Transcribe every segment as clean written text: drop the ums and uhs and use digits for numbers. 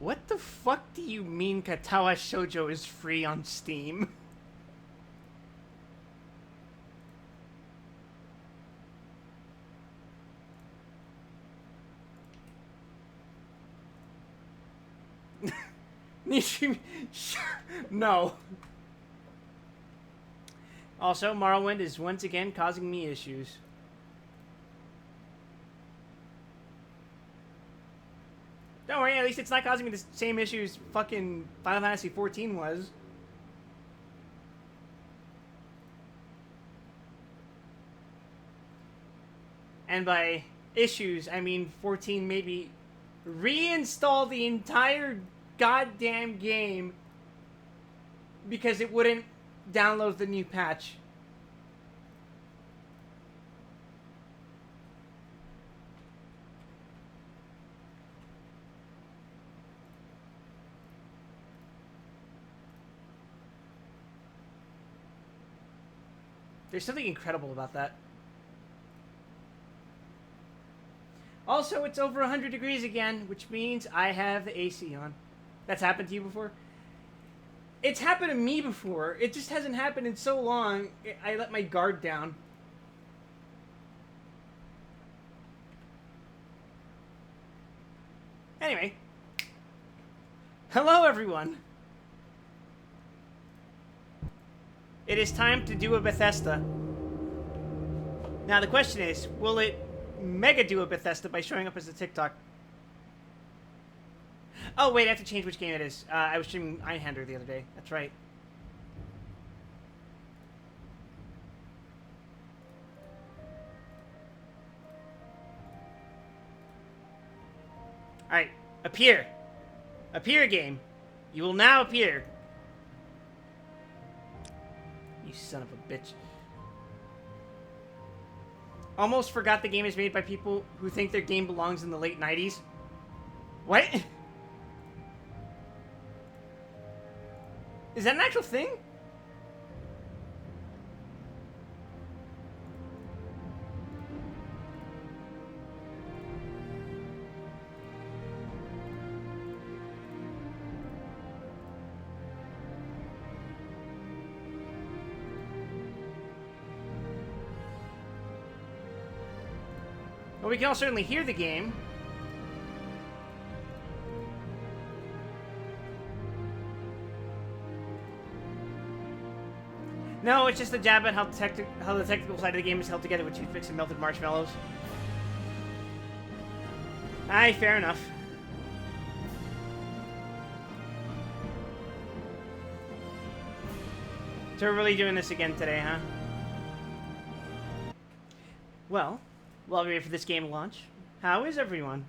What the fuck do you mean Katawa Shoujo is free on Steam? No. Also, Morrowind is once again causing me issues. Don't worry, at least it's not causing me the same issues fucking Final Fantasy XIV was. And by issues, I mean 14 maybe reinstall the entire goddamn game because it wouldn't download the new patch. There's something incredible about that. Also, it's over 100 degrees again, which means I have the AC on. That's happened to you before? It's happened to me before. It just hasn't happened in so long. I let my guard down. Anyway. Hello, everyone. It is time to do a Bethesda. Now, the question is, will it mega do a Bethesda by showing up as a TikTok? Oh, wait, I have to change which game it is. I was streaming Einhander the other day. That's right. Alright, appear. Appear, game. You will now appear. You son of a bitch. Almost forgot the game is made by people who think their game belongs in the late 90s. What? Is that an actual thing? Well, we can all certainly hear the game. No, it's just a jab at how the technical side of the game is held together with toothpicks and melted marshmallows. Aye, fair enough. So we're really doing this again today, huh? Well, while we wait for this game to launch, how is everyone?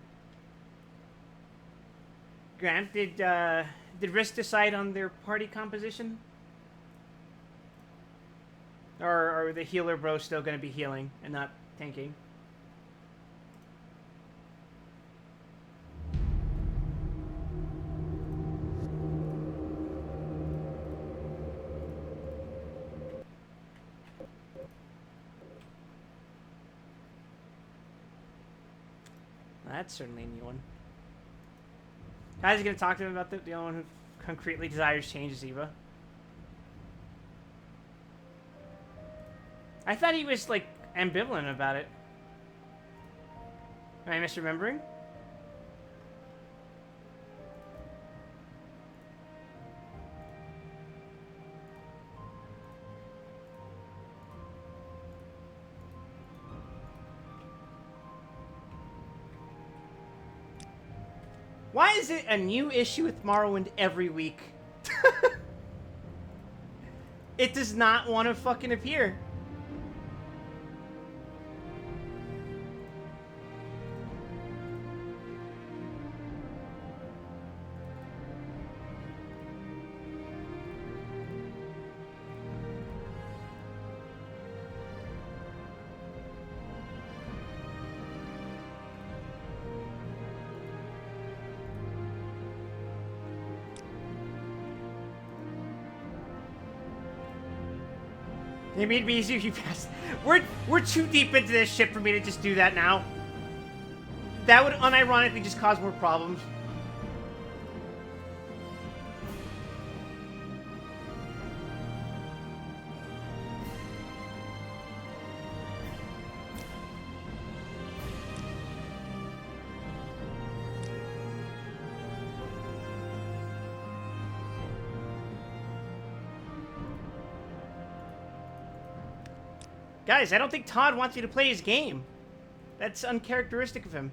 Grant, did Risk decide on their party composition? Or are the healer bros still going to be healing and not tanking? That's certainly a new one. Guys, you going to talk to him about the only one who concretely desires change is Eva? I thought he was, like, ambivalent about it. Am I misremembering? Why is it a new issue with Morrowind every week? It does not want to fucking appear. Maybe it'd be easier if you passed. We're too deep into this shit for me to just do that now. That would unironically just cause more problems. Guys, I don't think Todd wants you to play his game. That's uncharacteristic of him.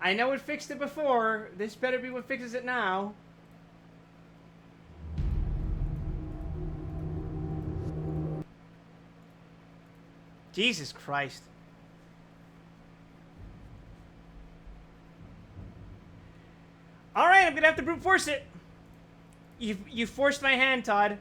I know it fixed it before. This better be what fixes it now. Jesus Christ. Alright, I'm gonna have to brute force it. You forced my hand, Todd.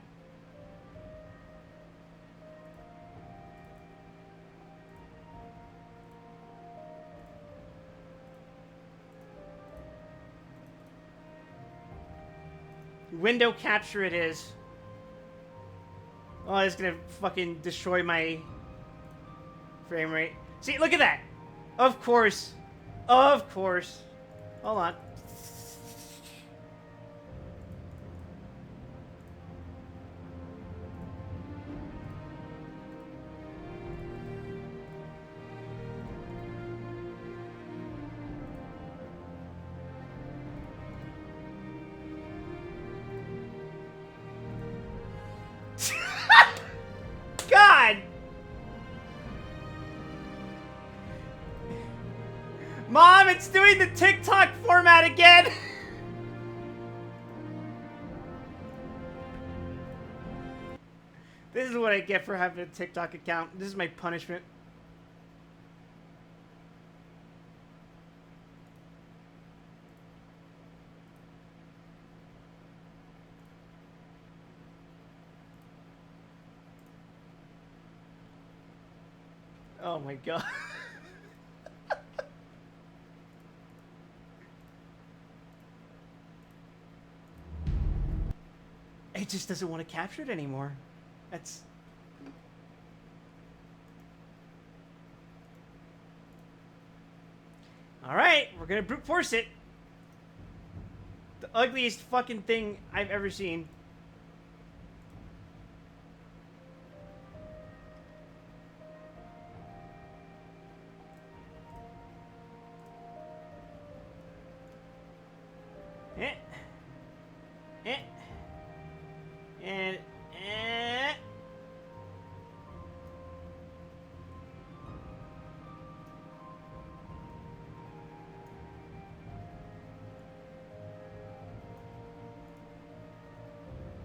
Window capture it is. Oh, it's gonna fucking destroy my frame rate. See, look at that. Of course. Of course. Hold on. God! Mom, it's doing the TikTok format again! This is what I get for having a TikTok account. This is my punishment. Oh my god. It just doesn't want to capture it anymore. That's... Alright, we're gonna brute force it. The ugliest fucking thing I've ever seen.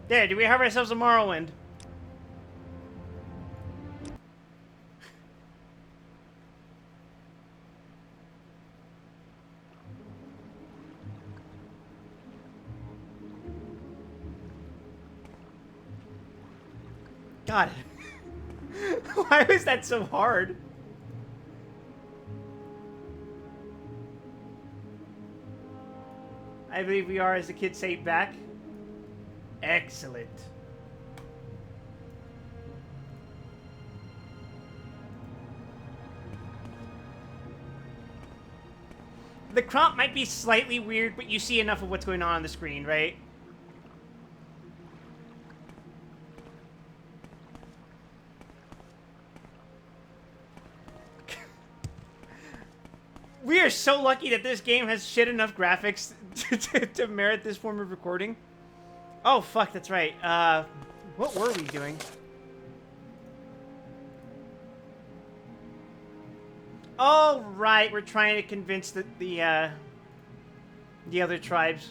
There, do we have ourselves a Morrowind? God. Why was that so hard? I believe we are, as the kids say, back. Excellent. The crop might be slightly weird, but you see enough of what's going on the screen, right? We are so lucky that this game has shit enough graphics to merit this form of recording. Oh, fuck, that's right. What were we doing? Oh, right, we're trying to convince the other tribes.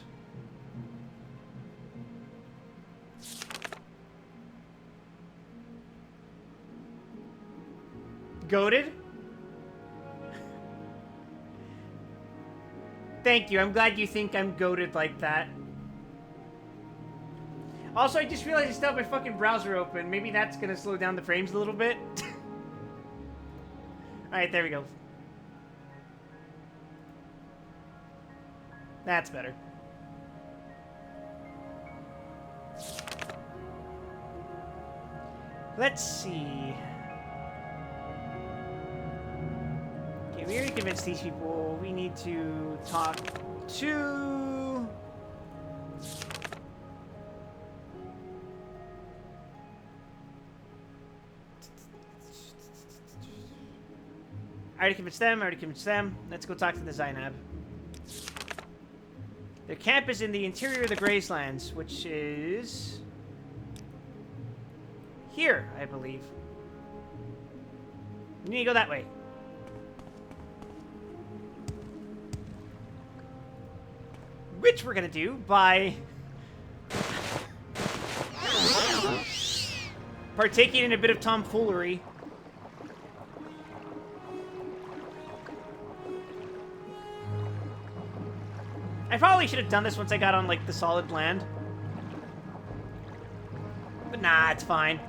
Goated? Thank you, I'm glad you think I'm goated like that. Also, I just realized I still have my fucking browser open. Maybe that's gonna slow down the frames a little bit. Alright, there we go. That's better. Let's see. Okay, we already convinced these people. We need to talk to... already convinced them. I already convinced them. Let's go talk to the Zainab. Their camp is in the interior of the Gracelands, which is... here, I believe. You need to go that way. Which we're gonna do by... partaking in a bit of tomfoolery. I probably should have done this once I got on, like, the solid land. But nah, it's fine.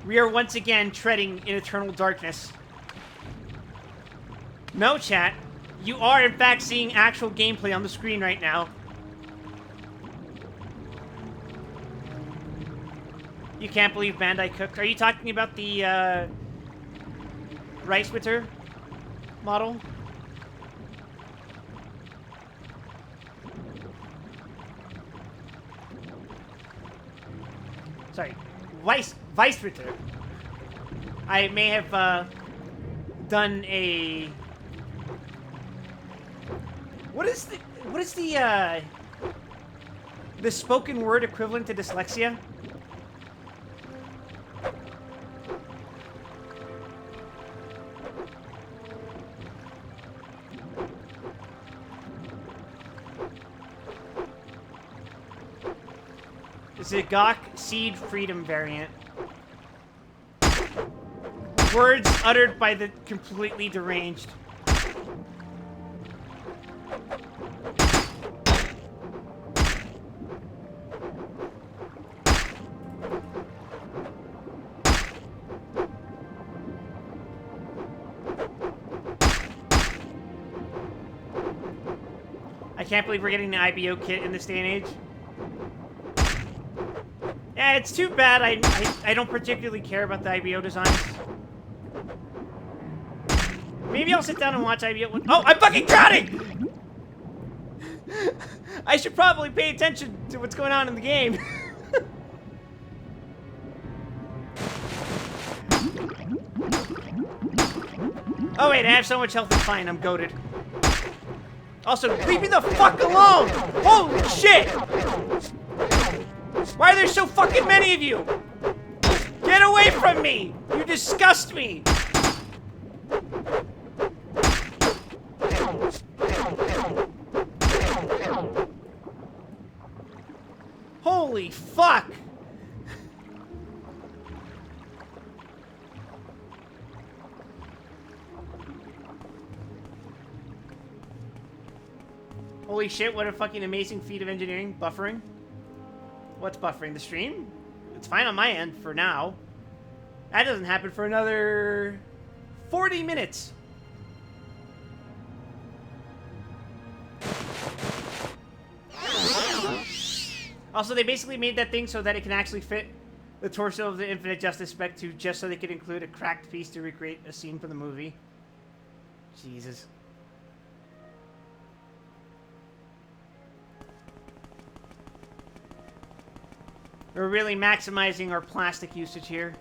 We are once again treading in eternal darkness. No, chat. You are, in fact, seeing actual gameplay on the screen right now. You can't believe Bandai cooked. Are you talking about the, Rice Witter model? Sorry. Weissritter. I may have, done a... What is the spoken word equivalent to dyslexia? Zigok Seed Freedom variant. Words uttered by the completely deranged. I can't believe we're getting the IBO kit in this day and age. Yeah, it's too bad I don't particularly care about the IBO designs. Maybe I'll sit down and watch IBO. Oh, I'm fucking drowning! I should probably pay attention to what's going on in the game. Oh wait, I have so much health, it's fine, I'm goated. Also, leave me the fuck alone! Holy shit! Why are there so fucking many of you? Get away from me! You disgust me! Holy fuck! Holy shit, what a fucking amazing feat of engineering. Buffering. What's buffering? The stream? It's fine on my end for now. That doesn't happen for another 40 minutes. Also, they basically made that thing so that it can actually fit the torso of the Infinite Justice Spec 2 just so they could include a cracked piece to recreate a scene from the movie. Jesus. We're really maximizing our plastic usage here.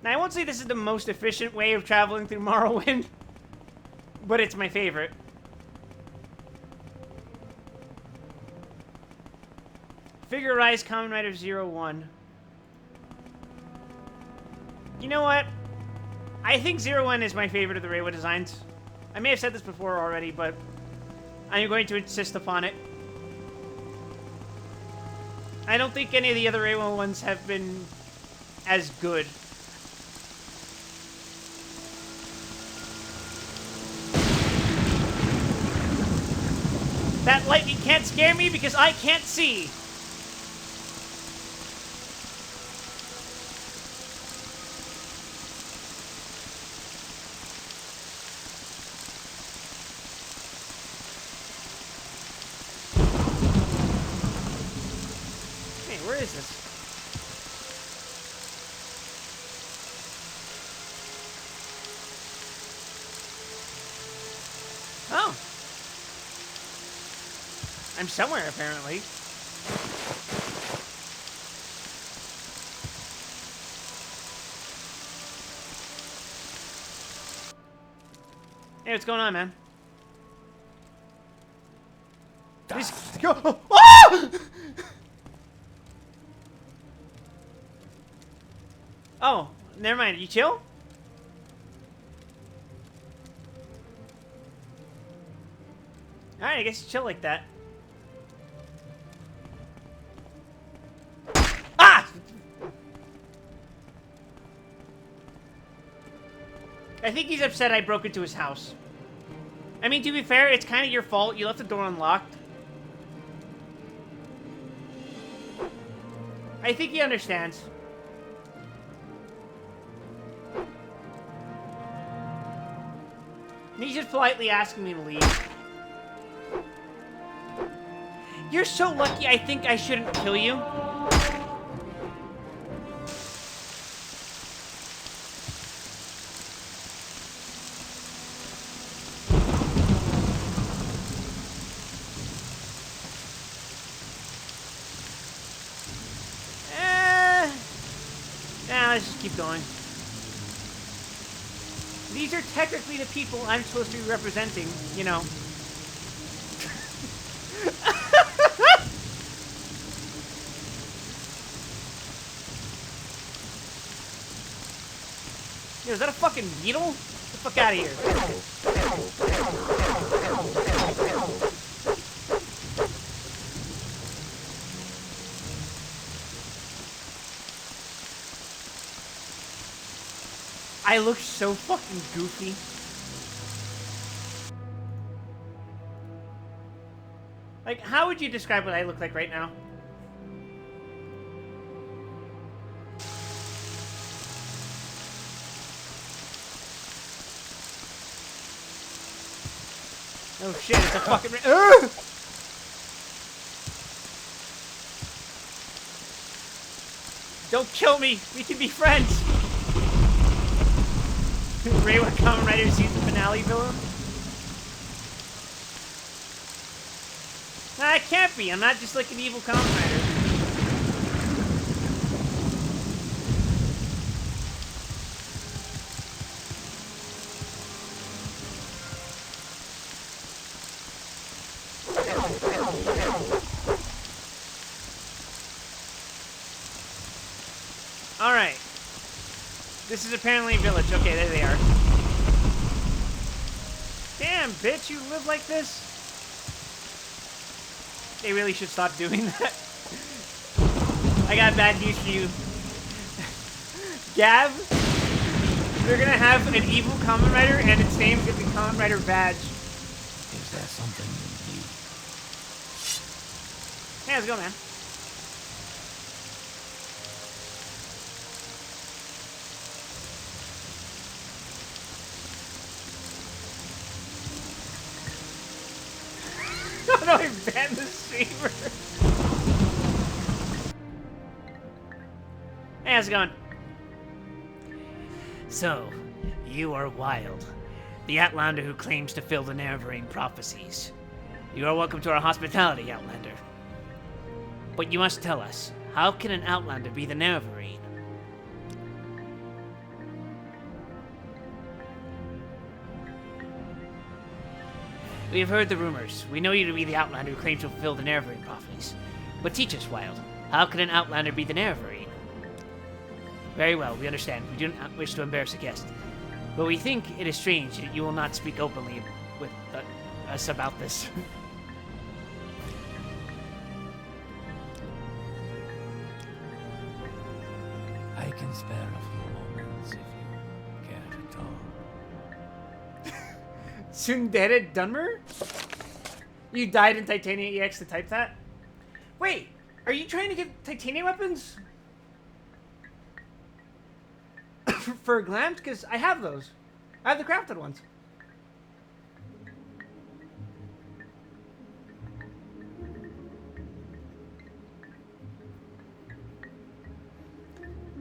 Now, I won't say this is the most efficient way of traveling through Morrowind, but it's my favorite. Figure-rise Common Rider 01. You know what? I think 01 is my favorite of the Reiwa designs. I may have said this before already, but I'm going to insist upon it. I don't think any of the other Reiwa ones have been as good. That lightning can't scare me because I can't see. is this? Oh. I'm somewhere, apparently. Hey, what's going on, man? Just go. Oh! Oh, never mind. You chill? Alright, I guess you chill like that. Ah! I think he's upset I broke into his house. I mean, to be fair, it's kind of your fault. You left the door unlocked. I think he understands. He's just politely asking me to leave. You're so lucky, I think I shouldn't kill you. Let's just keep going. These are technically the people I'm supposed to be representing, you know. Yo, is that a fucking beetle? Get the fuck out of here. I look so fucking goofy. Like, how would you describe what I look like right now? Oh shit, it's a fucking... Don't kill me! We can be friends! Ray, what Kamen Rider season finale villain? Nah, I can't be. I'm not just like an evil Kamen Rider. Alright. This is apparently a village. Okay, there they are. Damn, bitch, you live like this? They really should stop doing that. I got bad news for you. Gav, they're gonna have an evil Kamen Rider and its name's gonna be Kamen Rider Badge. Is there something you need? Hey, how's it going, man? Oh no, I banned the streamer. Hey, how's it going? So, you are Wild, the Outlander who claims to fill the Neverine prophecies. You are welcome to our hospitality, Outlander. But you must tell us, how can an Outlander be the Neverine? We have heard the rumors. We know you to be the Outlander who claims to fulfill the Neverine prophecies. But teach us, Wild. How can an Outlander be the Neverine? Very well, we understand. We do not wish to embarrass a guest. But we think it is strange that you will not speak openly with us about this. I can spare a few moments if you care to talk. Tsundere Dunmer? You died in Titanium EX to type that? Wait, are you trying to get titanium weapons? For glams? Because I have those. I have the crafted ones.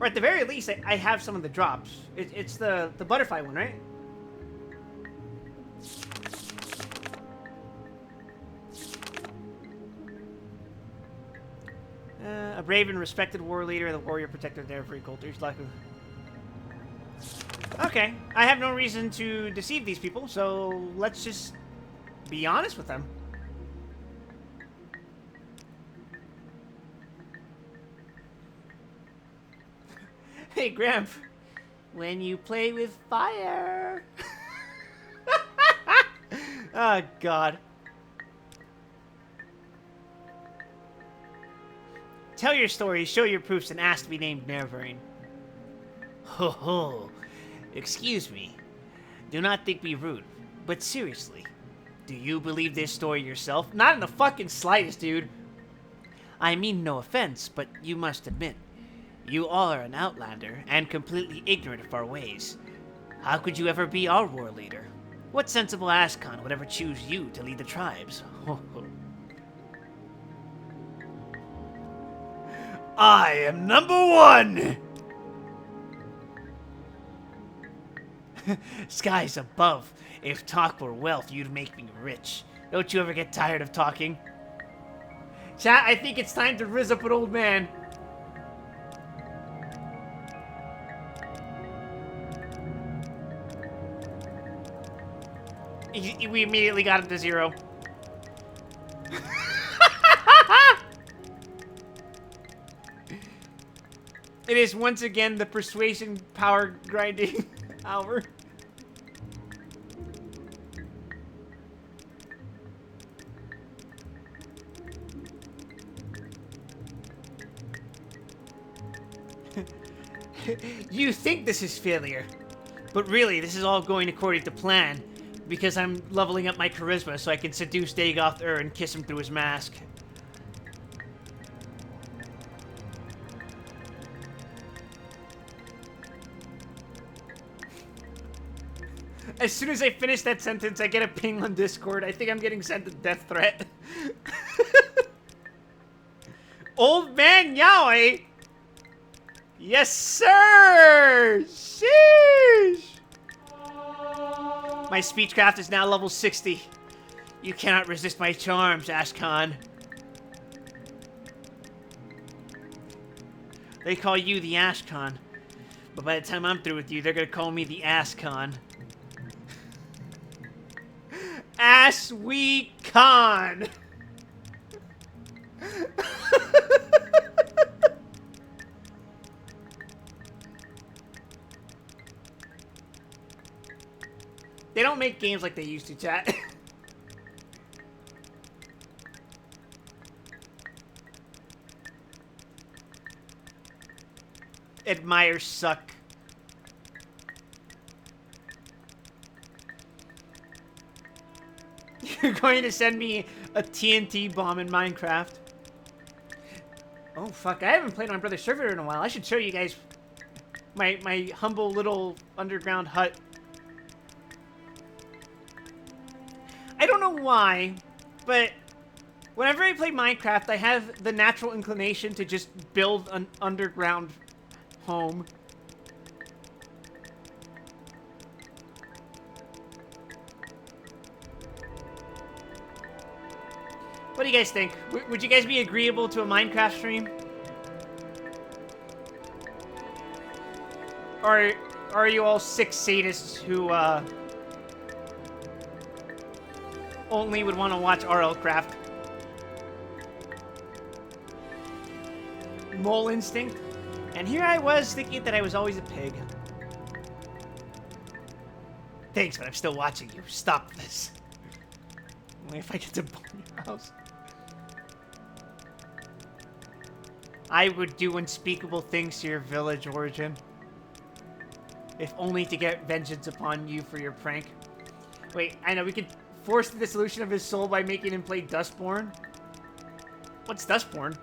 Or at the very least, I have some of the drops. It's the butterfly one, right? A brave and respected war leader, the warrior protector there for cultures. Okay, I have no reason to deceive these people, so let's just be honest with them. Hey, Gramp, when you play with fire. Oh, God. Tell your story, show your proofs, and ask to be named Neverine. Ho ho. Excuse me. Do not think me rude, but seriously, do you believe this story yourself? Not in the fucking slightest, dude. I mean no offense, but you must admit, you all are an outlander and completely ignorant of our ways. How could you ever be our war leader? What sensible Ascon would ever choose you to lead the tribes? Ho ho. I am number one! Skies above. If talk were wealth, you'd make me rich. Don't you ever get tired of talking? Chat, I think it's time to rizz up an old man. We immediately got him to 0. It is once again the persuasion power grinding hour. You think this is failure, but really this is all going according to plan, because I'm leveling up my charisma so I can seduce Dagoth and kiss him through his mask. As soon as I finish that sentence, I get a ping on Discord. I think I'm getting sent a death threat. Old man Yaoi! Yes, sir! Sheesh! My speechcraft is now level 60. You cannot resist my charms, Ashkan. They call you the Ashkan, but by the time I'm through with you, they're gonna call me the Ascon. Ass we con. They don't make games like they used to, chat. Admire suck. You're going to send me a TNT bomb in Minecraft. Oh, fuck. I haven't played on my brother's server in a while. I should show you guys my humble little underground hut. I don't know why, but whenever I play Minecraft, I have the natural inclination to just build an underground home. What do you guys think? Would you guys be agreeable to a Minecraft stream? Or are you all sick sadists who, only would want to watch RL Craft? Mole instinct? And here I was thinking that I was always a pig. Thanks, but I'm still watching you. Stop this. Only if I get to burn your house. I would do unspeakable things to your village, Origin. If only to get vengeance upon you for your prank. Wait, I know we could force the dissolution of his soul by making him play Dustborn. What's Dustborn?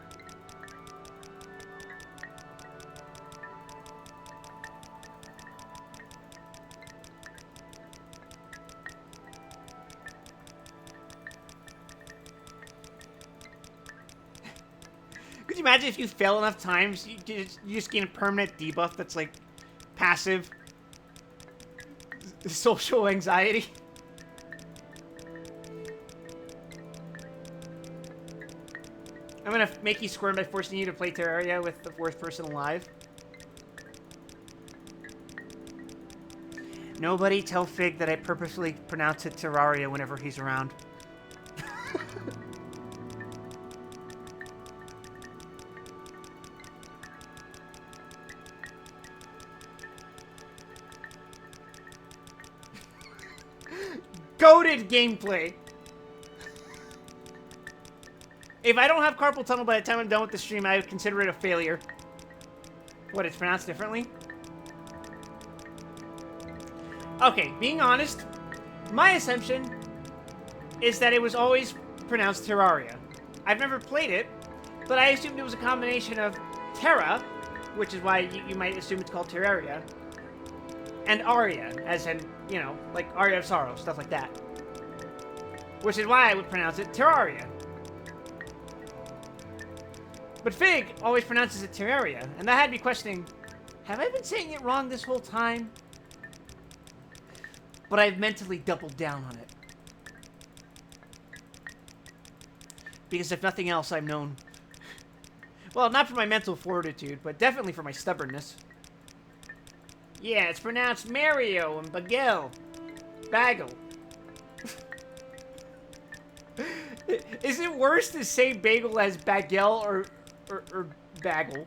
Could you imagine if you fail enough times, you just gain a permanent debuff that's like passive social anxiety? I'm gonna make you squirm by forcing you to play Terraria with the fourth person alive. Nobody tell Fig that I purposely pronounce it Terraria whenever he's around. Goated gameplay. If I don't have carpal tunnel by the time I'm done with the stream, I would consider it a failure. What, it's pronounced differently? Okay, being honest, my assumption is that it was always pronounced Terraria. I've never played it, but I assumed it was a combination of Terra, which is why you might assume it's called Terraria, and Aria, as in, you know, like Aria of Sorrow, stuff like that. Which is why I would pronounce it Terraria. But Fig always pronounces it Terraria, and that had me questioning, have I been saying it wrong this whole time? But I've mentally doubled down on it. Because if nothing else, I'm known. Well, not for my mental fortitude, but definitely for my stubbornness. Yeah, it's pronounced Mario and Bagel. Bagel. Is it worse to say bagel as bagel or bagel?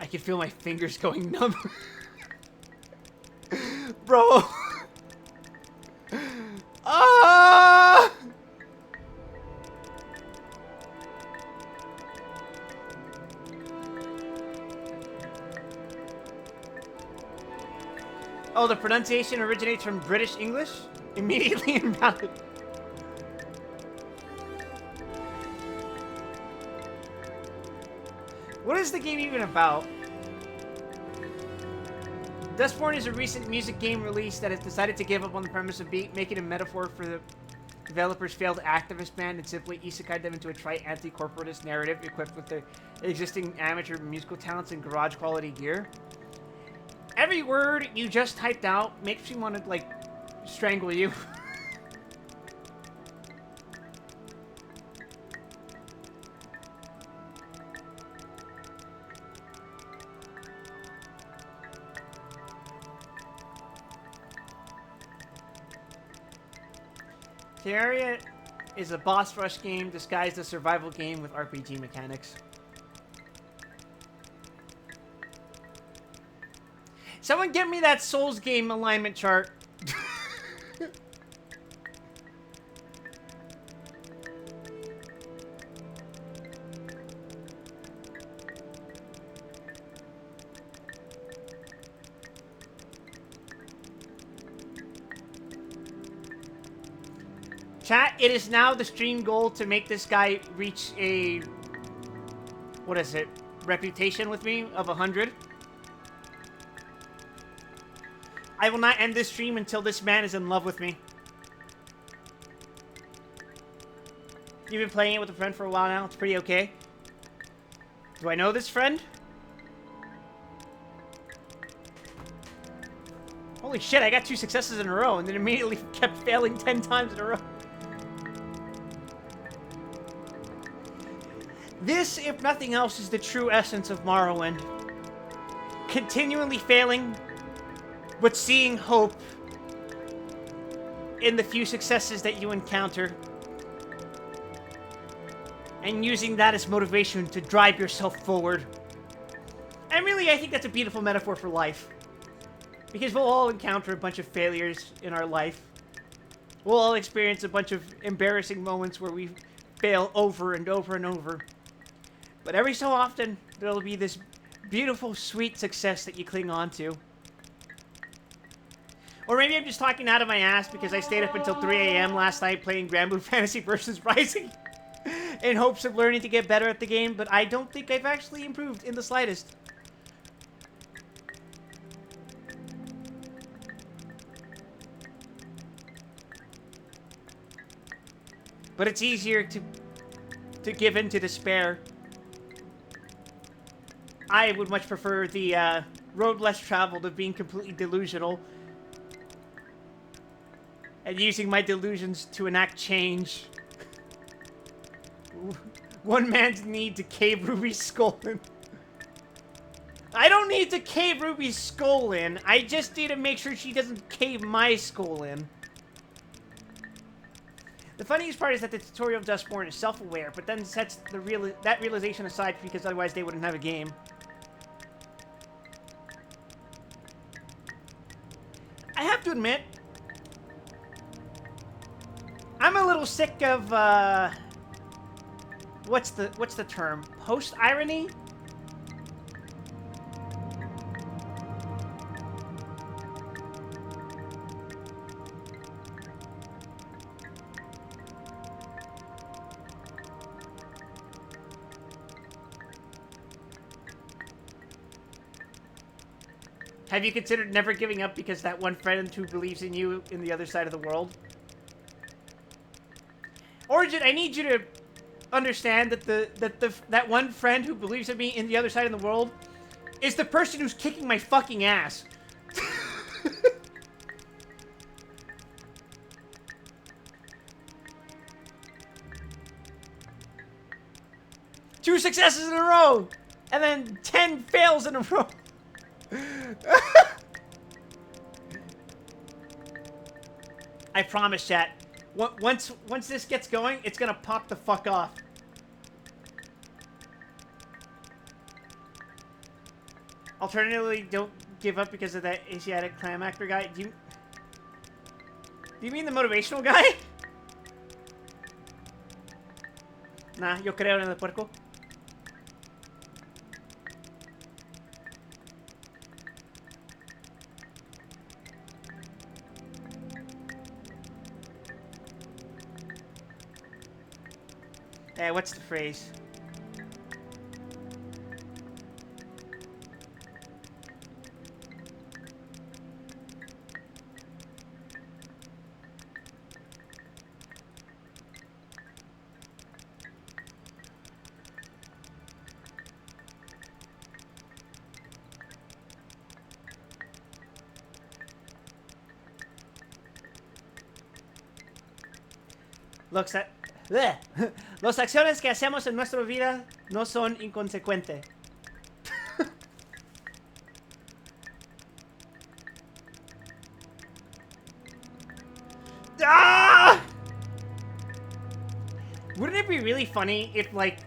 I can feel my fingers going numb. Bro. Ah! Oh, the pronunciation originates from British English? Immediately invalid. What is the game even about? Dustborn is a recent music game release that has decided to give up on the premise of making a metaphor for the developer's failed activist band and simply isekai them into a trite anti-corporatist narrative equipped with the existing amateur musical talents and garage quality gear. Every word you just typed out makes me want to, like, strangle you. Terraria is a boss rush game disguised as a survival game with RPG mechanics. Someone get me that Souls game alignment chart. Chat, it is now the stream goal to make this guy reach a... what is it? Reputation with me of 100. I will not end this stream until this man is in love with me. You've been playing it with a friend for a while now. It's pretty okay. Do I know this friend? Holy shit, I got 2 successes in a row and then immediately kept failing 10 times in a row. This, if nothing else, is the true essence of Morrowind. Continually failing, but seeing hope in the few successes that you encounter. And using that as motivation to drive yourself forward. And really, I think that's a beautiful metaphor for life. Because we'll all encounter a bunch of failures in our life. We'll all experience a bunch of embarrassing moments where we fail over and over and over. But every so often, there'll be this beautiful, sweet success that you cling on to. Or maybe I'm just talking out of my ass because I stayed up until 3 a.m. last night playing Granblue Fantasy Versus Rising in hopes of learning to get better at the game, but I don't think I've actually improved in the slightest. But it's easier to give in to despair. I would much prefer the road less traveled of being completely delusional and using my delusions to enact change. One man's need to cave Ruby's skull in. I don't need to cave Ruby's skull in. I just need to make sure she doesn't cave my skull in. The funniest part is that the tutorial of Dustborn is self-aware, but then sets that realization aside because otherwise they wouldn't have a game. I have to admit, I'm a little sick of what's the term? Post-irony? Have you considered never giving up because that one friend who believes in you in the other side of the world? Origin, I need you to understand that that one friend who believes in me in the other side of the world is the person who's kicking my fucking ass. 2 successes in a row, and then 10 fails in a row. I promise, chat. Once this gets going, it's gonna pop the fuck off. Alternatively, don't give up because of that Asiatic clam actor guy. Do you mean the motivational guy? Nah, yo creo en el puerco. What's the phrase? Las acciones que hacemos en nuestra vida no son inconsecuentes. Ah! Wouldn't it be really funny if, like...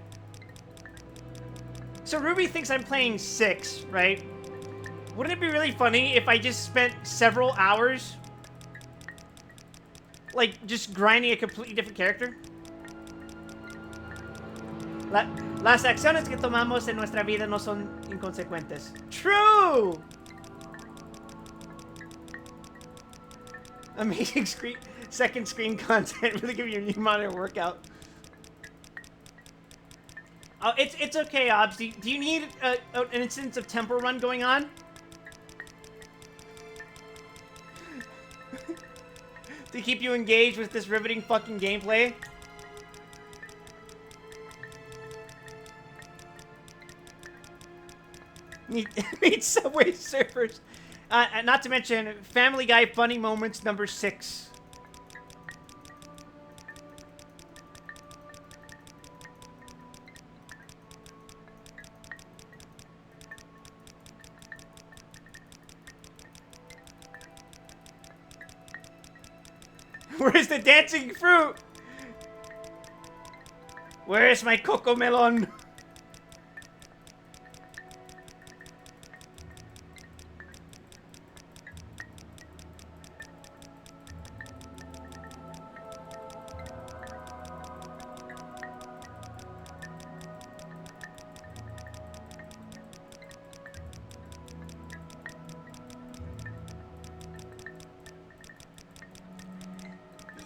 So Ruby thinks I'm playing 6, right? Wouldn't it be really funny if I just spent several hours, like, just grinding a completely different character? Las acciones que tomamos en nuestra vida no son inconsecuentes. True! Amazing second screen content. Really give you a new monitor workout. Oh, it's okay, Obs. Do you need an instance of Temple Run going on? To keep you engaged with this riveting fucking gameplay? Need Subway Surfers. Not to mention Family Guy Funny Moments number 6. Where's the dancing fruit? Where is my coco melon?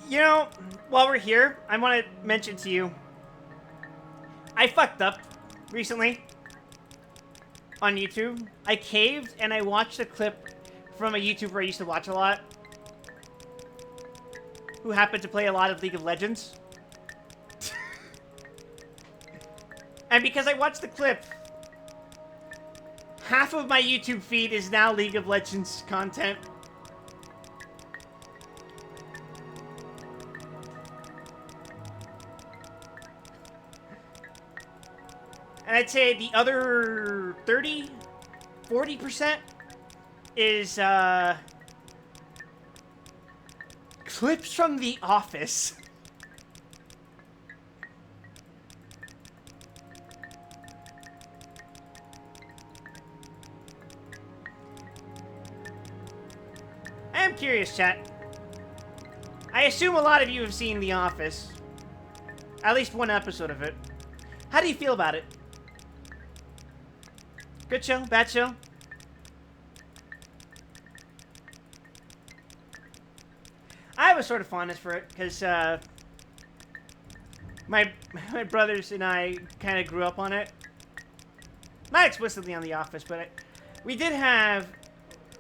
You know, while we're here, I want to mention to you, I fucked up recently on YouTube. I caved and I watched a clip from a YouTuber I used to watch a lot, who happened to play a lot of League of Legends. And because I watched the clip, half of my YouTube feed is now League of Legends content. And I'd say the other 40% is clips from The Office. I am curious, chat. I assume a lot of you have seen The Office. At least one episode of it. How do you feel about it? Good show? Bad show? I have a sort of fondness for it, because my brothers and I kind of grew up on it. Not explicitly on The Office, but we did have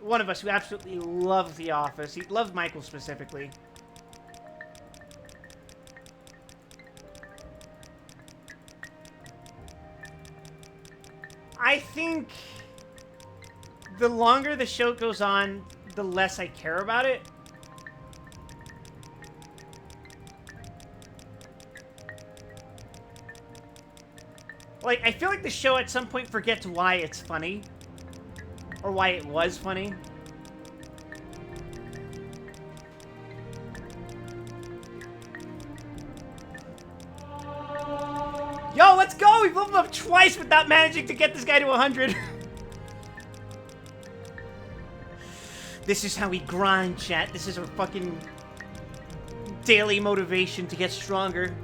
one of us who absolutely loved The Office. He loved Michael specifically. I think the longer the show goes on, the less I care about it. Like, I feel like the show at some point forgets why it's funny. Or why it was funny. Yo, let's go! We've leveled up twice without managing to get this guy to 100. This is how we grind, chat. This is our fucking daily motivation to get stronger.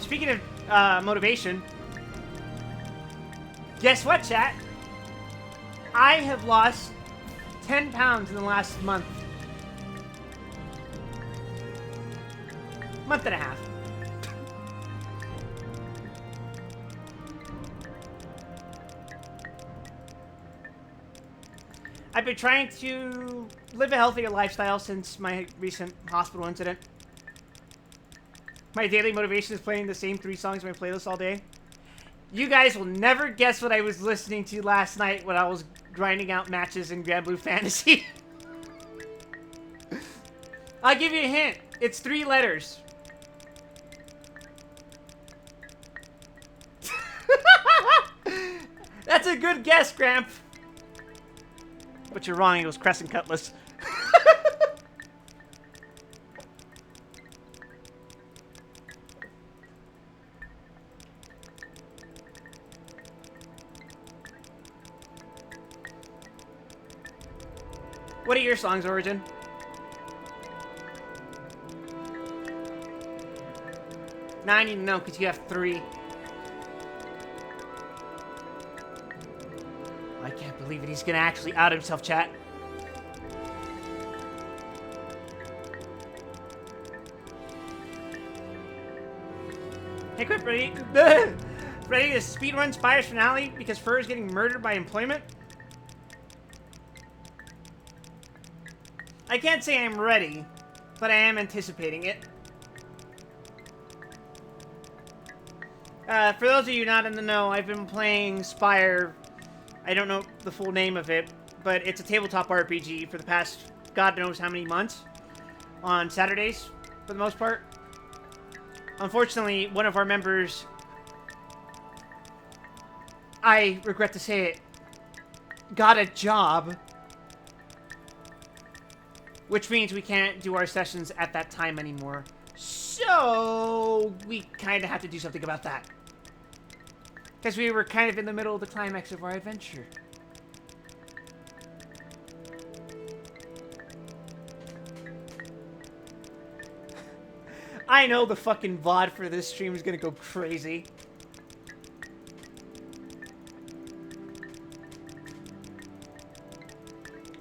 Speaking of motivation, guess what, chat? I have lost 10 pounds in the last month. Month and a half. I've been trying to live a healthier lifestyle since my recent hospital incident. My daily motivation is playing the same 3 songs in my playlist all day. You guys will never guess what I was listening to last night when I was grinding out matches in Grand Blue Fantasy. I'll give you a hint. It's 3 letters. That's a good guess, Gramp. But you're wrong. It was Crescent Cutlass. What are your songs, Origin? Now I need to know, because you have 3. I can't believe it. He's going to actually out himself, chat. Hey, quit, ready? Ready to speedrun Spire's finale because Fur is getting murdered by employment? I can't say I'm ready, but I am anticipating it. For those of you not in the know, I've been playing Spire. I don't know the full name of it, but it's a tabletop RPG for the past God knows how many months. On Saturdays, for the most part. Unfortunately, one of our members, I regret to say it, got a job. Which means we can't do our sessions at that time anymore. So, we kind of have to do something about that. Because we were kind of in the middle of the climax of our adventure. I know the fucking VOD for this stream is gonna go crazy.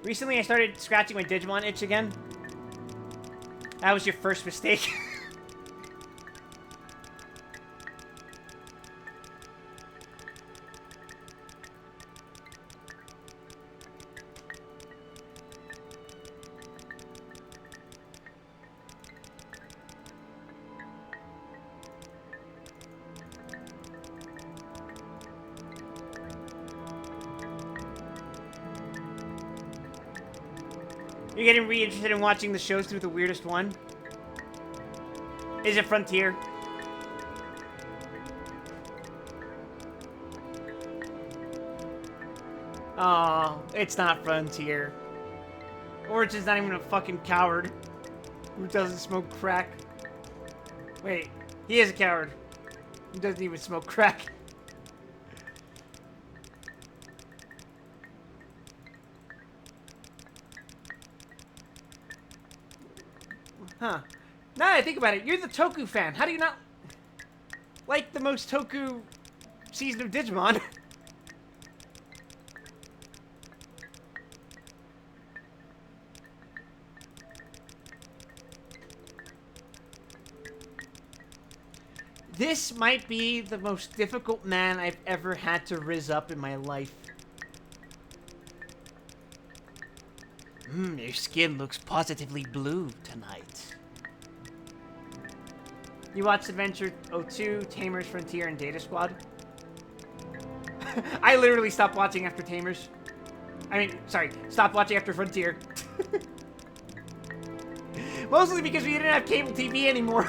Recently, I started scratching my Digimon itch again. That was your first mistake. You're getting really interested in watching the shows through the weirdest one? Is it Frontier? Oh, it's not Frontier. Origin's not even a fucking coward who doesn't smoke crack. Wait, he is a coward who doesn't even smoke crack. Huh. Now that I think about it, you're the Toku fan. How do you not like the most Toku season of Digimon? This might be the most difficult man I've ever had to rizz up in my life. Your skin looks positively blue tonight. You watched Adventure 02, Tamers, Frontier, and Data Squad? I literally stopped watching after Tamers. I mean, sorry, stopped watching after Frontier. Mostly because we didn't have cable TV anymore.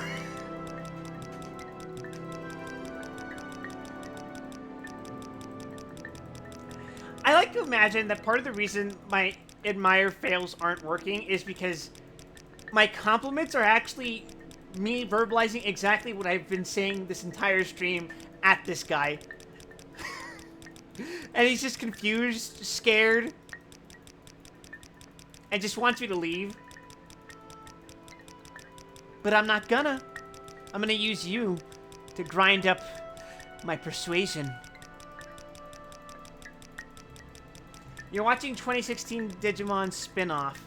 I like to imagine that part of the reason my admire fails aren't working is because my compliments are actually me verbalizing exactly what I've been saying this entire stream at this guy. And he's just confused, scared, and just wants me to leave. But I'm not gonna. I'm gonna use you to grind up my persuasion. You're watching 2016 Digimon spin-off.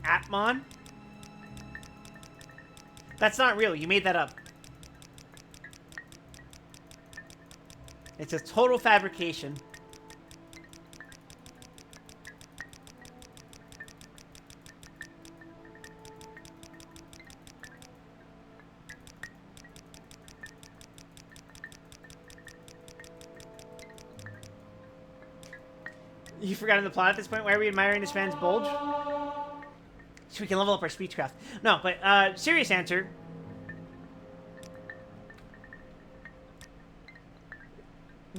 Atmon? That's not real. You made that up. It's a total fabrication. You forgotten the plot at this point? Why are we admiring this man's bulge? So we can level up our speechcraft. No, but serious answer.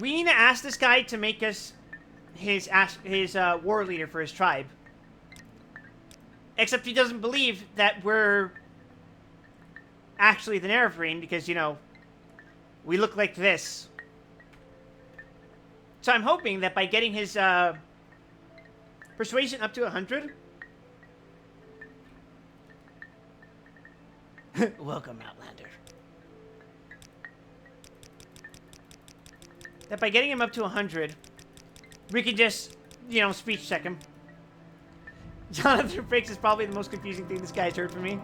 We need to ask this guy to make us his war leader for his tribe. Except he doesn't believe that we're actually the Nerebrine because, you know, we look like this. So I'm hoping that by getting his persuasion up to 100... Welcome, Outlander. That by getting him up to 100, we can just, you know, speech check him. Jonathan Frakes is probably the most confusing thing this guy's heard from me.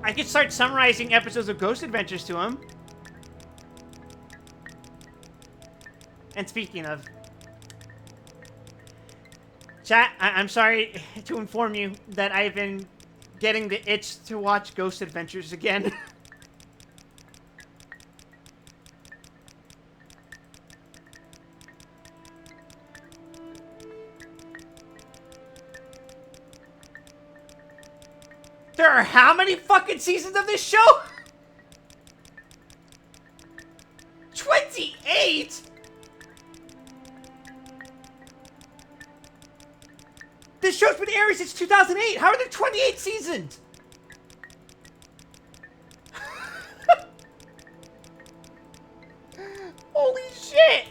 I could start summarizing episodes of Ghost Adventures to him. And speaking of... Chat, I'm sorry to inform you that I've been getting the itch to watch Ghost Adventures again. There are how many fucking seasons of this show? 28? This show's been airing since 2008. How are there 28 seasons? Holy shit!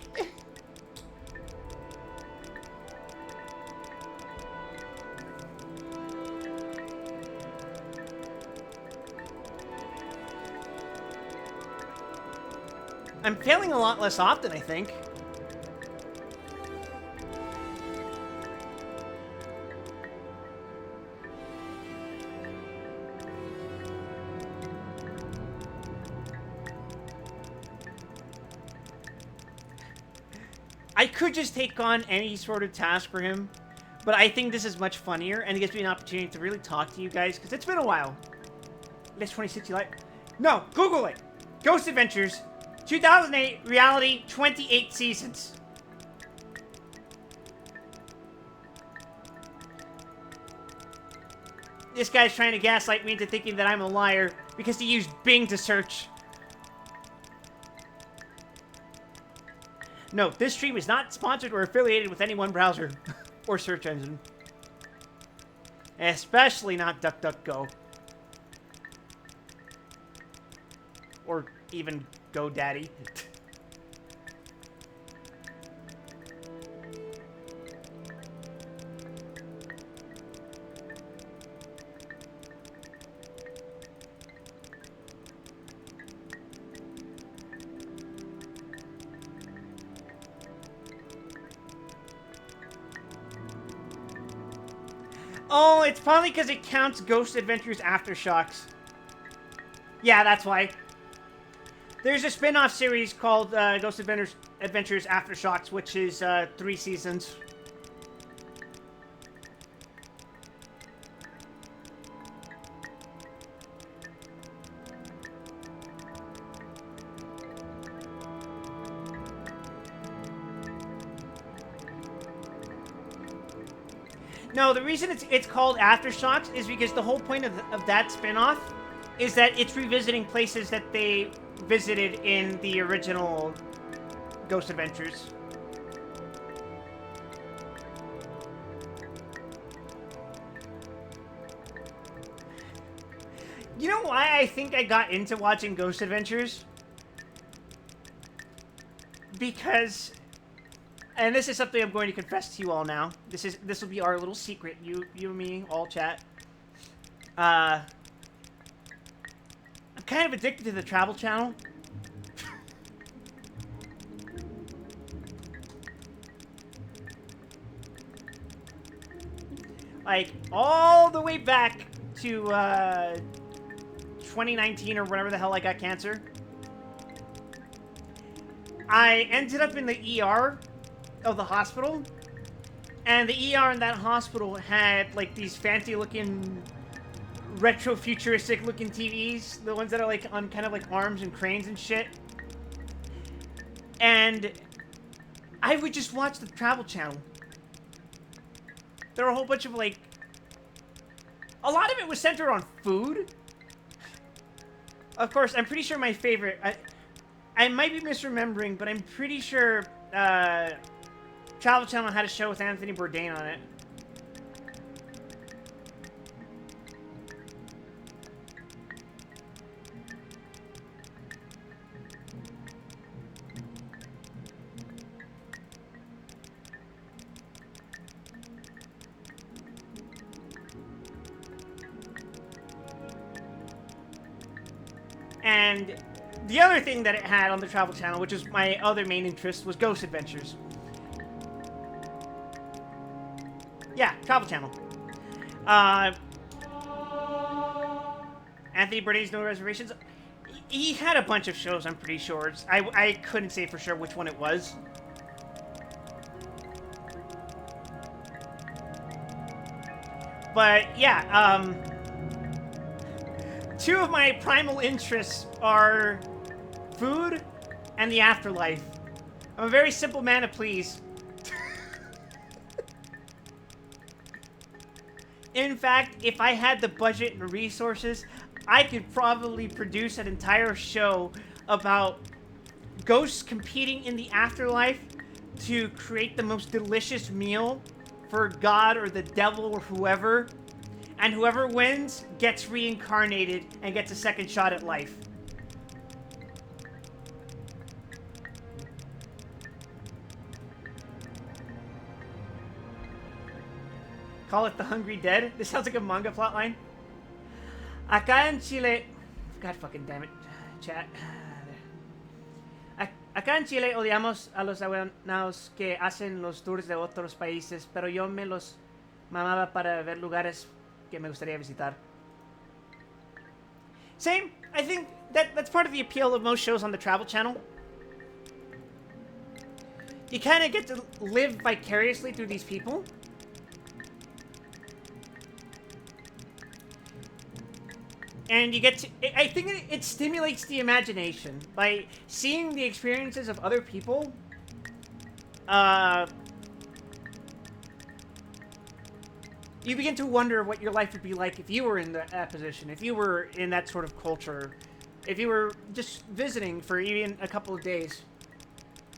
I'm failing a lot less often, I think. I could just take on any sort of task for him, but I think this is much funnier, and it gives me an opportunity to really talk to you guys, because it's been a while. List 26 you like? No, Google it! Ghost Adventures 2008 reality, 28 seasons. This guy's trying to gaslight me into thinking that I'm a liar because he used Bing to search. No, this stream is not sponsored or affiliated with any one browser or search engine. Especially not DuckDuckGo. Or even GoDaddy. Oh, it's probably because it counts Ghost Adventures Aftershocks. Yeah, that's why. There's a spin-off series called Ghost Adventures Aftershocks, which is 3 seasons. No, the reason it's called Aftershocks is because the whole point of that spin-off is that it's revisiting places that they visited in the original Ghost Adventures. You know why I think I got into watching Ghost Adventures? Because, and this is something I'm going to confess to you all now. This will be our little secret. You and me, all chat. I'm kind of addicted to the Travel Channel. Like, all the way back to 2019 or whenever the hell I got cancer. I ended up in the ER of the hospital. And the ER in that hospital had, like, these fancy-looking, retro-futuristic-looking TVs. The ones that are, like, on kind of, like, arms and cranes and shit. And I would just watch the Travel Channel. There were a whole bunch of, like... A lot of it was centered on food. Of course, I'm pretty sure my favorite... I might be misremembering, but I'm pretty sure Travel Channel had a show with Anthony Bourdain on it. And the other thing that it had on the Travel Channel, which is my other main interest, was Ghost Adventures. Yeah, Travel Channel. Anthony Bourdain's No Reservations. He had a bunch of shows, I'm pretty sure. I couldn't say for sure which one it was. But, yeah, two of my primal interests are food and the afterlife. I'm a very simple man to please. In fact, if I had the budget and resources, I could probably produce an entire show about ghosts competing in the afterlife to create the most delicious meal for God or the devil or whoever. And whoever wins gets reincarnated and gets a second shot at life. Call it the Hungry Dead? This sounds like a manga plotline. Acá en Chile... God fucking damn it, chat. Acá en Chile odiamos a los abuelos que hacen los tours de otros países, pero yo me los mamaba para ver lugares que me gustaría visitar. Same. I think that's part of the appeal of most shows on the Travel Channel. You kind of get to live vicariously through these people. and you get to, I think it stimulates the imagination by seeing the experiences of other people. You begin to wonder what your life would be like if you were in that position, if you were in that sort of culture, if you were just visiting for even a couple of days.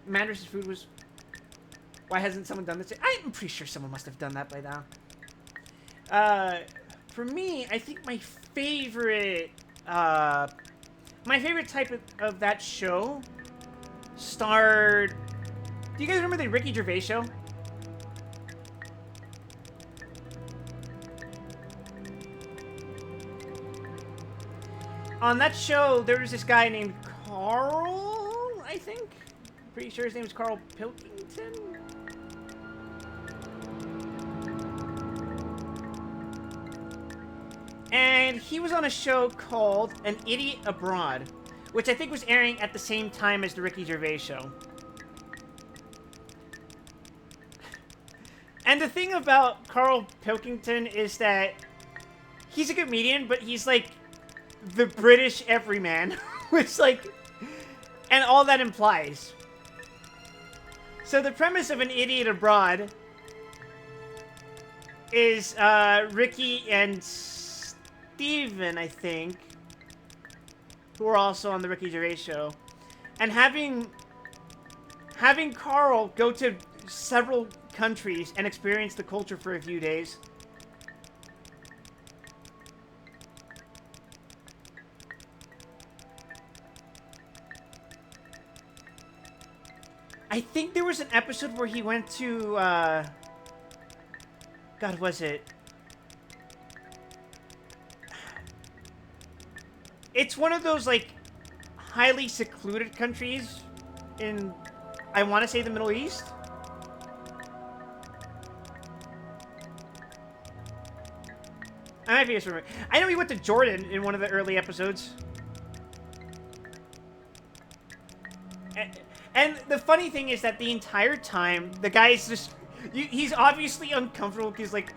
Manders' food was... Why hasn't someone done this? I'm pretty sure someone must have done that by now. For me, I think my favorite type of that show starred... Do you guys remember the Ricky Gervais show? On that show, there was this guy named Carl, I think? Pretty sure his name was Carl Pilkington? And he was on a show called An Idiot Abroad, which I think was airing at the same time as the Ricky Gervais show. And the thing about Carl Pilkington is that he's a comedian, but he's like the British everyman, which like, and all that implies. So the premise of An Idiot Abroad is Ricky and Steven, I think, who are also on the Ricky Gervais show, and having Carl go to several countries and experience the culture for a few days. I think there was an episode where he went to, God, was it? It's one of those, like, highly secluded countries in, I want to say, the Middle East. I might be misremembering. I know he went to Jordan in one of the early episodes. And the funny thing is that the entire time, the guy is just... He's obviously uncomfortable because, like,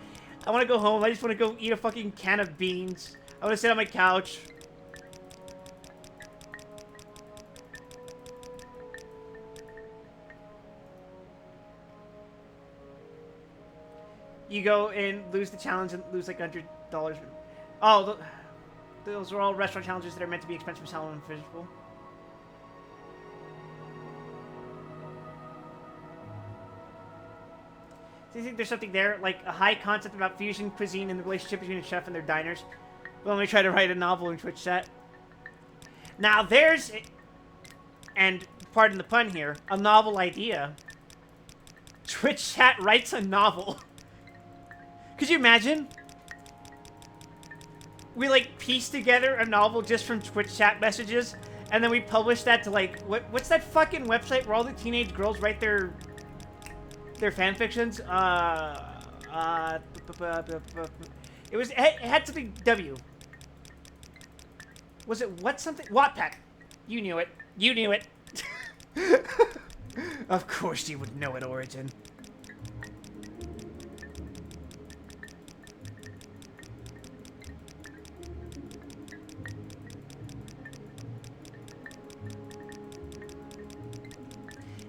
I want to go home. I just want to go eat a fucking can of beans. I want to sit on my couch. You go and lose the challenge and lose, like, $100. Oh, those are all restaurant challenges that are meant to be expensive, shallow, and physical. Do you think there's something there, like a high concept about fusion cuisine and the relationship between a chef and their diners? Well, let me try to write a novel in Twitch chat. Now there's, and pardon the pun here, a novel idea. Twitch chat writes a novel. Could you imagine? We, like, piece together a novel just from Twitch chat messages, and then we publish that to, like, what's that fucking website where all the teenage girls write their fanfictions? It had something W. Was it what something? Wattpad. You knew it. You knew it. Of course you would know it, Origin.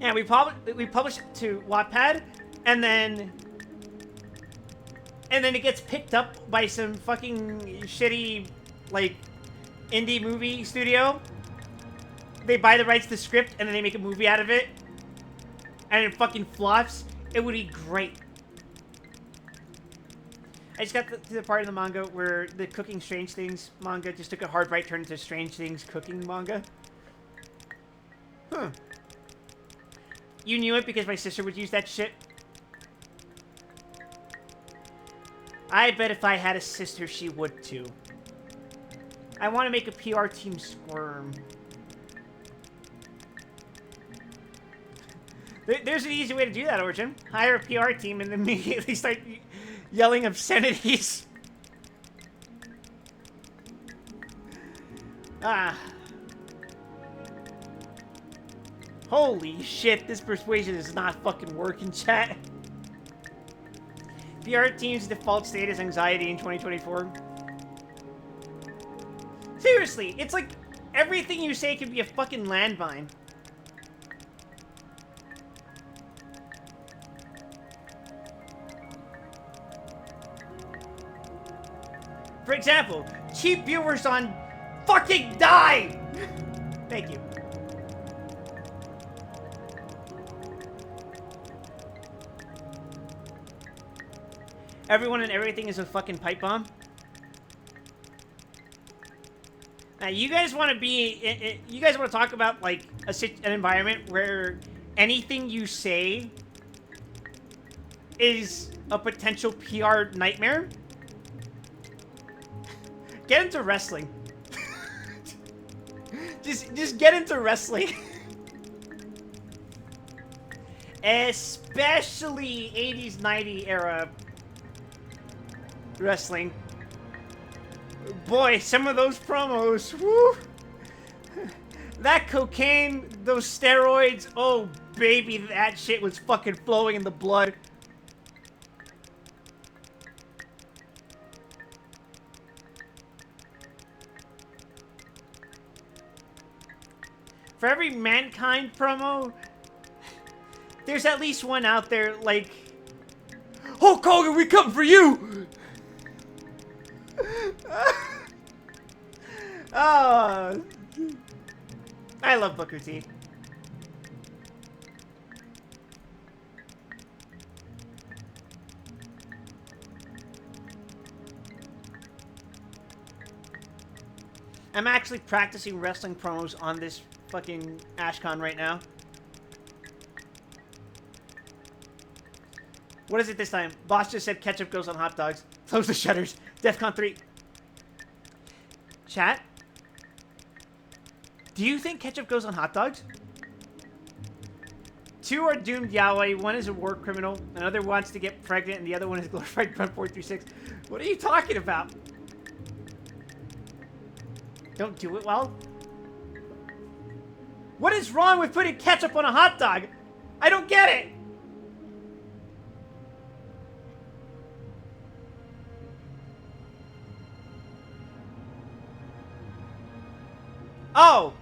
Yeah, we publish it to Wattpad, and then it gets picked up by some fucking shitty, like, indie movie studio. They buy the rights to the script, and then they make a movie out of it, and it fucking flops. It would be great. I just got to the part of the manga where the Cooking Strange Things manga just took a hard right turn into Strange Things cooking manga. Huh. You knew it because my sister would use that shit? I bet if I had a sister, she would too. I want to make a PR team squirm. There's an easy way to do that, Origin. Hire a PR team and immediately start yelling obscenities. Ah. Holy shit, this persuasion is not fucking working, chat. PR team's default state is anxiety in 2024. seriously, it's like everything you say could be a fucking landmine. For example, cheap viewers on fucking die! Thank you. Everyone and everything is a fucking pipe bomb. Now, you guys want to be... You guys want to talk about, like, an environment where anything you say is a potential PR nightmare? Get into wrestling. just get into wrestling. Especially 80s, 90s era wrestling. Boy, some of those promos, woo! That cocaine, those steroids, oh baby, that shit was fucking flowing in the blood. For every Mankind promo, there's at least one out there like, Hulk Hogan, we come for you! Oh, I love Booker T. I'm actually practicing wrestling promos on this fucking AshCon right now. What is it this time? Boss just said ketchup goes on hot dogs. Close the shutters. DEFCON 3. Chat? Do you think ketchup goes on hot dogs? Two are doomed Yahweh. One is a war criminal. Another wants to get pregnant, and the other one is glorified Grunt 436. What are you talking about? Don't do it well. What is wrong with putting ketchup on a hot dog? I don't get it. Oh,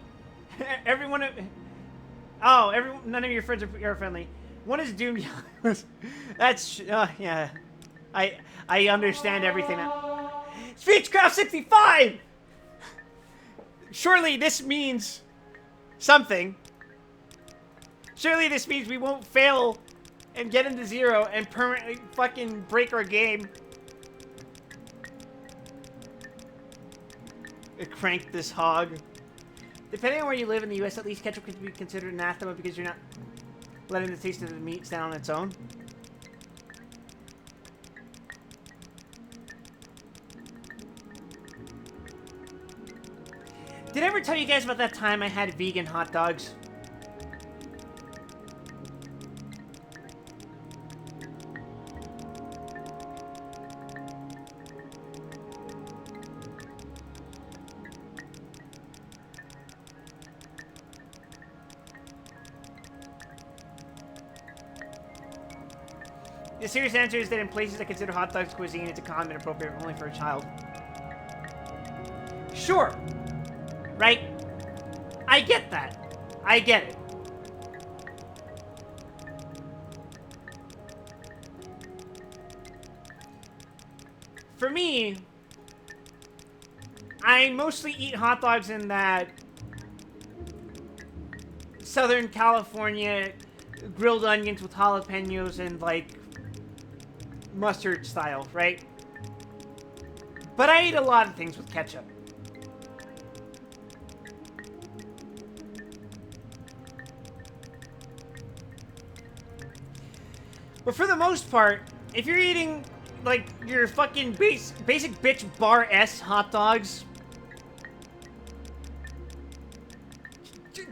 everyone. Oh, everyone. None of your friends are friendly. One is doomed. That's yeah. I understand everything now. Speechcraft 65. Surely this means something. Surely this means we won't fail and get into zero and permanently fucking break our game. Crank this hog. Depending on where you live in the US, at least ketchup could be considered anathema because you're not letting the taste of the meat stand on its own. Did I ever tell you guys about that time I had vegan hot dogs? The serious answer is that in places that consider hot dogs cuisine, it's a condiment appropriate only for a child. Sure. Right? I get that. I get it. For me, I mostly eat hot dogs in that Southern California grilled onions with jalapenos and like mustard style, right? But I eat a lot of things with ketchup. But for the most part, if you're eating like your fucking basic bitch bar S hot dogs,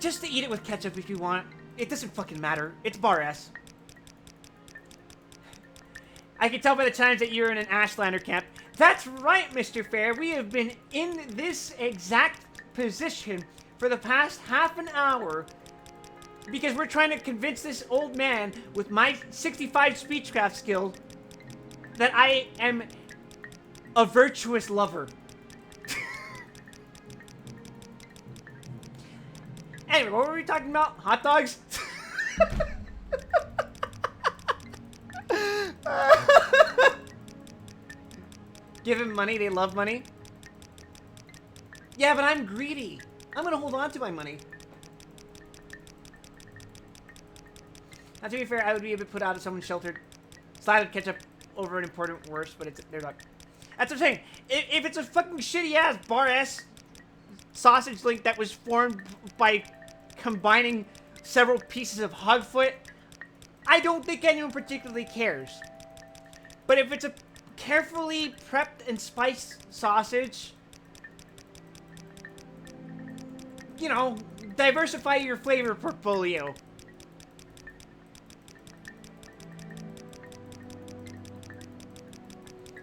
just to eat it with ketchup if you want. It doesn't fucking matter. It's bar S. I can tell by the times that you're in an Ashlander camp. That's right, Mr. Fair. We have been in this exact position for the past half an hour because we're trying to convince this old man with my 65 speechcraft skills that I am a virtuous lover. Anyway, what were we talking about? Hot dogs? Give him money, they love money. Yeah, but I'm greedy. I'm gonna hold on to my money. Now, to be fair, I would be a bit put out if someone sheltered slided ketchup over an important worse, but they're not. That's what I'm saying. If it's a fucking shitty-ass bar-ass sausage link that was formed by combining several pieces of hog foot, I don't think anyone particularly cares. But if it's a carefully prepped and spiced sausage, you know, diversify your flavor portfolio.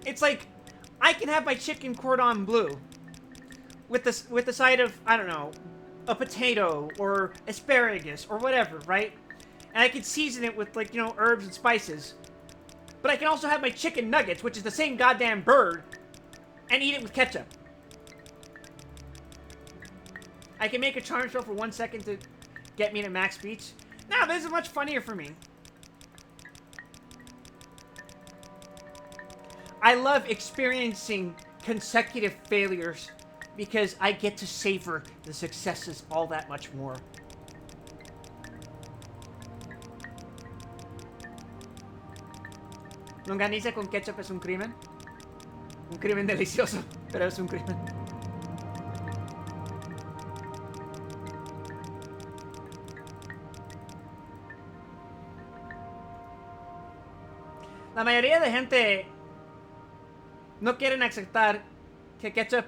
It's like, I can have my chicken cordon bleu with the side of, I don't know, a potato or asparagus or whatever, right? And I can season it with, like, you know, herbs and spices. But I can also have my chicken nuggets, which is the same goddamn bird, and eat it with ketchup. I can make a charm spell for 1 second to get me to max speech. Now, this is much funnier for me. I love experiencing consecutive failures because I get to savor the successes all that much more. Longaniza con ketchup es un crimen. Un crimen delicioso, pero es un crimen. La mayoría de gente no quieren aceptar que ketchup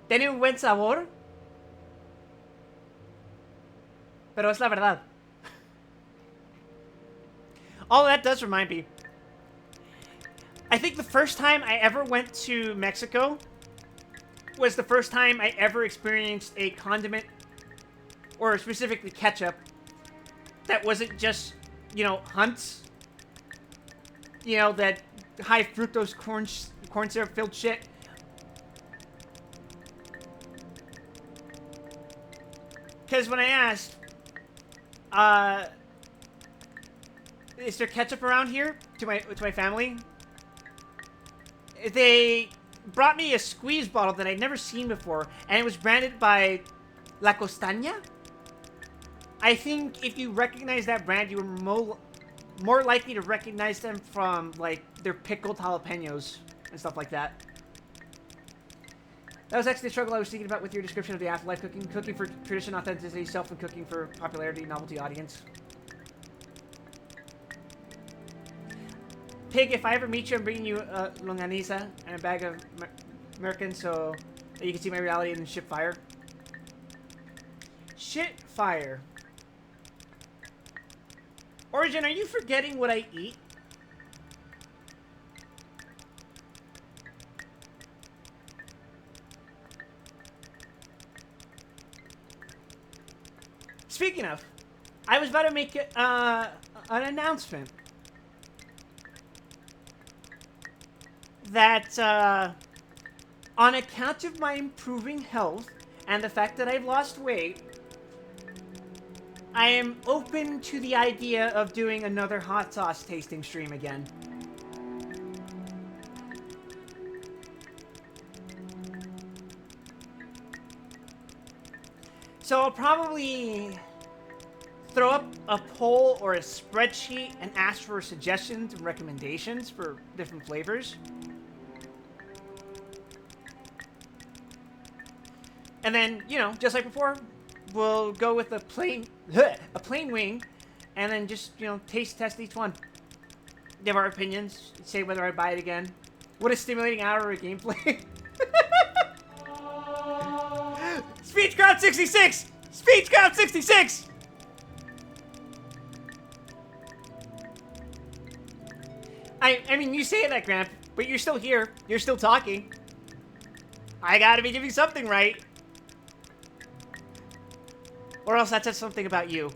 tiene un buen sabor, pero es la verdad. All that does remind me, I think the first time I ever went to Mexico was the first time I ever experienced a condiment, or specifically ketchup, that wasn't just, you know, Hunt's. You know, that high fructose corn syrup filled shit. Because when I asked, is there ketchup around here to my family? They brought me a squeeze bottle that I'd never seen before, and it was branded by La Costaña. I think if you recognize that brand, you were more likely to recognize them from, like, their pickled jalapenos and stuff like that. That was actually the struggle I was thinking about with your description of the afterlife cooking. Cooking for tradition, authenticity, self, and cooking for popularity, novelty, audience. Pig, if I ever meet you, I'm bringing you a longaniza and a bag of American so that you can see my reality and ship fire. Shit fire. Origin, are you forgetting what I eat? Speaking of, I was about to make an announcement that on account of my improving health and the fact that I've lost weight, I am open to the idea of doing another hot sauce tasting stream again. So I'll probably throw up a poll or a spreadsheet and ask for suggestions and recommendations for different flavors. And then, you know, just like before, we'll go with a plain wing, and then just, you know, taste test each one. Give our opinions, say whether I buy it again. What a stimulating hour of gameplay. Speech Crowd 66! Speech Crowd 66! I mean, you say that, Gramp, but you're still here. You're still talking. I gotta be doing something right. Or else that says something about you.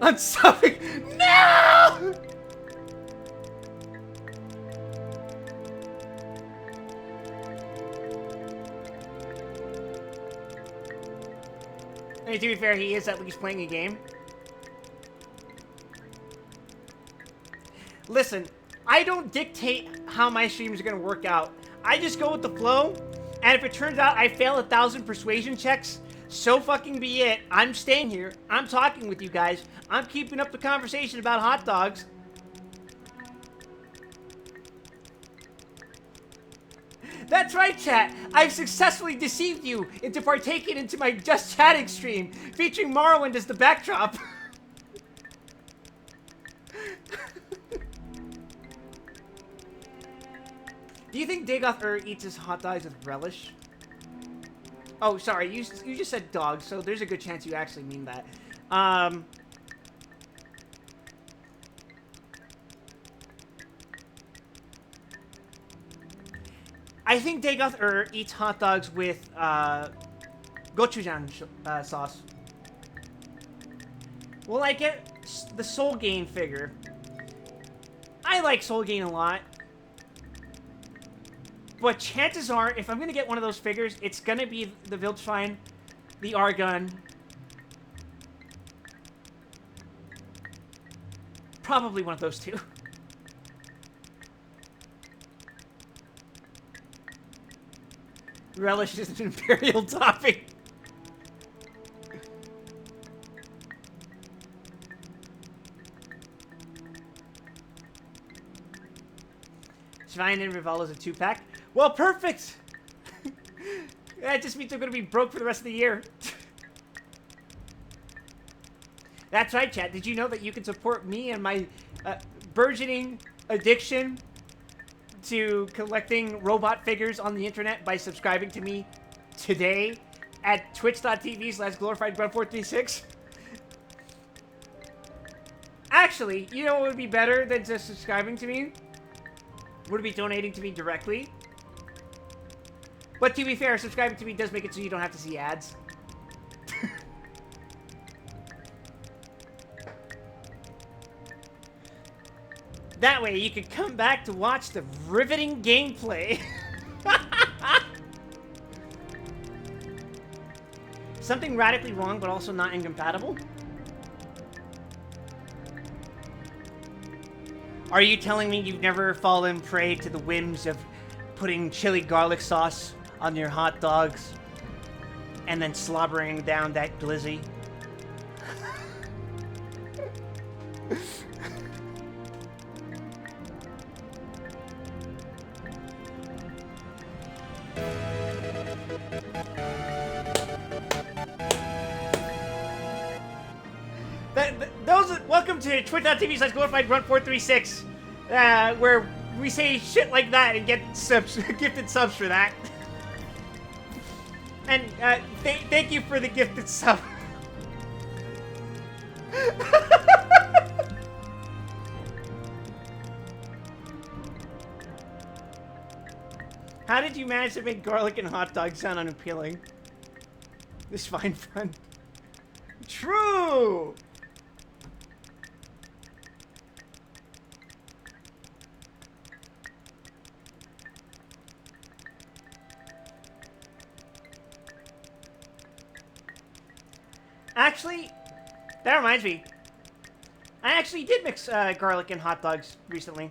I'm suffocating. No! I mean, to be fair, he is at least playing a game. Listen, I don't dictate how my streams are going to work out. I just go with the flow, and if it turns out I fail 1,000 persuasion checks, so fucking be it. I'm staying here. I'm talking with you guys. I'm keeping up the conversation about hot dogs. That's right, chat. I've successfully deceived you into partaking into my Just Chatting stream, featuring Morrowind as the backdrop. Do you think Dagoth eats his hot dogs with relish? Oh, sorry, you just said dog, so there's a good chance you actually mean that. I think Dagoth eats hot dogs with gochujang sauce. Well, I get the Soul Gain figure. I like Soul Gain a lot. But chances are, if I'm going to get one of those figures, it's going to be the Wildschwein, the Argon. Probably one of those two. Relish is an imperial topping. Schwein and Rivalo's a 2-pack. Well, perfect! That just means I'm going to be broke for the rest of the year. That's right, chat. Did you know that you can support me and my burgeoning addiction to collecting robot figures on the internet by subscribing to me today at twitch.tv/glorifiedgrunt436? Actually, you know what would be better than just subscribing to me? Would be donating to me directly. But to be fair, subscribing to me does make it so you don't have to see ads. That way, you could come back to watch the riveting gameplay. Something radically wrong, but also not incompatible? Are you telling me you've never fallen prey to the whims of putting chili garlic sauce on your hot dogs and then slobbering down that glizzy? Welcome to twitch.tv/glorifiedgrunt436, where we say shit like that and get subs, gifted subs for that. And thank you for the gifted sub. How did you manage to make garlic and hot dogs sound unappealing? This fine fun. True! Actually, that reminds me. I actually did mix garlic and hot dogs recently.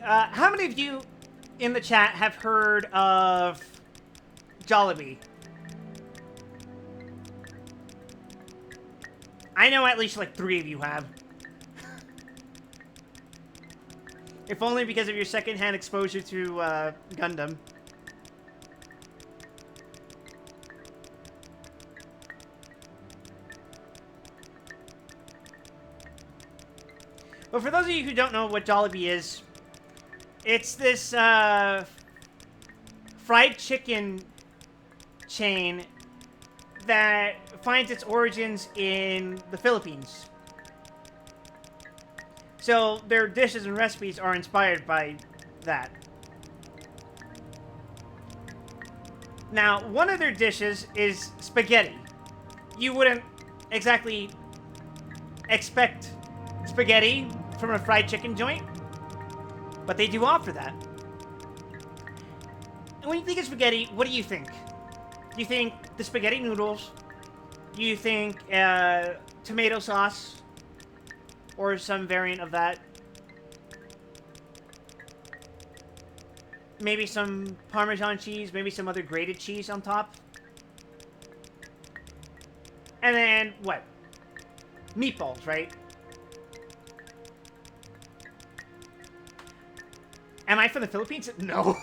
How many of you in the chat have heard of Jollibee? I know at least like 3 of you have. If only because of your secondhand exposure to Gundam. But for those of you who don't know what Jollibee is, it's this fried chicken chain that finds its origins in the Philippines. So their dishes and recipes are inspired by that. Now, one of their dishes is spaghetti. you wouldn't exactly expect spaghetti from a fried chicken joint, but they do offer that. And when you think of spaghetti, what do you think? Do you think the spaghetti noodles? Do you think tomato sauce? Or some variant of that? Maybe some Parmesan cheese, maybe some other grated cheese on top. And then, what? Meatballs, right? Am I from the Philippines? No.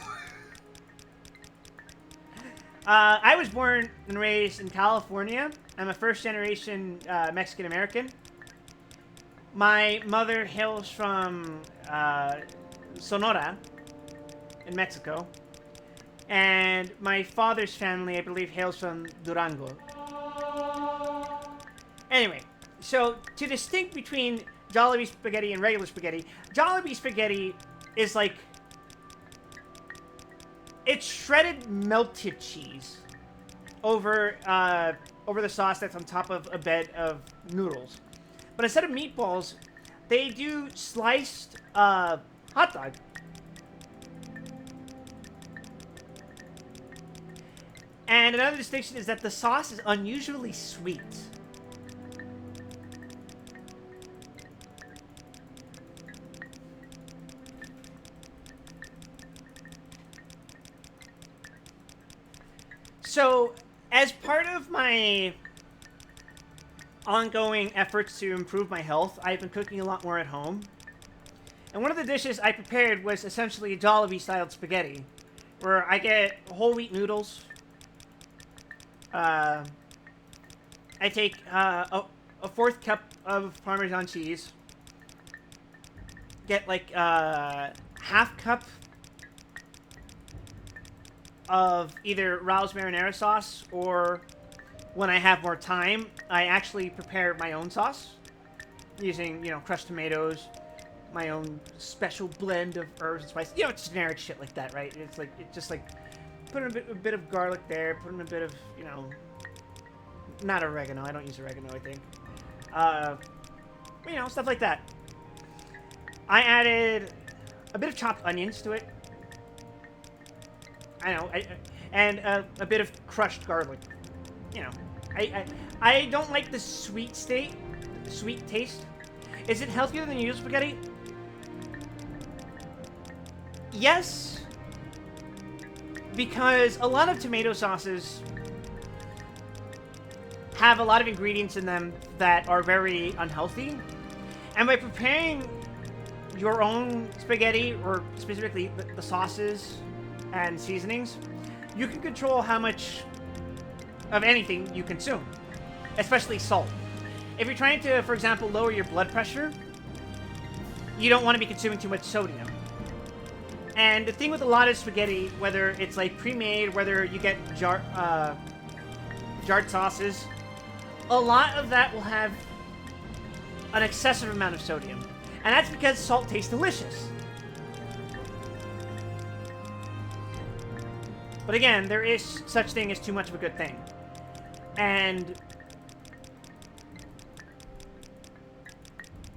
I was born and raised in California. I'm a first-generation Mexican-American. My mother hails from Sonora in Mexico. And my father's family, I believe, hails from Durango. Anyway, so to distinct between Jollibee spaghetti and regular spaghetti, Jollibee spaghetti is like... it's shredded melted cheese over the sauce that's on top of a bed of noodles. But instead of meatballs, they do sliced hot dog. And another distinction is that the sauce is unusually sweet. So, as part of my ongoing efforts to improve my health, I've been cooking a lot more at home. And one of the dishes I prepared was essentially Jollibee-styled spaghetti, where I get whole wheat noodles. I take a fourth cup of Parmesan cheese. Get like half cup of either Rao's marinara sauce, or when I have more time, I actually prepare my own sauce using, you know, crushed tomatoes, my own special blend of herbs and spices. You know, it's generic shit like that, right? It's like, it's just like, put in a bit of garlic there, put in a bit of, you know, not oregano. I don't use oregano, I think. You know, stuff like that. I added a bit of chopped onions to it. I know, and a bit of crushed garlic. You know, I don't like the sweet taste. Is it healthier than usual spaghetti? Yes, because a lot of tomato sauces have a lot of ingredients in them that are very unhealthy. And by preparing your own spaghetti, or specifically the sauces and seasonings, you can control how much of anything you consume, especially salt. If you're trying to, for example, lower your blood pressure, you don't want to be consuming too much sodium. And the thing with a lot of spaghetti, whether it's like pre-made, whether you get jarred sauces, a lot of that will have an excessive amount of sodium. And that's because salt tastes delicious. But again, there is such thing as too much of a good thing. And,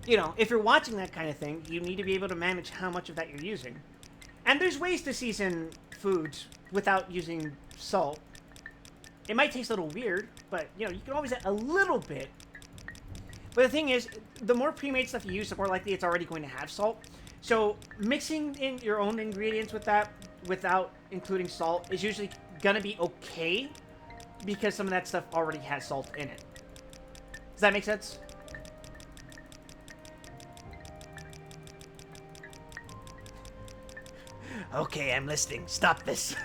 you know, if you're watching that kind of thing, you need to be able to manage how much of that you're using. And there's ways to season foods without using salt. It might taste a little weird, but, you know, you can always add a little bit. But the thing is, the more pre-made stuff you use, the more likely it's already going to have salt. So mixing in your own ingredients with that without including salt is usually going to be okay, because some of that stuff already has salt in it. Does that make sense? Okay, I'm listening. Stop this.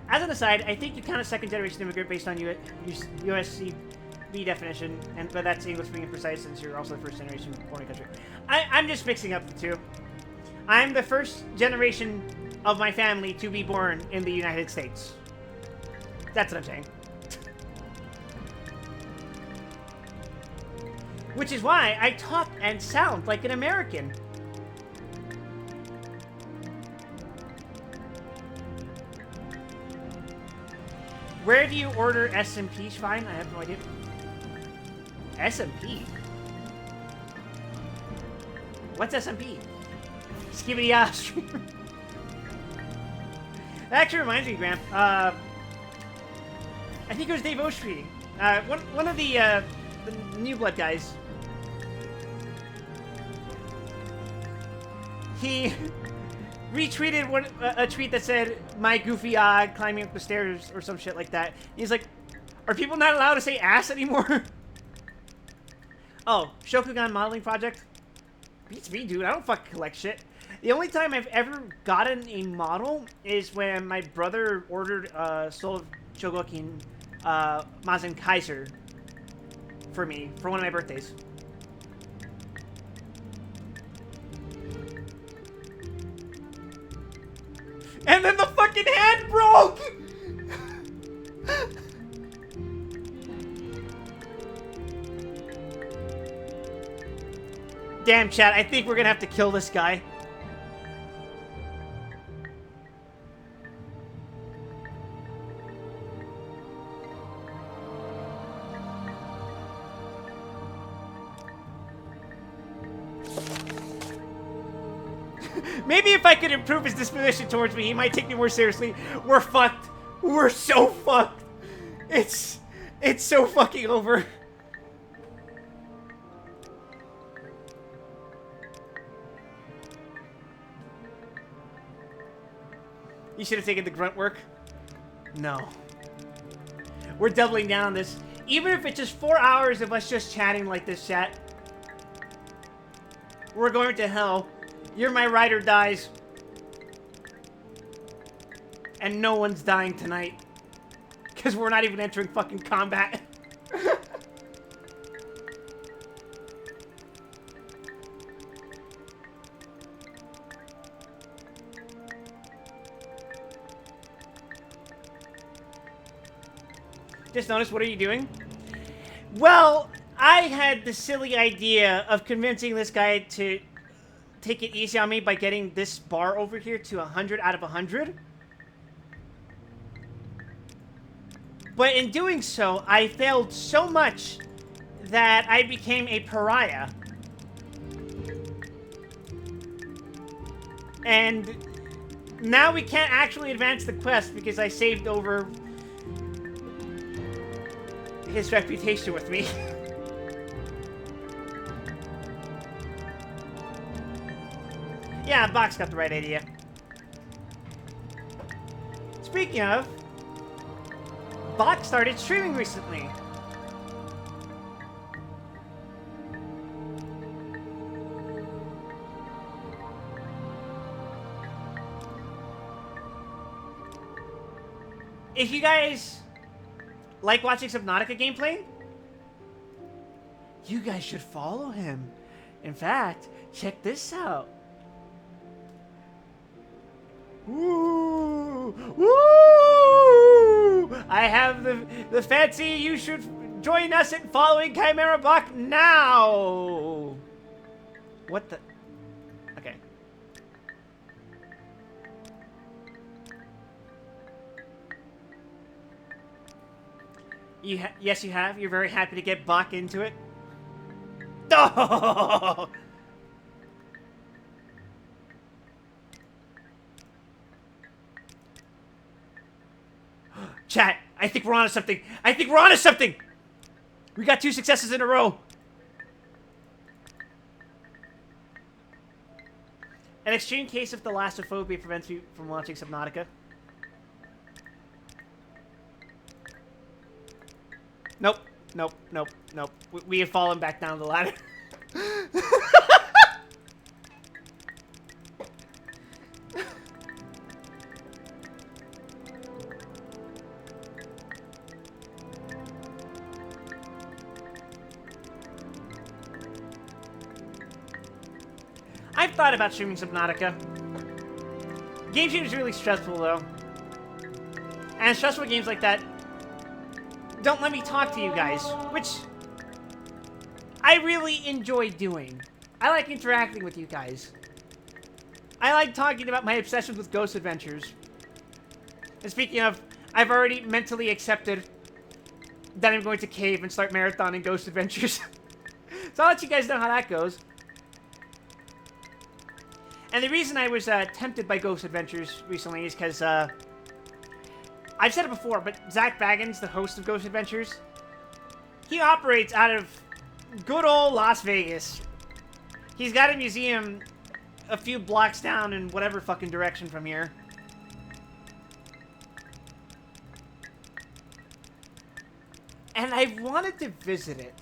As an aside, I think you count a second-generation immigrant based on USCB definition, but that's English being imprecise since you're also the first generation born in the country. I'm just mixing up the two. I'm the first generation of my family to be born in the United States. That's what I'm saying. Which is why I talk and sound like an American. Where do you order SMP, Schwein? I have no idea. SMP? What's SMP? Skibidi streamer. That actually reminds me, Graham. I think it was Dave Oshtree. One of the New Blood guys. He retweeted a tweet that said, "My goofy odd climbing up the stairs," or some shit like that. He's like, "Are people not allowed to say ass anymore?" Oh, Shokugan modeling project? Beats me, dude. I don't fucking collect shit. The only time I've ever gotten a model is when my brother ordered Soul of Chogokin Mazen Kaiser for me for one of my birthdays. And then the fucking hand broke! Damn, chat, I think we're gonna have to kill this guy. Maybe if I could improve his disposition towards me, he might take me more seriously. We're fucked. We're so fucked. It's so fucking over. You should have taken the grunt work. No. We're doubling down on this. Even if it's just 4 hours of us just chatting like this, chat. We're going to hell. You're my ride or dies. And no one's dying tonight. Because we're not even entering fucking combat. Just noticed, what are you doing? Well, I had the silly idea of convincing this guy to take it easy on me by getting this bar over here to 100 out of 100. But in doing so, I failed so much that I became a pariah. And now we can't actually advance the quest because I saved over his reputation with me. Yeah, Box got the right idea. Speaking of, Box started streaming recently. If you guys like watching Subnautica gameplay, you guys should follow him. In fact, check this out. Woo! Woo! I have the fancy. You should join us in following Chimera Bach now. What the? Okay. Yes, you have. You're very happy to get Bach into it. Oh! Chat, I think we're onto something. I think we're onto something. We got 2 successes in a row. An extreme case of thalassophobia prevents me from launching Subnautica. Nope. Nope. Nope. Nope. We have fallen back down the ladder. I've thought about streaming Subnautica. Game streaming is really stressful, though. And stressful games like that don't let me talk to you guys, which I really enjoy doing. I like interacting with you guys. I like talking about my obsession with Ghost Adventures. And speaking of, I've already mentally accepted that I'm going to cave and start marathoning Ghost Adventures. So I'll let you guys know how that goes. And the reason I was tempted by Ghost Adventures recently is because, I've said it before, but Zach Baggins, the host of Ghost Adventures, he operates out of good old Las Vegas. He's got a museum a few blocks down in whatever fucking direction from here. And I wanted to visit it.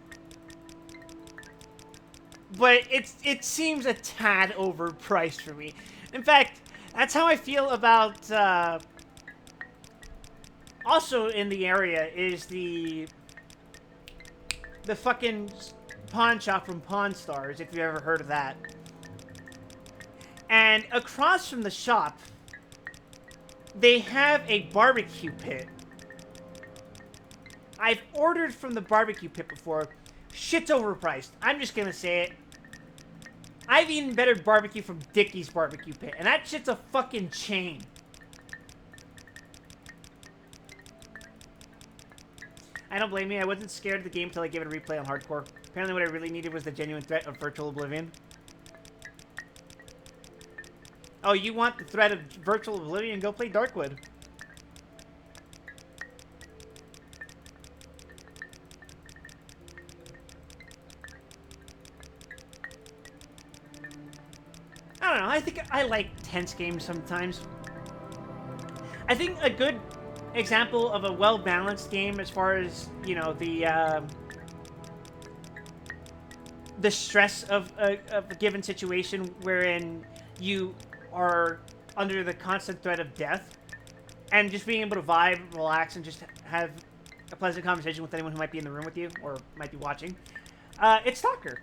But it seems a tad overpriced for me. In fact, that's how I feel about, also in the area is the fucking pawn shop from Pawn Stars, if you've ever heard of that. And across from the shop, they have a barbecue pit. I've ordered from the barbecue pit before. Shit's overpriced. I'm just gonna say it. I've eaten better barbecue from Dickie's Barbecue Pit, and that shit's a fucking chain. I don't blame me. I wasn't scared of the game until I gave it a replay on hardcore. Apparently what I really needed was the genuine threat of virtual oblivion. Oh, you want the threat of virtual oblivion? Go play Darkwood. I don't know. I think I like tense games sometimes. I think a good example of a well-balanced game as far as, you know, the stress of a given situation wherein you are under the constant threat of death and just being able to vibe, relax, and just have a pleasant conversation with anyone who might be in the room with you or might be watching. It's Stalker.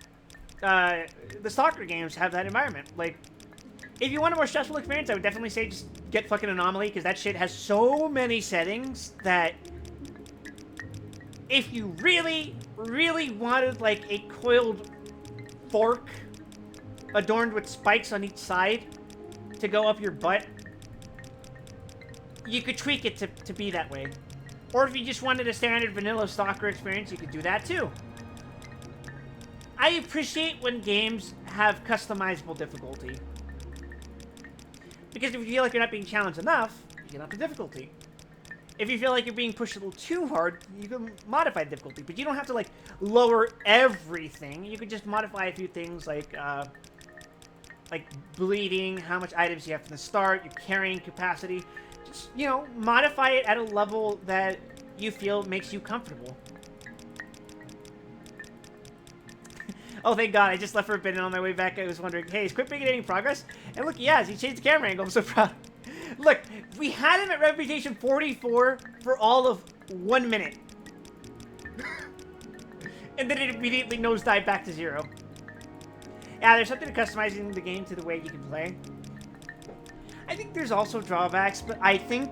The Stalker games have that environment. Like, if you want a more stressful experience, I would definitely say just get fucking Anomaly, because that shit has so many settings that if you really, really wanted, like, a coiled fork adorned with spikes on each side to go up your butt, you could tweak it to be that way. Or if you just wanted a standard vanilla Stalker experience, you could do that too. I appreciate when games have customizable difficulty. Because if you feel like you're not being challenged enough, you can up the difficulty. If you feel like you're being pushed a little too hard, you can modify the difficulty. But you don't have to, like, lower everything. You can just modify a few things, like bleeding, how much items you have from the start, your carrying capacity. Just, you know, modify it at a level that you feel makes you comfortable. Oh, thank God, I just left for a bit, and on my way back, I was wondering, hey, is Quip making any progress? And look, he has. He changed the camera angle. I'm so proud. Look, we had him at reputation 44 for all of 1 minute. And then it immediately nosedived back to 0. Yeah, there's something to customizing the game to the way you can play. I think there's also drawbacks, but I think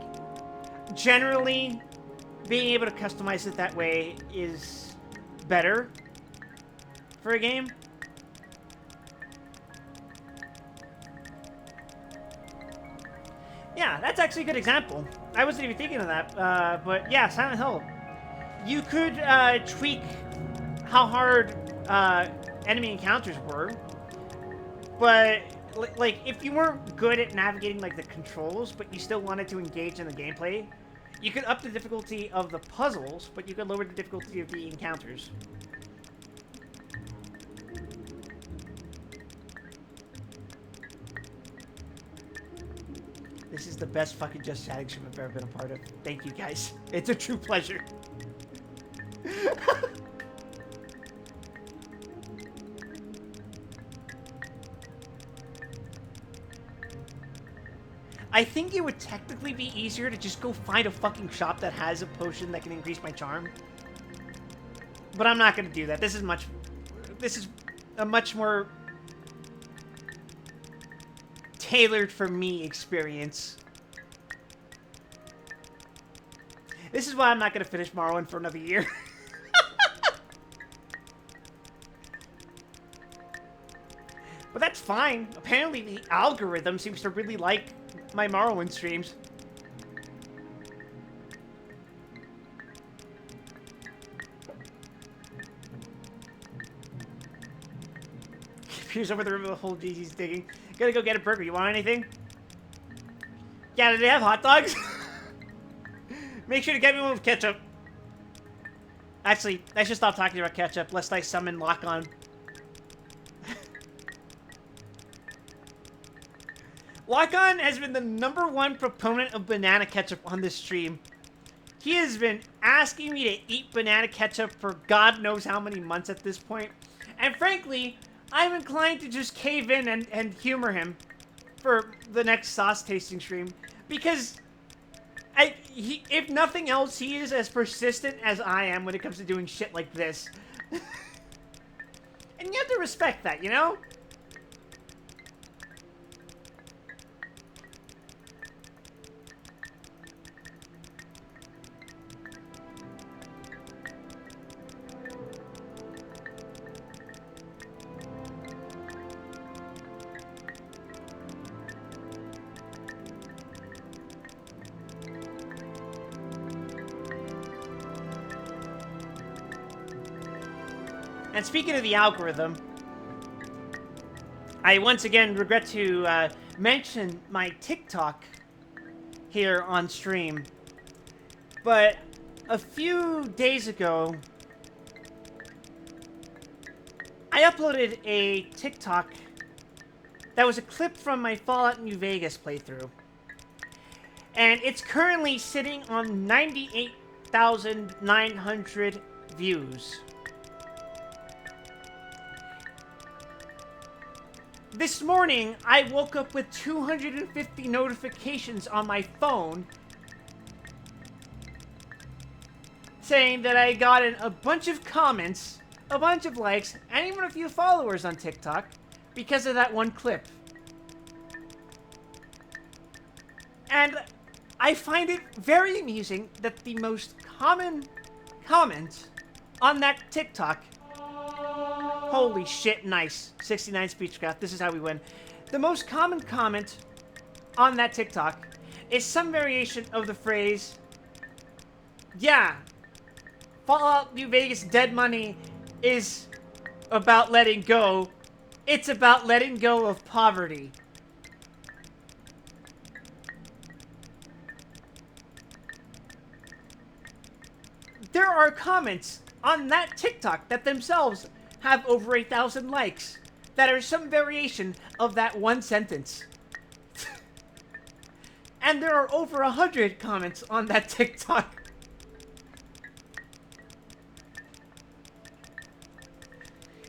generally being able to customize it that way is better for a game. Yeah, that's actually a good example. I wasn't even thinking of that, but yeah, Silent Hill. You could tweak how hard enemy encounters were, but like if you weren't good at navigating like the controls, but you still wanted to engage in the gameplay, you could up the difficulty of the puzzles, but you could lower the difficulty of the encounters. This is the best fucking Just Chatting stream I've ever been a part of. Thank you, guys. It's a true pleasure. I think it would technically be easier to just go find a fucking shop that has a potion that can increase my charm. But I'm not going to do that. This is a much more tailored for me experience. This is why I'm not going to finish Morrowind for another year. But that's fine. Apparently the algorithm seems to really like my Morrowind streams. Appears over the river, the whole GG's digging. Gotta go get a burger. You want anything? Yeah, do they have hot dogs? Make sure to get me one with ketchup. Actually, I should stop talking about ketchup, lest I summon Lock-On. Lock-On has been the #1 proponent of banana ketchup on this stream. He has been asking me to eat banana ketchup for God knows how many months at this point. And frankly, I'm inclined to just cave in and humor him for the next sauce tasting stream. Because, if nothing else, he is as persistent as I am when it comes to doing shit like this. And you have to respect that, you know? And speaking of the algorithm, I once again regret to mention my TikTok here on stream. But a few days ago, I uploaded a TikTok that was a clip from my Fallout New Vegas playthrough. And it's currently sitting on 98,900 views. This morning, I woke up with 250 notifications on my phone saying that I got a bunch of comments, a bunch of likes, and even a few followers on TikTok because of that one clip. And I find it very amusing that the most common comment on that TikTok... Holy shit, nice. 69 speechcraft. This is how we win. The most common comment on that TikTok is some variation of the phrase, yeah, Fallout New Vegas Dead Money is about letting go. It's about letting go of poverty. There are comments on that TikTok that themselves have over 1,000 likes that are some variation of that one sentence. And there are over 100 comments on that TikTok.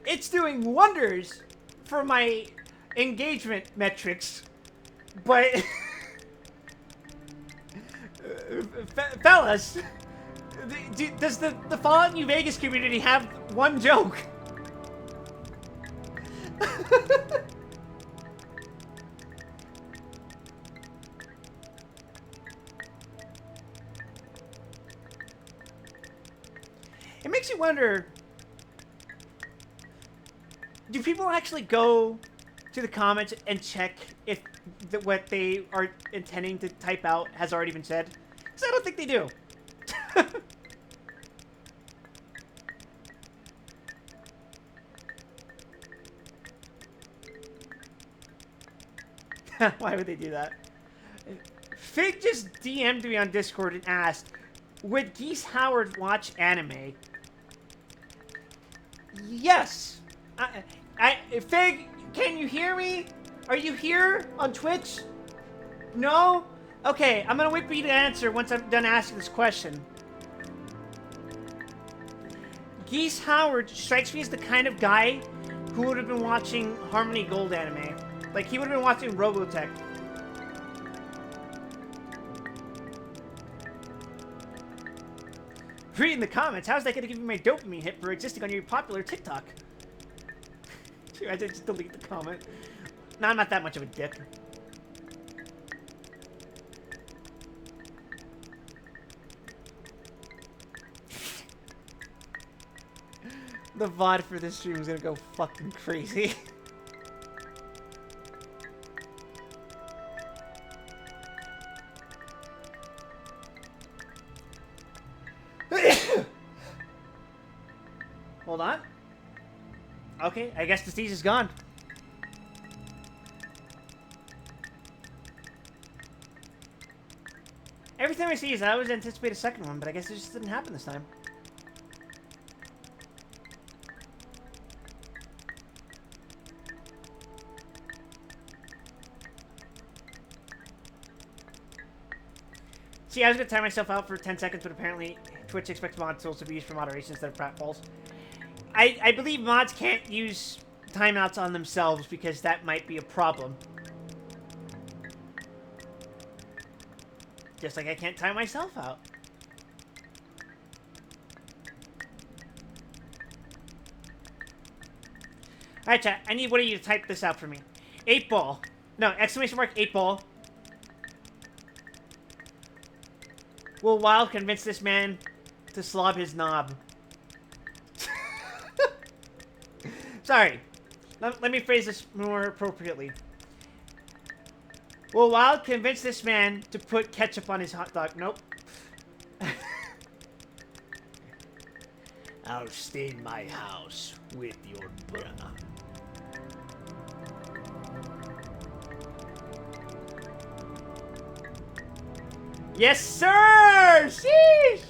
It's doing wonders for my engagement metrics, but fellas, does the Fallout New Vegas community have one joke? It makes you wonder, do people actually go to the comments and check if what they are intending to type out has already been said? Because I don't think they do. Why would they do that? Fig just DM'd me on Discord and asked, would Geese Howard watch anime? Yes. Fig, can you hear me? Are you here on Twitch? No? Okay, I'm gonna wait for you to answer once I'm done asking this question. Geese Howard strikes me as the kind of guy who would have been watching Harmony Gold anime. Like, he would have been watching Robotech. Reading the comments, how's that gonna give me my dopamine hit for existing on your popular TikTok? I did just delete the comment. No, I'm not that much of a dick. The VOD for this stream is gonna go fucking crazy. on. Okay, I guess the sneeze is gone. Every time I see this, I always anticipate a second one, but I guess it just didn't happen this time. See, I was going to time myself out for 10 seconds, but apparently Twitch expects mod tools to be used for moderation instead of pratfalls. I believe mods can't use timeouts on themselves because that might be a problem. Just like I can't time myself out. Alright, chat. I need one of you to type this out for me. 8-ball. No, exclamation mark 8-ball. Will Wild convince this man to slob his knob? Sorry. Let me phrase this more appropriately. Will Wild convince this man to put ketchup on his hot dog? Nope. I'll stain my house with your blood. Yes, sir! Sheesh!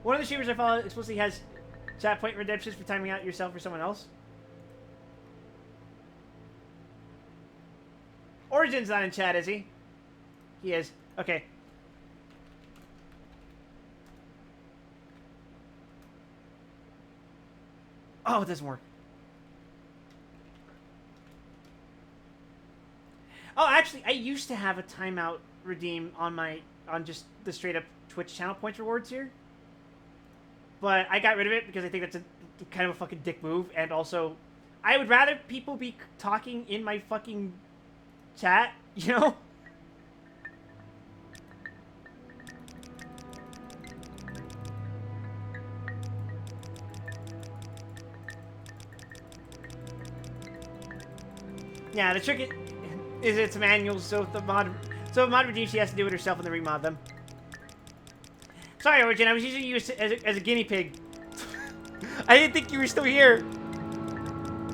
One of the streamers I follow explicitly has chat point redemptions for timing out yourself or someone else. Origin's not in chat, is he? He is. Okay. Oh, it doesn't work. Oh, actually, I used to have a timeout redeem on just the straight up Twitch channel points rewards here. But I got rid of it because I think that's a kind of a fucking dick move. And also, I would rather people be talking in my fucking chat, you know? Yeah, the trick is it's manual, so if mod redeems, she has to do it herself and then remod them. Sorry, Origin, I was using you as a guinea pig. I didn't think you were still here.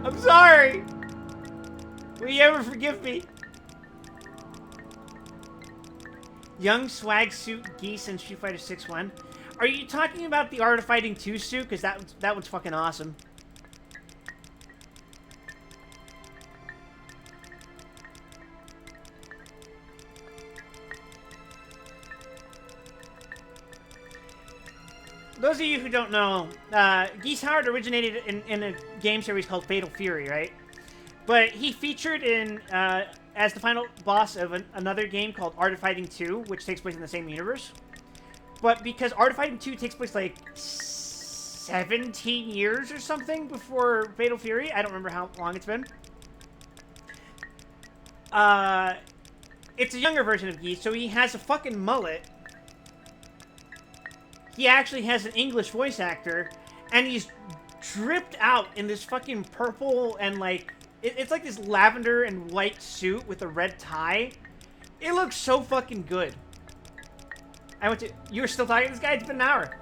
I'm sorry. Will you ever forgive me? Young swag suit Geese and Street Fighter 6-1. Are you talking about the Art of Fighting 2 suit? Because that one's fucking awesome. Those of you who don't know, Geese Howard originated in a game series called Fatal Fury, right? But he featured in as the final boss of another game called Art of Fighting 2, which takes place in the same universe. But because Art of Fighting 2 takes place like 17 years or something before Fatal Fury, I don't remember how long it's been. It's a younger version of Geese, so he has a fucking mullet. He actually has an English voice actor, and he's dripped out in this fucking purple and like it's like this lavender and white suit with a red tie. It looks so fucking good. You were still talking to this guy? It's been an hour.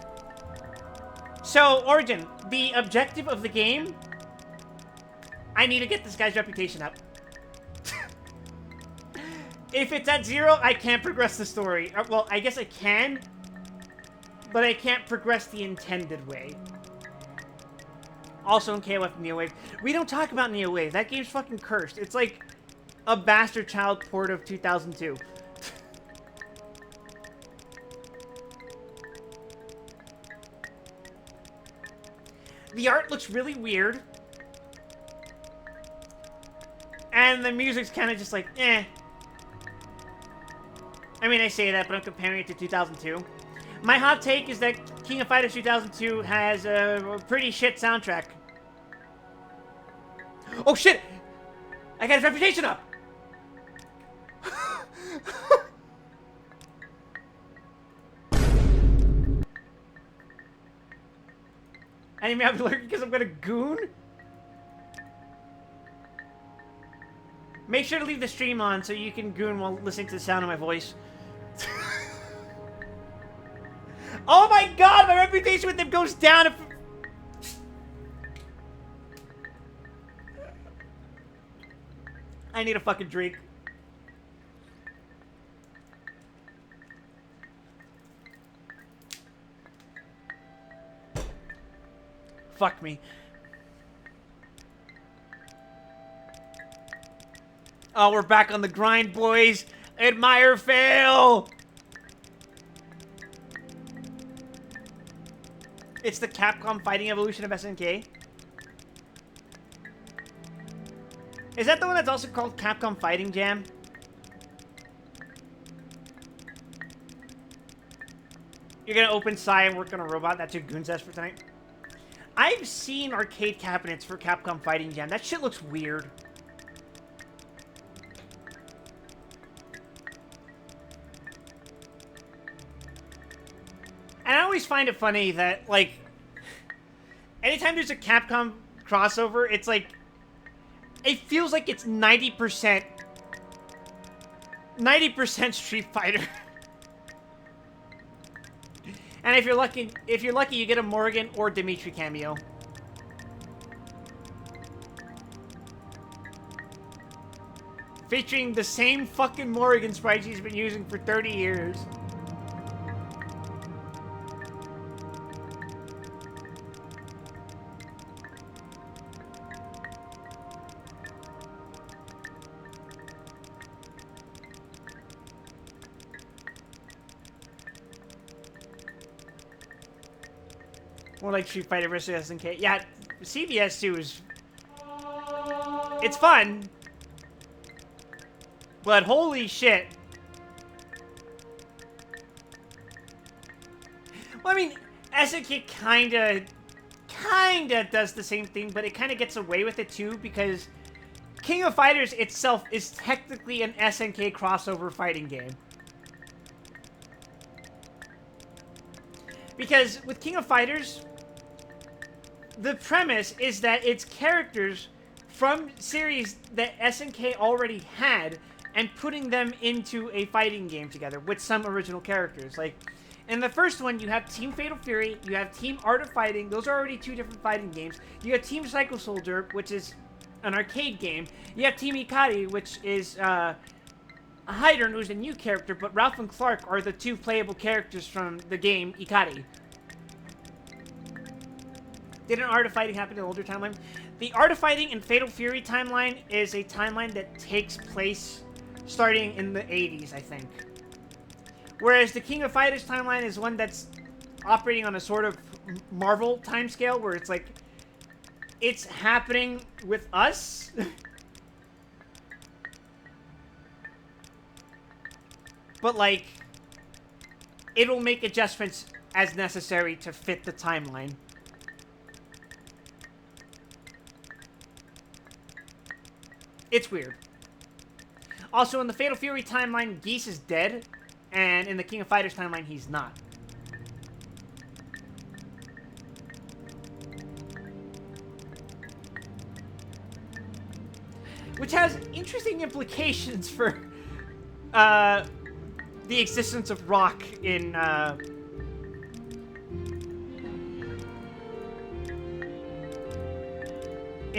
So, Origin, the objective of the game, I need to get this guy's reputation up. If it's at 0, I can't progress the story. Well, I guess I can, but I can't progress the intended way. Also in KOF Neowave. We don't talk about Neowave. That game's fucking cursed. It's like a bastard child port of 2002. The art looks really weird. And the music's kind of just like, eh. I mean, I say that, but I'm comparing it to 2002. My hot take is that King of Fighters 2002 has a pretty shit soundtrack. Oh shit! I got his reputation up! I didn't have to lurk because I'm gonna goon? Make sure to leave the stream on so you can goon while listening to the sound of my voice. Oh my god, my reputation with them goes down if... I need a fucking drink. Fuck me. Oh, we're back on the grind, boys. Admire fail. It's the Capcom fighting evolution of SNK. Is that the one that's also called Capcom Fighting Jam? You're gonna open Psy and work on a robot? That's your goon zest for tonight? I've seen arcade cabinets for Capcom Fighting Jam. That shit looks weird. And I always find it funny that, like, anytime there's a Capcom crossover, it's like, it feels like it's 90% Street Fighter. And if you're lucky, you get a Morgan or Dimitri cameo. Featuring the same fucking Morgan sprite he's been using for 30 years. More like Street Fighter vs. SNK. Yeah, CVS 2 is... It's fun. But holy shit. Well, I mean, SNK kinda does the same thing, but it kinda gets away with it too, because King of Fighters itself is technically an SNK crossover fighting game. Because with King of Fighters, the premise is that it's characters from series that SNK already had and putting them into a fighting game together with some original characters. Like, in the first one, you have Team Fatal Fury, you have Team Art of Fighting. Those are already two different fighting games. You have Team Psycho Soldier, which is an arcade game. You have Team Ikari, which is Hyder, who's a new character, but Ralph and Clark are the two playable characters from the game Ikari. Didn't Art of Fighting happen in the older timeline? The Art of Fighting and Fatal Fury timeline is a timeline that takes place starting in the 80s, I think. Whereas the King of Fighters timeline is one that's operating on a sort of Marvel timescale, where it's like, it's happening with us. But like, it'll make adjustments as necessary to fit the timeline. It's weird. Also, in the Fatal Fury timeline, Geese is dead, and in the King of Fighters timeline, he's not. Which has interesting implications for the existence of rock in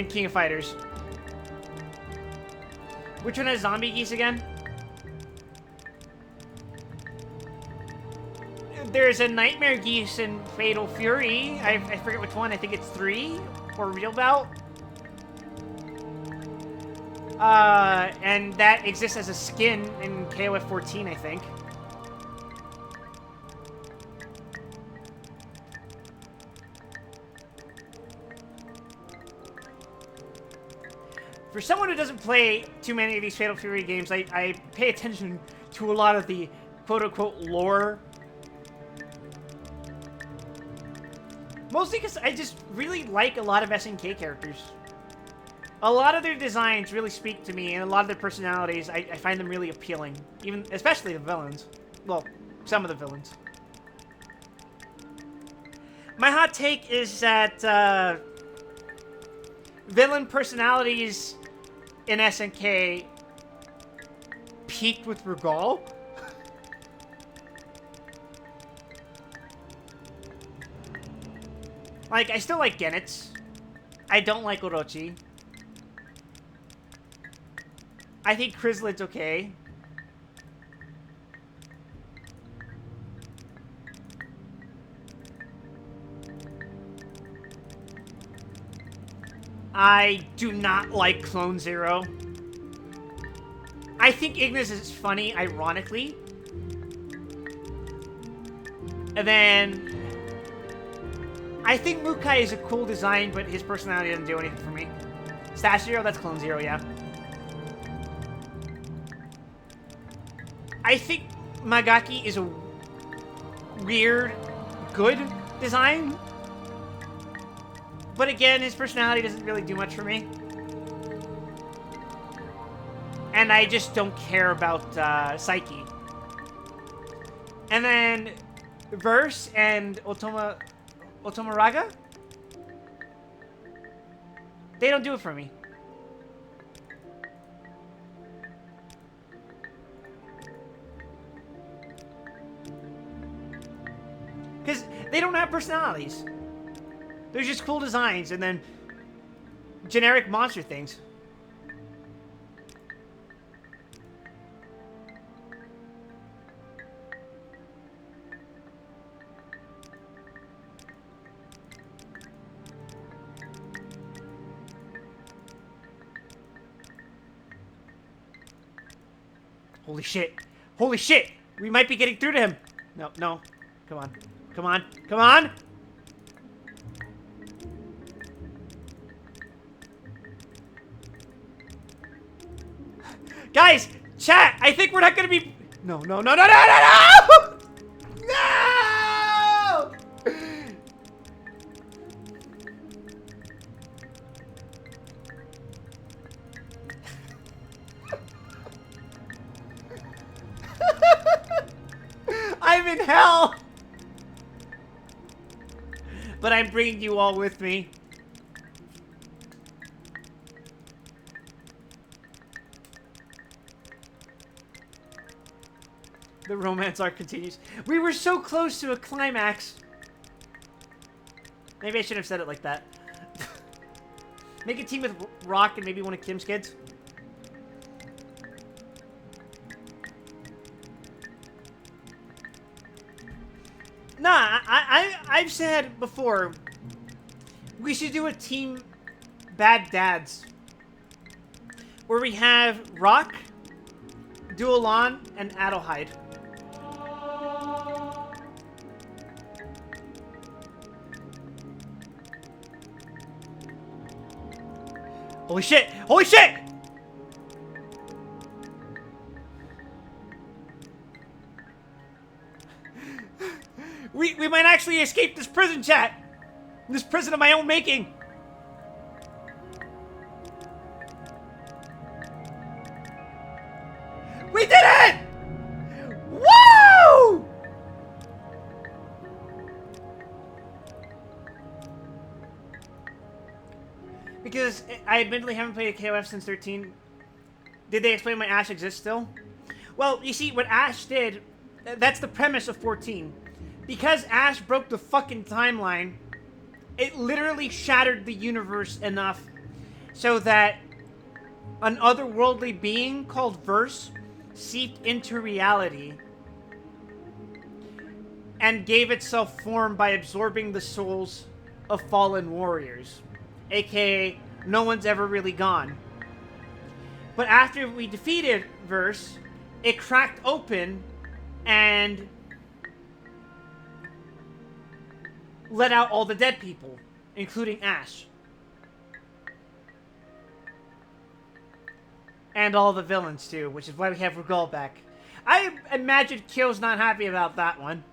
King of Fighters. Which one has zombie geese again? There's a Nightmare Geese in Fatal Fury. I forget which one. I think it's 3 or Real Bout. And that exists as a skin in KOF 14, I think. For someone who doesn't play too many of these Fatal Fury games, I pay attention to a lot of the quote-unquote lore. Mostly because I just really like a lot of SNK characters. A lot of their designs really speak to me, and a lot of their personalities, I find them really appealing. Especially the villains. Well, some of the villains. My hot take is that villain personalities in SNK peaked with Regal. Like, I still like Genets. I don't like Orochi. I think Chrysalid's okay. I do not like Clone Zero. I think Ignis is funny, ironically. And then... I think Mukai is a cool design, but his personality doesn't do anything for me. Stash Zero, that's Clone Zero, yeah. I think Magaki is a weird, good design. But again, his personality doesn't really do much for me. And I just don't care about Psyche. And then Verse and Otomaraga? They don't do it for me. Because they don't have personalities. They're just cool designs and then generic monster things. Holy shit. Holy shit! We might be getting through to him. No, no. Come on. Come on. Come on! Guys! Chat! I think we're not gonna be... No, no, no, no, no, no, no! No! I'm in hell! But I'm bringing you all with me. The romance arc continues. We were so close to a climax. Maybe I should have said it like that. Make a team with Rock and maybe one of Kim's kids. Nah, I've said before, we should do a team Bad Dads. Where we have Rock, Duolan, and Adelheid. Holy shit! Holy shit! We might actually escape this prison, chat! This prison of my own making! We did it! Woo! Because I admittedly haven't played a KOF since 13. Did they explain why Ash exists still? Well, you see, what Ash did, that's the premise of 14. Because Ash broke the fucking timeline, it literally shattered the universe enough so that an otherworldly being called Verse seeped into reality and gave itself form by absorbing the souls of fallen warriors, aka no one's ever really gone. But after we defeated Verse, it cracked open and let out all the dead people, including Ash. And all the villains, too, which is why we have Regal back. I imagine Kyo's not happy about that one.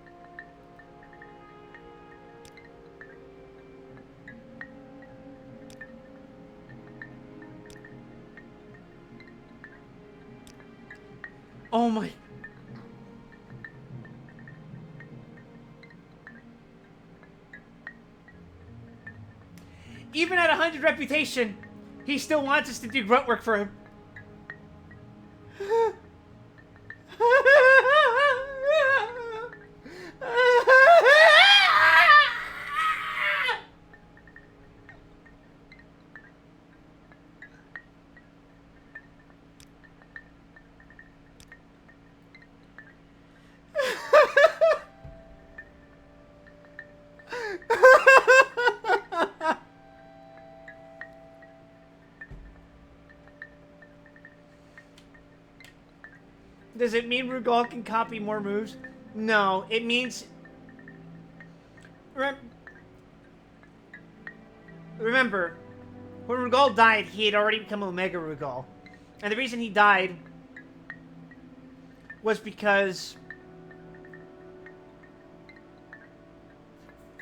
Oh my... Even at 100 reputation, he still wants us to do grunt work for him. Does it mean Rugal can copy more moves? No, it means... Remember, when Rugal died, he had already become Omega Rugal. And the reason he died was because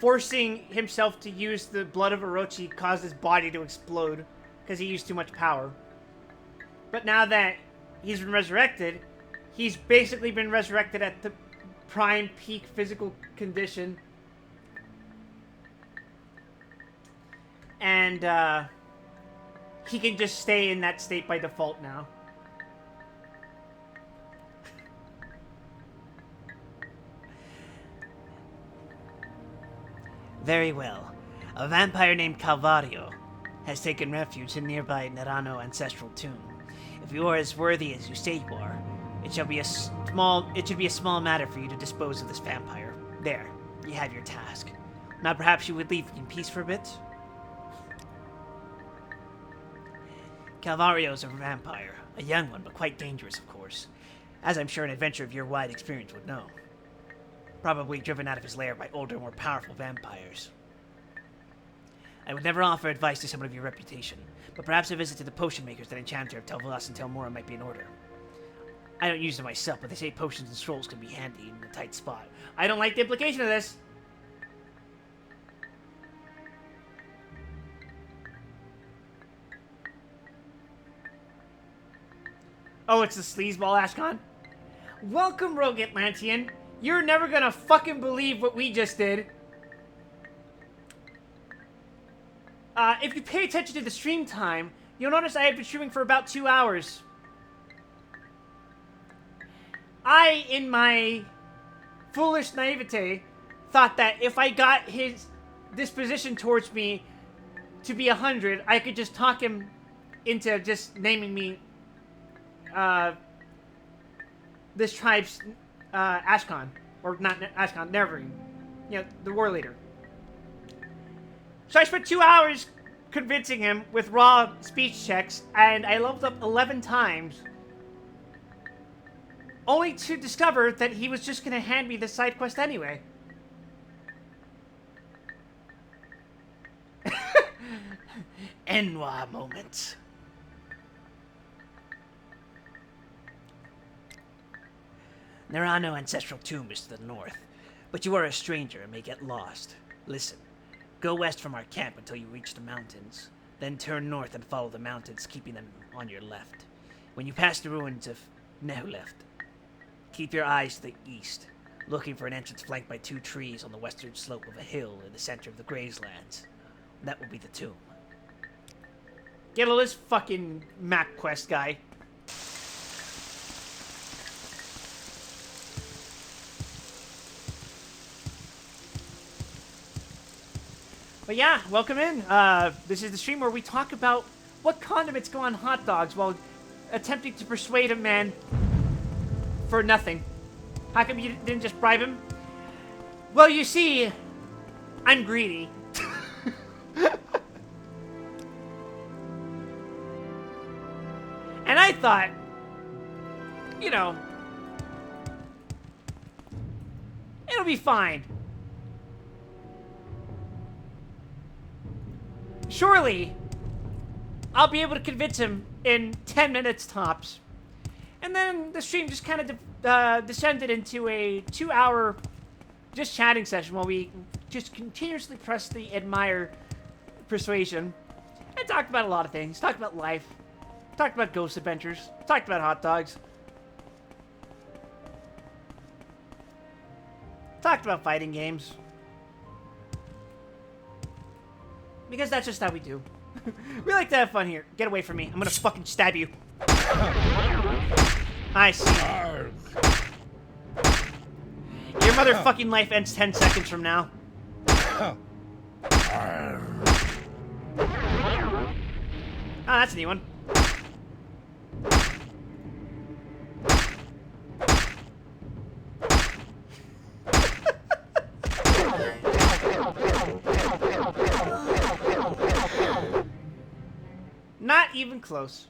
forcing himself to use the blood of Orochi caused his body to explode because he used too much power. But now that he's been resurrected, he's basically been resurrected at the prime peak physical condition. And he can just stay in that state by default now. Very well. A vampire named Calvario has taken refuge in nearby Nerano ancestral tomb. If you are as worthy as you say you are, it should be a small matter for you to dispose of this vampire. There, you have your task. Now perhaps you would leave in peace for a bit? Calvario's a vampire. A young one, but quite dangerous, of course. As I'm sure an adventurer of your wide experience would know. Probably driven out of his lair by older, more powerful vampires. I would never offer advice to someone of your reputation, but perhaps a visit to the potion makers that enchanter of Tel'Vas and Tel'Mora might be in order. I don't use them myself, but they say potions and scrolls can be handy in a tight spot. I don't like the implication of this. Oh, it's the sleazeball Ashcon? Welcome, Rogue Atlantean. You're never gonna fucking believe what we just did. If you pay attention to the stream time, you'll notice I have been streaming for about 2 hours. I, in my foolish naivete, thought that if I got his disposition towards me to be 100, I could just talk him into just naming me this tribe's Ashcon. Or not Ashcon, Nevergreen. Yeah, the war leader. So I spent 2 hours convincing him with raw speech checks, and I leveled up 11 times. Only to discover that he was just going to hand me the side quest anyway. Enwa moment. Nerano ancestral tomb is to the north, but you are a stranger and may get lost. Listen, go west from our camp until you reach the mountains, then turn north and follow the mountains, keeping them on your left. When you pass the ruins of Nehuleft, keep your eyes to the east, looking for an entrance flanked by 2 trees on the western slope of a hill in the center of the Grazelands. That will be the tomb. Get all this fucking map quest guy. But yeah, welcome in. This is the stream where we talk about what condiments go on hot dogs while attempting to persuade a man for nothing. How come you didn't just bribe him? Well, you see, I'm greedy. And I thought, you know, it'll be fine. Surely, I'll be able to convince him in 10 minutes tops. And then the stream just kind of descended into a 2-hour just chatting session while we just continuously pressed the admire persuasion and talked about a lot of things. Talked about life. Talked about ghost adventures. Talked about hot dogs. Talked about fighting games. Because that's just how we do. We like to have fun here. Get away from me. I'm gonna fucking stab you. I see. Your motherfucking life ends 10 seconds from now. Oh, that's a new one. Not even close.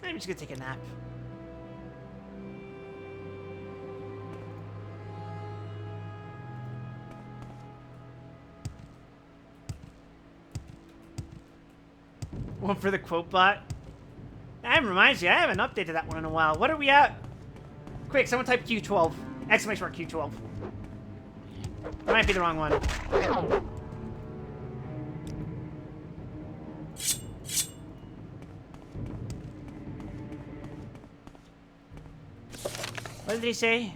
I'm just gonna take a nap. One for the quote bot. That reminds you, I haven't updated that one in a while. What are we at? Quick, someone type Q12. Exclamation mark Q12. That might be the wrong one. What did he say?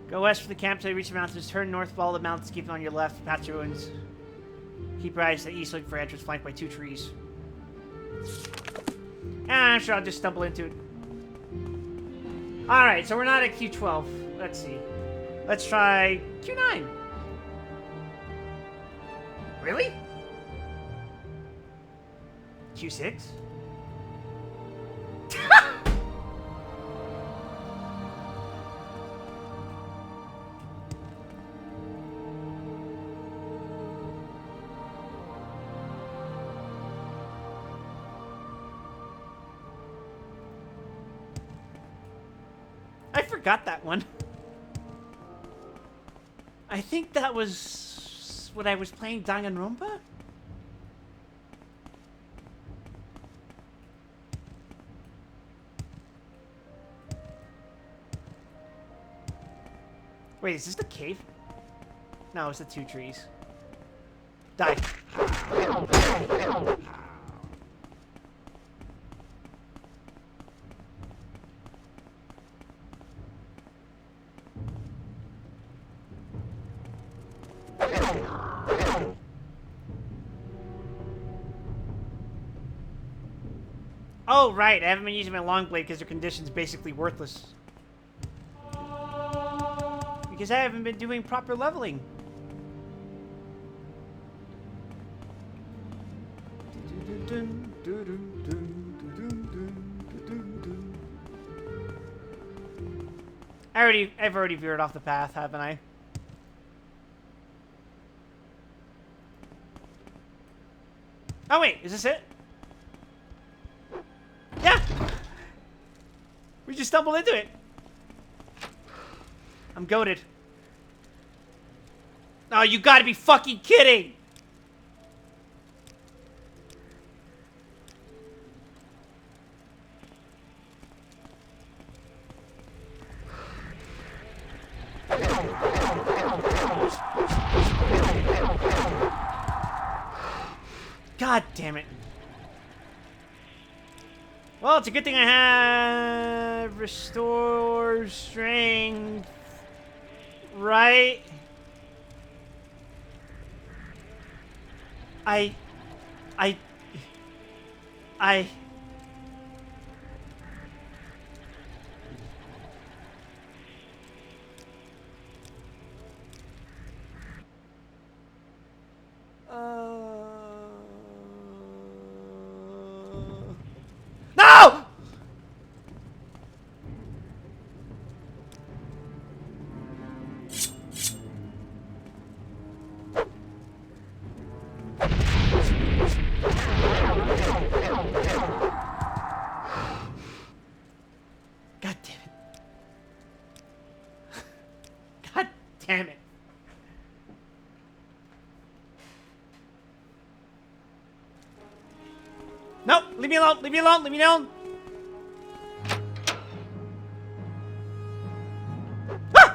Go west from the camp till you reach the mountains. Turn north, follow the mountains, keep on your left, past ruins. Keep your eyes to the east, looking for entrance flanked by 2 trees. I'm sure I'll just stumble into it. Alright, so we're not at Q12. Let's see. Let's try Q9. Really? Q6? I forgot that one. I think that was when I was playing Danganronpa? Wait, is this the cave? No, it's the 2 trees. Die. Oh, right. I haven't been using my long blade because their condition's basically worthless. Because I haven't been doing proper leveling. I've already veered off the path, haven't I? Oh wait, is this it? Yeah! We just stumbled into it. I'm goated. Oh, you gotta be fucking kidding! God damn it. Well, it's a good thing I have restore strength, right? I No! God damn it. God damn it. Nope, leave me alone, leave me alone, leave me alone. Ah!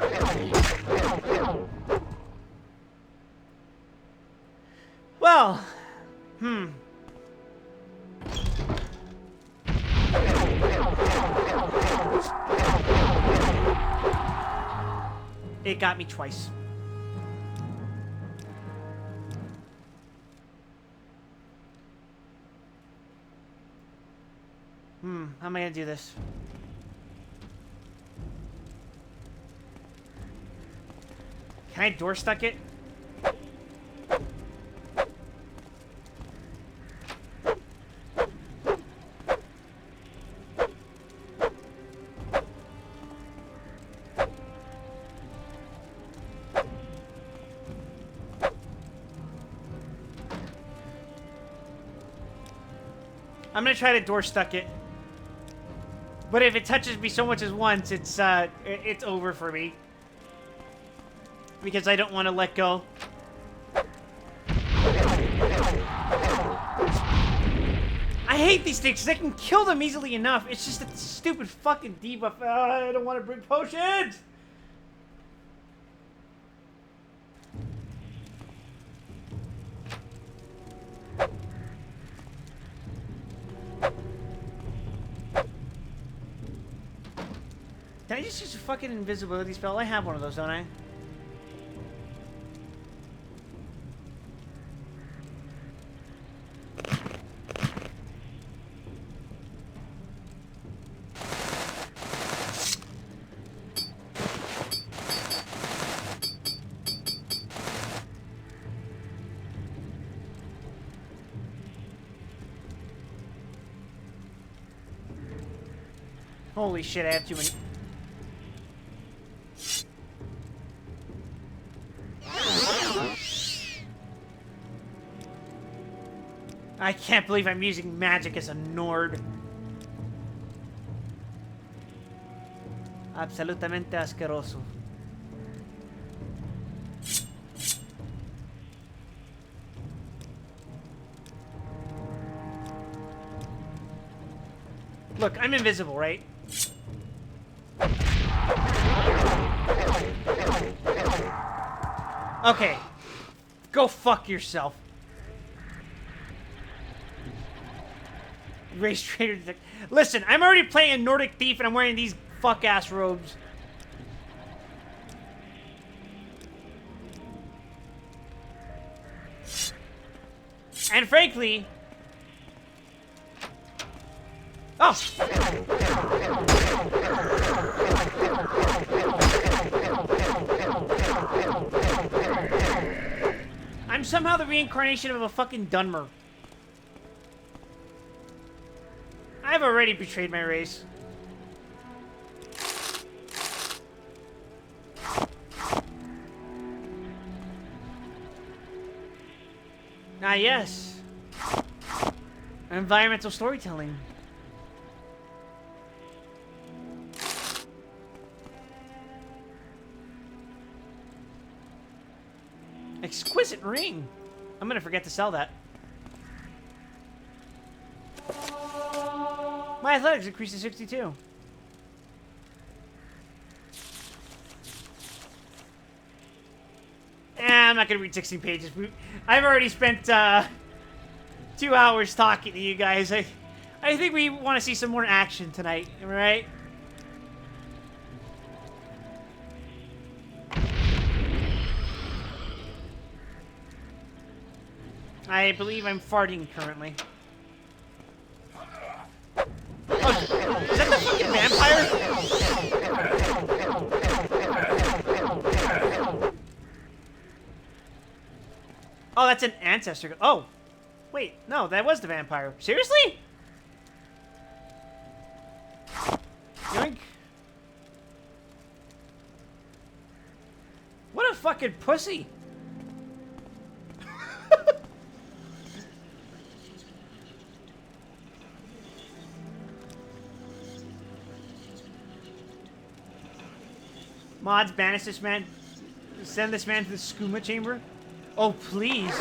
Well, It got me twice. How am I gonna do this? Can I door stuck it? I'm gonna try to door stuck it. But if it touches me so much as once, it's over for me. Because I don't want to let go. I hate these things, 'cause I can kill them easily enough. It's just a stupid fucking debuff. I don't want to bring potions! Can I just use a fucking invisibility spell? I have one of those, don't I? Holy shit, I have too many. I can't believe I'm using magic as a Nord. Absolutamente asqueroso. Look, I'm invisible, right? Okay. Go fuck yourself. Race Trader. Listen, I'm already playing a Nordic Thief and I'm wearing these fuck-ass robes. And frankly... Oh! I'm somehow the reincarnation of a fucking Dunmer. I've already betrayed my race. Ah, yes. Environmental storytelling. Exquisite ring. I'm gonna forget to sell that. My athletics increased to 62. I'm not gonna read 16 pages. I've already spent 2 hours talking to you guys. I think we want to see some more action tonight, right? I believe I'm farting currently. Oh, is that the fucking vampire? Oh, that's an ancestor. Oh, wait, no, that was the vampire. Seriously? Yoink. What a fucking pussy. Mods, banish this man. Send this man to the skooma chamber. Oh, please.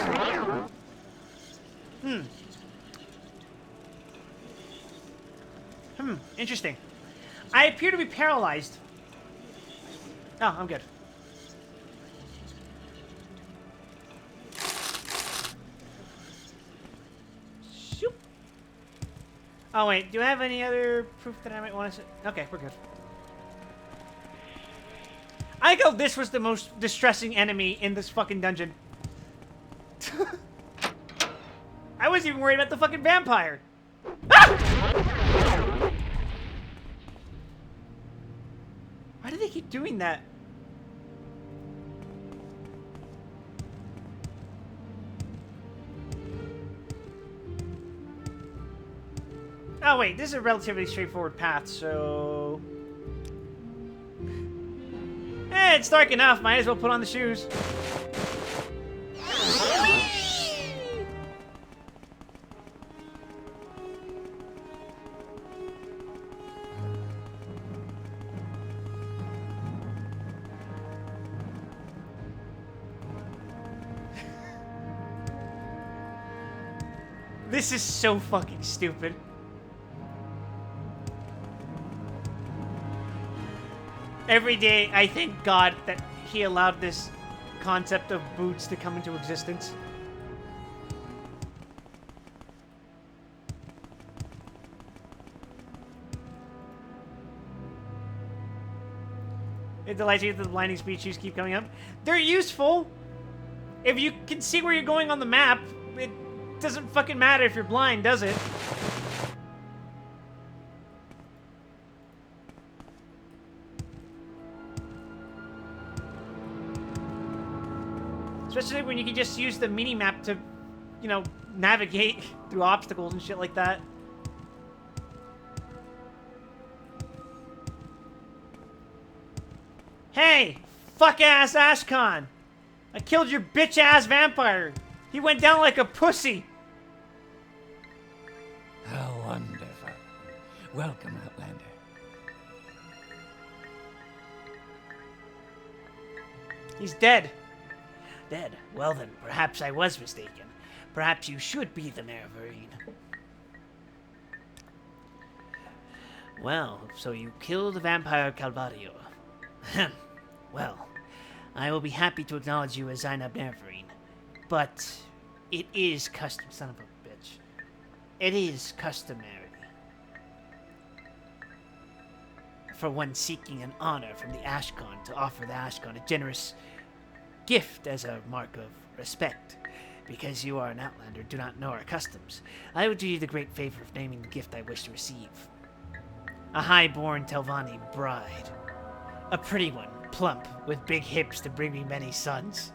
Interesting. I appear to be paralyzed. Oh, I'm good. Shoop. Oh, wait. Do I have any other proof that I might want to say? Okay, we're good. I go, this was the most distressing enemy in this fucking dungeon. I wasn't even worried about the fucking vampire. Ah! Why do they keep doing that? Oh, wait, this is a relatively straightforward path, so... Eh, it's dark enough. Might as well put on the shoes. This is so fucking stupid. Every day, I thank God that he allowed this concept of boots to come into existence. It delights you that the blinding speed shoes keep coming up. They're useful. If you can see where you're going on the map, it doesn't fucking matter if you're blind, does it? Especially when you can just use the mini-map to, you know, navigate through obstacles and shit like that. Hey! Fuck-ass Ashkan! I killed your bitch-ass vampire! He went down like a pussy! How wonderful. Welcome, Outlander. He's dead. Dead? Well then, perhaps I was mistaken. Perhaps you should be the Mayor of Vereen. Well, so you killed the vampire Calvario. Well, I will be happy to acknowledge you as Zainab Neverine, but it is custom, son of a bitch. It is customary for one seeking an honor from the Ashkan to offer the Ashkan a generous gift as a mark of respect. Because you are an outlander, do not know our customs. I would do you the great favor of naming the gift I wish to receive. A high-born Telvanni bride. A pretty one, plump, with big hips to bring me many sons.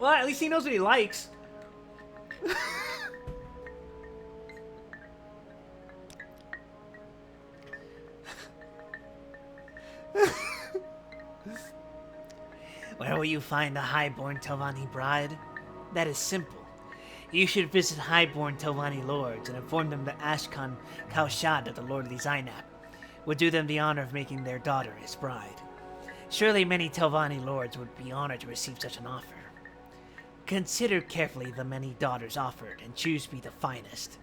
Well, at least he knows what he likes. Where will you find the Highborn Telvanni bride? That is simple. You should visit Highborn Telvanni lords and inform them that Ashkan Kaushad, the Lord of the Zainab, would do them the honor of making their daughter his bride. Surely many Telvanni lords would be honored to receive such an offer. Consider carefully the many daughters offered, and choose me the finest.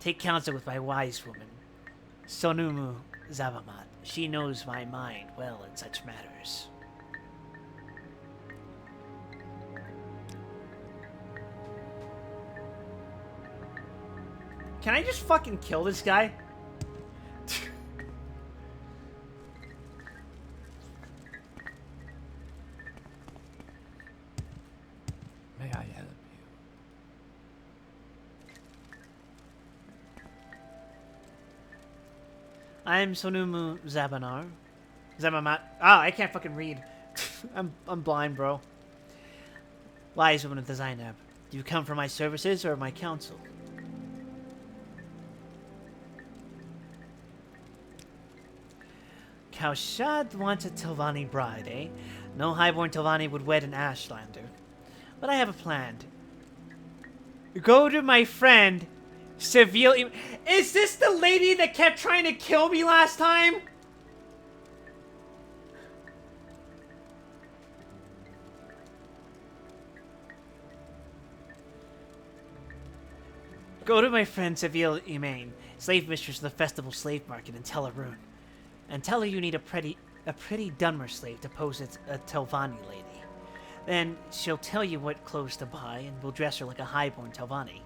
Take counsel with my wise woman, Sonumu Zabamat. She knows my mind well in such matters. Can I just fucking kill this guy? May I help you? I'm Sonumu Zabanar. Zabamat. Ah, I can't fucking read. I'm blind, bro. Wise woman of the Zainab. Do you come for my services or my counsel? Kaushad wants a Telvanni bride, eh? No highborn Telvanni would wed an Ashlander. But I have a plan. Go to my friend, Seville. Is this the lady that kept trying to kill me last time? Go to my friend Seville Imain, slave mistress of the festival slave market in Tel Arun, and tell her you need a pretty Dunmer slave to pose as a Telvanni lady. Then she'll tell you what clothes to buy, and will dress her like a highborn Telvanni.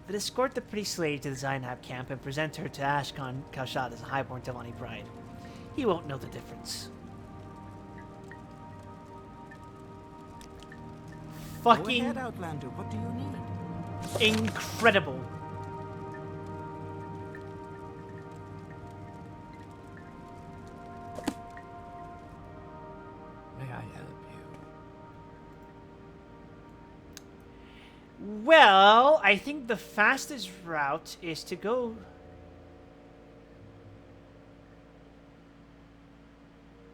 Then escort the pretty slave to the Zainab camp and present her to Ashkan Kaushad as a highborn Telvanni bride. He won't know the difference. Fucking Go ahead, Outlander. What do you need? incredible. May I help you? Well, I think the fastest route is to go...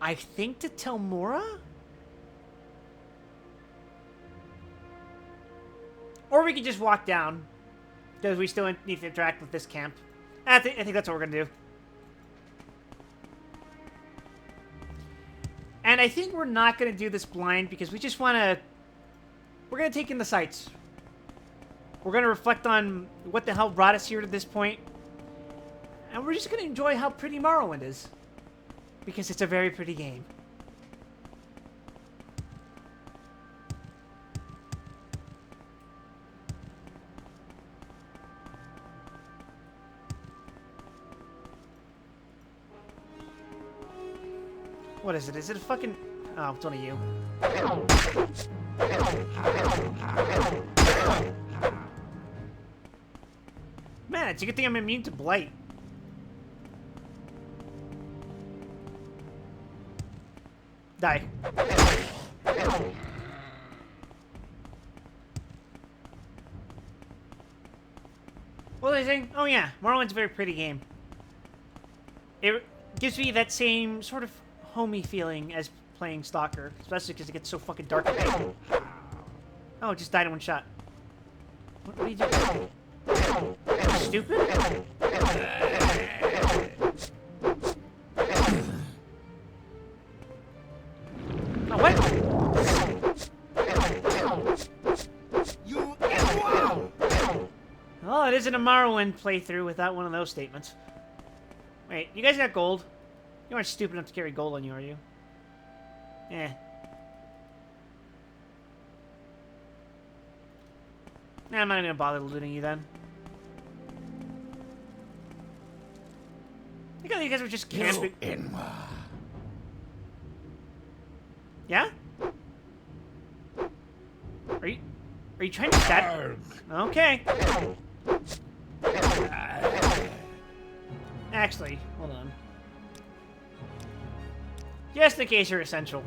I think to Telmora? Or we could just walk down. Because we still need to interact with this camp. I think that's what we're going to do. And I think we're not going to do this blind because we just want to... We're going to take in the sights. We're going to reflect on what the hell brought us here to this point. And we're just going to enjoy how pretty Morrowind is. Because it's a very pretty game. What is it? Is it a fucking... Oh, it's only you. Man, it's a good thing I'm immune to blight. Die. What was I saying? Oh yeah, Morrowind's a very pretty game. It gives me that same sort of homey feeling as playing Stalker, especially because it gets so fucking dark at night. Oh, it just died in one shot. What are you doing? Are you stupid? Oh, what? Well, it isn't a Morrowind playthrough without one of those statements. Wait, you guys got gold? You aren't stupid enough to carry gold on you, are you? Eh. Nah, I'm not even gonna bother looting you then. I thought you guys were just camping. Yeah? Are you trying to stab? Okay. Actually, hold on. Just in case you're essential.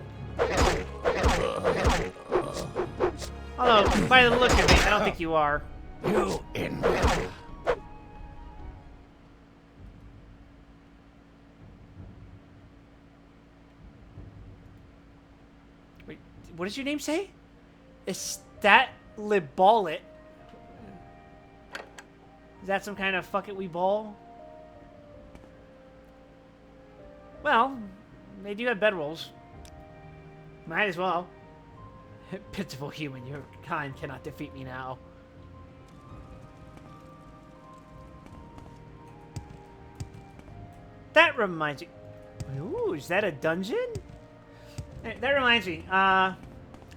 Although, by the look of it, I don't think you are. You in. Wait, what does your name say? Estat Liballet. Is that some kind of fuck it we ball? Well, they do have bedrolls. Might as well. Pitiful human, your kind cannot defeat me now. That reminds me. Ooh, is that a dungeon? That reminds me.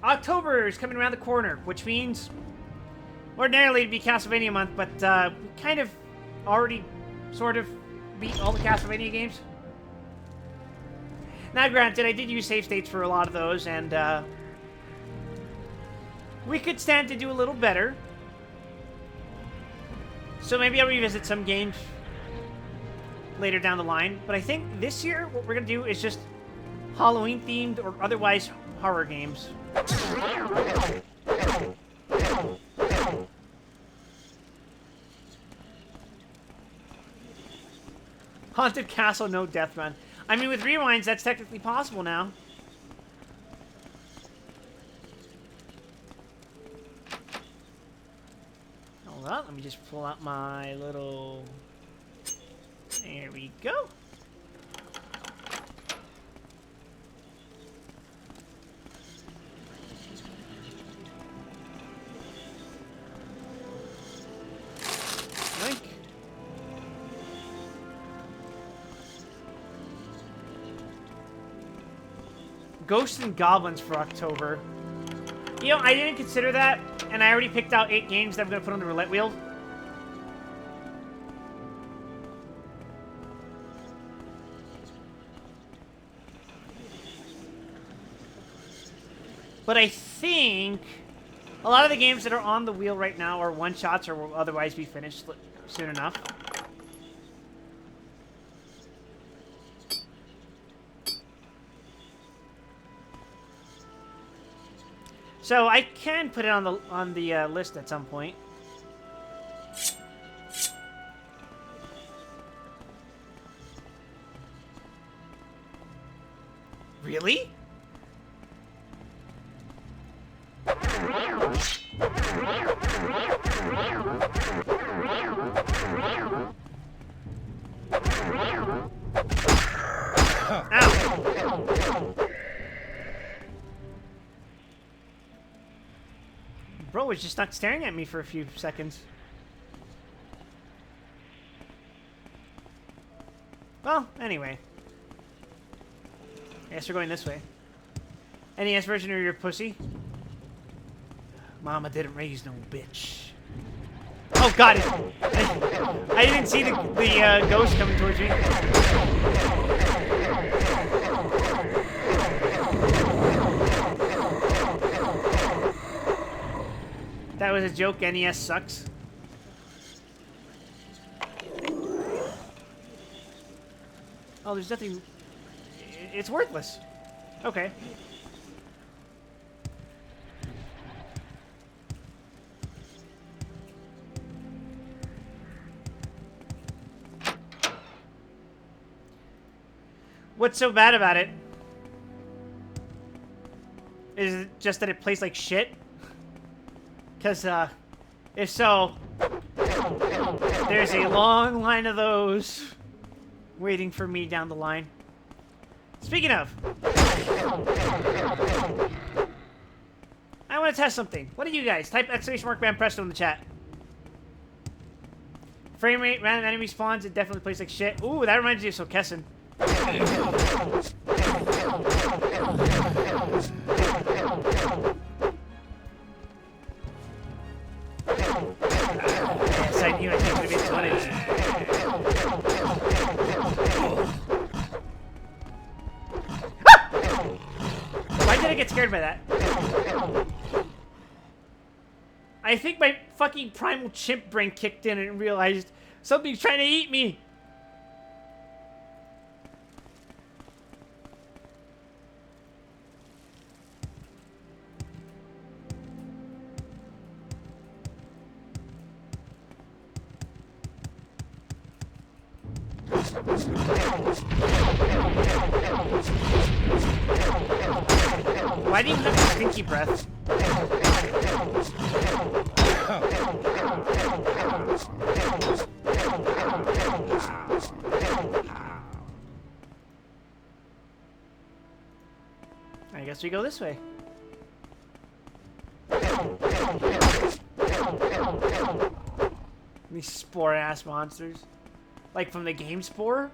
October is coming around the corner, which means ordinarily it'd be Castlevania month, but we kind of already sort of beat all the Castlevania games. Now, granted, I did use save states for a lot of those, and we could stand to do a little better. So maybe I'll revisit some games later down the line. But I think this year, what we're going to do is just Halloween-themed or otherwise horror games. Haunted Castle, no death run. I mean, with rewinds, that's technically possible now. Hold on, let me just pull out my little... There we go. Yoink. Ghosts and Goblins for October. You know, I didn't consider that, and I already picked out 8 games that I'm going to put on the roulette wheel. But I think a lot of the games that are on the wheel right now are one-shots or will otherwise be finished soon enough. So I can put it on the list at some point. Really? was just not staring at me for a few seconds. Well, anyway. I guess we're going this way. NES version of your pussy? Mama didn't raise no bitch. Oh god! I didn't see the ghost coming towards me. That was a joke. NES sucks. Oh, there's nothing. It's worthless. Okay. What's so bad about it? Is it just that it plays like shit? Because, if so, there's a long line of those waiting for me down the line. Speaking of, I want to test something. What do you guys? Type !! Band Presto in the chat. Frame rate, random enemy spawns, it definitely plays like shit. Ooh, that reminds me of Sokessen. Yes, I knew I could have been footage. Why did I get scared by that? I think my fucking primal chimp brain kicked in and realized something's trying to eat me. Why do you have a stinky breath? I guess we go this way. These spore-ass monsters. Like from the game Spore?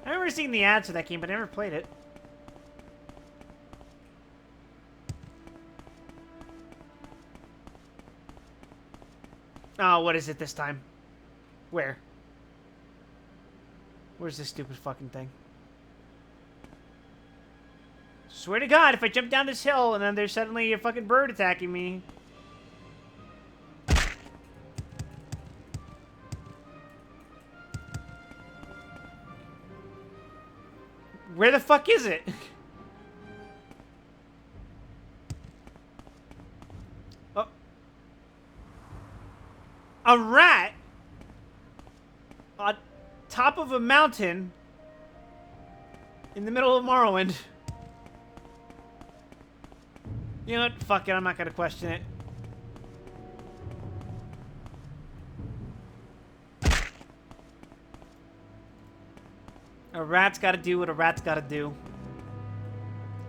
I remember seeing the ads for that game, but I never played it. Oh, what is it this time? Where? Where's this stupid fucking thing? Swear to God, if I jump down this hill and then there's suddenly a fucking bird attacking me. Where the fuck is it? Oh. A rat? On top of a mountain in the middle of Morrowind. You know what? Fuck it, I'm not gonna question it. A rat's gotta do what a rat's gotta do.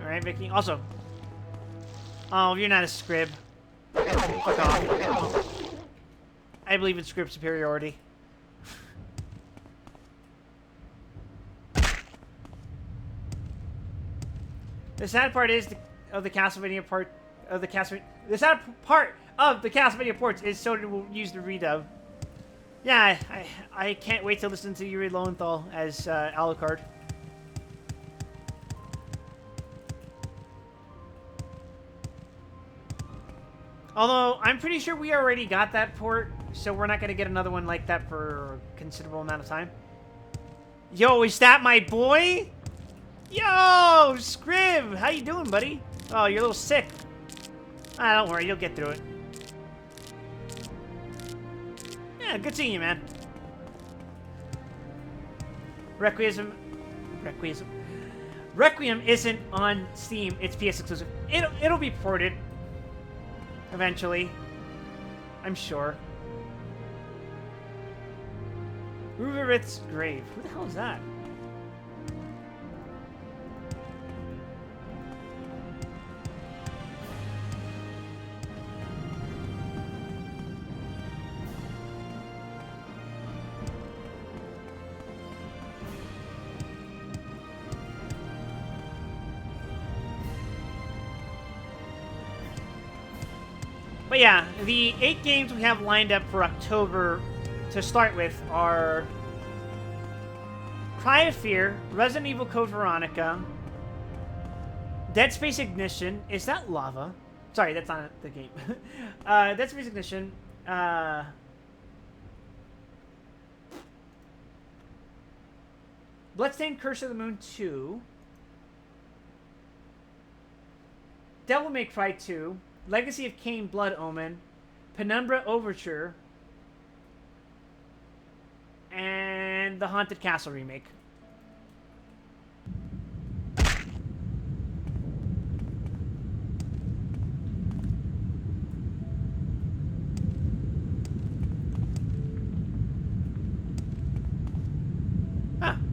Alright, Vicky. Also. Oh, you're not a scrib. Fuck off. I believe in scrib superiority. The sad part is of the Castlevania part of the Castlevania. The sad part of the Castlevania ports is Soda will use the redub. Yeah, I can't wait to listen to Yuri Lowenthal as Alucard. Although, I'm pretty sure we already got that port, so we're not going to get another one like that for a considerable amount of time. Yo, is that my boy? Yo, Scrib! How you doing, buddy? Oh, you're a little sick. Ah, don't worry, you'll get through it. Yeah, good seeing you, man. Requiem isn't on Steam. It's PS exclusive. It'll be ported eventually, I'm sure. Ruverith's grave. Who the hell is that? But yeah, the 8 games we have lined up for October to start with are Cry of Fear, Resident Evil Code Veronica, Dead Space Ignition. Is that lava? Sorry, that's not the game. Dead Space Ignition. Bloodstained Curse of the Moon 2. Devil May Cry 2. Legacy of Kain Blood Omen. Penumbra Overture. And the Haunted Castle remake.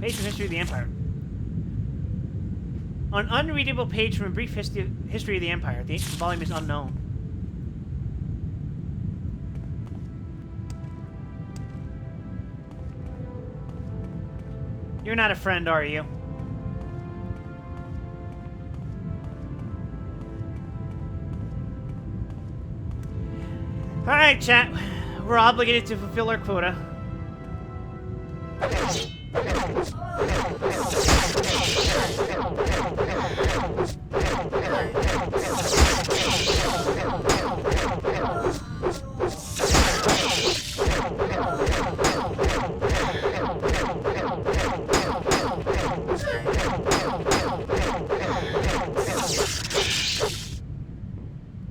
Page from History of the Empire. An unreadable page from a brief history of the Empire. The volume is unknown. You're not a friend, are you? Alright, chat. We're obligated to fulfill our quota.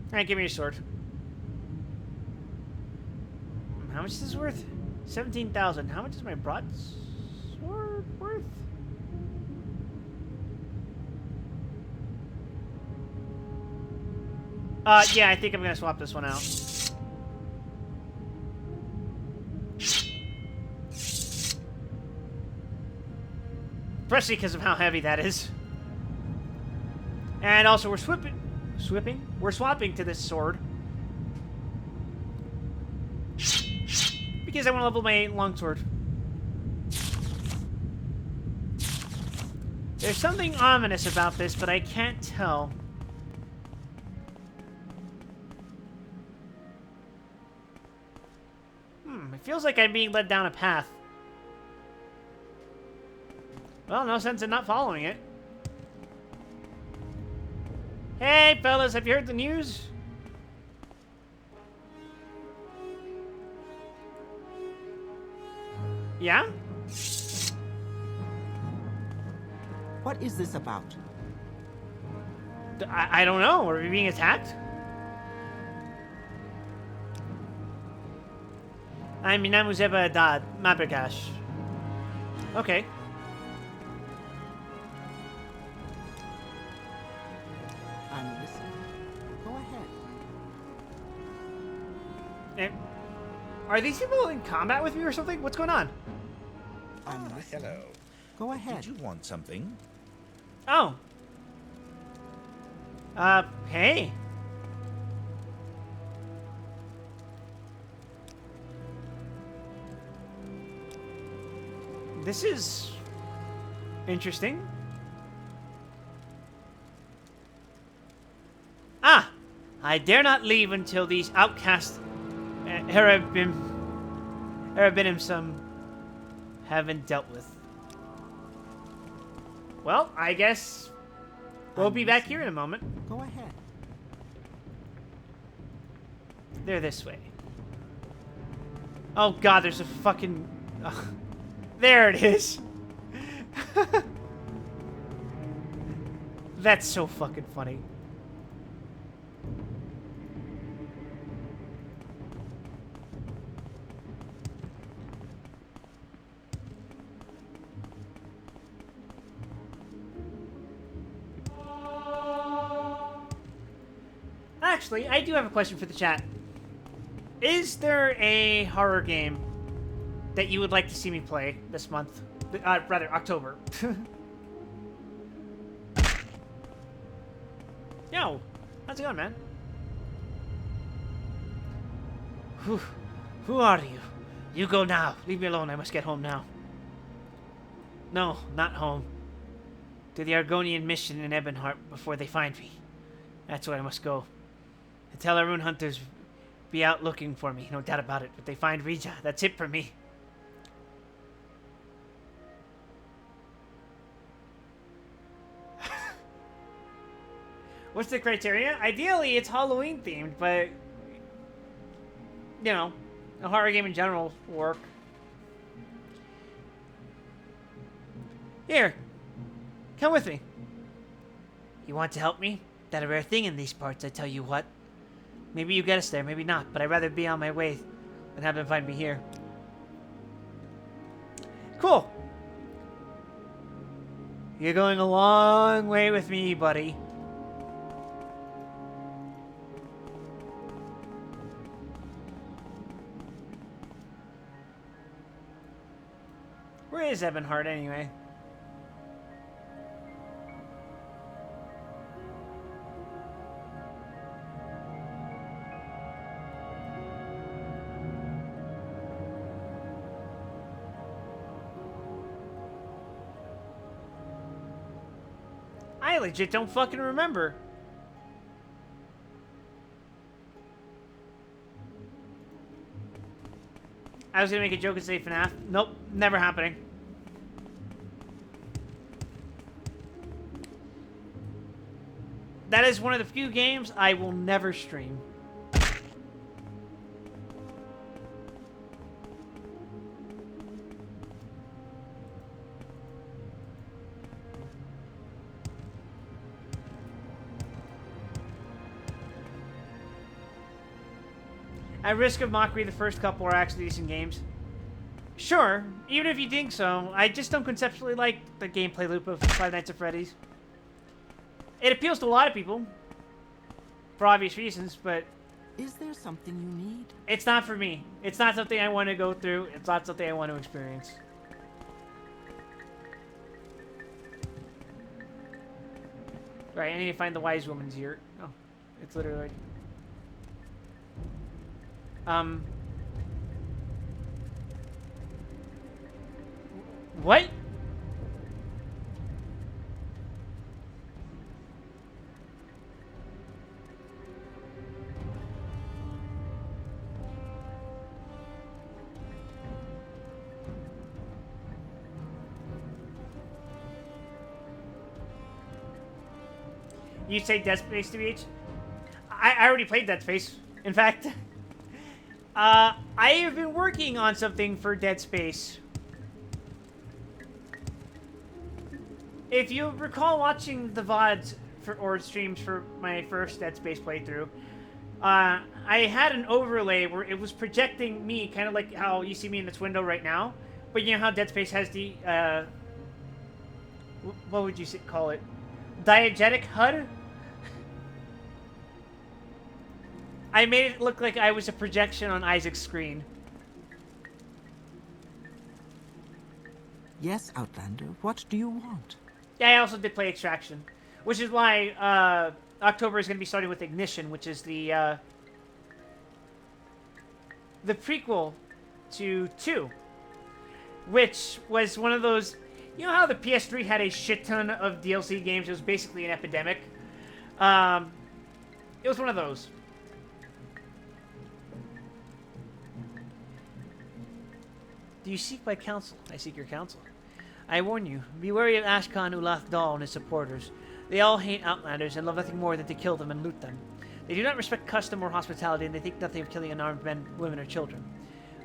Alright, give me your sword. How much is this worth? 17,000. How much is my broadsword worth? Yeah, I think I'm gonna swap this one out. Especially because of how heavy that is. And also, we're We're swapping to this sword. Because I want to level my longsword. There's something ominous about this, but I can't tell. It feels like I'm being led down a path. Well, no sense in not following it. Hey, fellas, have you heard the news? Yeah? What is this about? I don't know. Are we being attacked? I'm Minamuzeba da Mabragash. Okay. I'm listening. Go ahead. Are these people in combat with me or something? What's going on? I'm listening. Hello. Go ahead. Did you want something? Oh. Hey. This is interesting. Ah! I dare not leave until these outcast Harabinim have been dealt with. Well, I guess we'll be back here in a moment. Go ahead. They're this way. Oh god, there's a fucking... there it is. That's so fucking funny. Actually, I do have a question for the chat. Is there a horror game that you would like to see me play this month? Rather, October. Yo, how's it going, man? Who are you? You go now. Leave me alone. I must get home now. No, not home. To the Argonian mission in Ebonheart before they find me. That's where I must go. To tell our rune hunters be out looking for me, no doubt about it. But they find Rija. That's it for me. What's the criteria? Ideally, it's Halloween themed, but you know, a horror game in general will work. Here, come with me. You want to help me? That a rare thing in these parts, I tell you what. Maybe you get us there, maybe not, but I'd rather be on my way than have them find me here. Cool. You're going a long way with me, buddy. Where is Ebonheart anyway? I legit don't fucking remember. I was gonna make a joke and say FNAF. Nope, never happening. That is one of the few games I will never stream. At risk of mockery, the first couple are actually decent games. Sure, even if you think so, I just don't conceptually like the gameplay loop of Five Nights at Freddy's. It appeals to a lot of people, for obvious reasons, but Is there something you need? it's not for me. It's not something I want to go through. It's not something I want to experience. Right, I need to find the wise woman's ear. Oh, it's literally... What? You say Dead Space to BH? I already played Dead Space. In fact, I have been working on something for Dead Space. If you recall watching the VODs or streams for my first Dead Space playthrough, I had an overlay where it was projecting me, kind of like how you see me in this window right now. But you know how Dead Space has the, what would you call it? Diegetic HUD? I made it look like I was a projection on Isaac's screen. Yes, Outlander, what do you want? Yeah, I also did play Extraction, which is why October is going to be starting with Ignition, which is the prequel to 2, which was one of those... You know how the PS3 had a shit ton of DLC games? It was basically an epidemic. It was one of those. Do you seek my counsel? I seek your counsel. I warn you, be wary of Ashkan Ulath Dal and his supporters. They all hate Outlanders and love nothing more than to kill them and loot them. They do not respect custom or hospitality, and they think nothing of killing unarmed men, women, or children.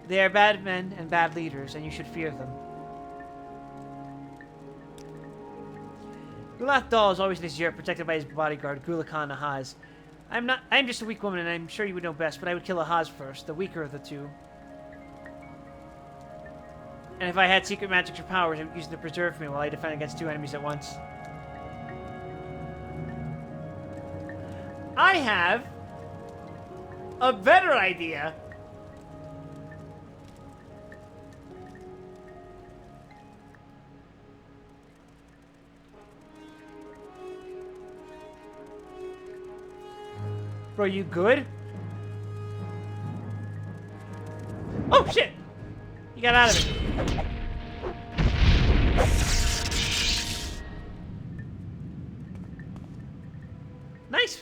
They are bad men and bad leaders, and you should fear them. Ulath Dal is always in his yurt, protected by his bodyguard, Gula Khan Ahaz. I'm just a weak woman, and I'm sure you would know best, but I would kill Ahaz first, the weaker of the two. And if I had secret magics or powers, I would use them to preserve me while I defend against two enemies at once. I have a better idea. Bro, you good? Oh, shit! You got out of it. Nice.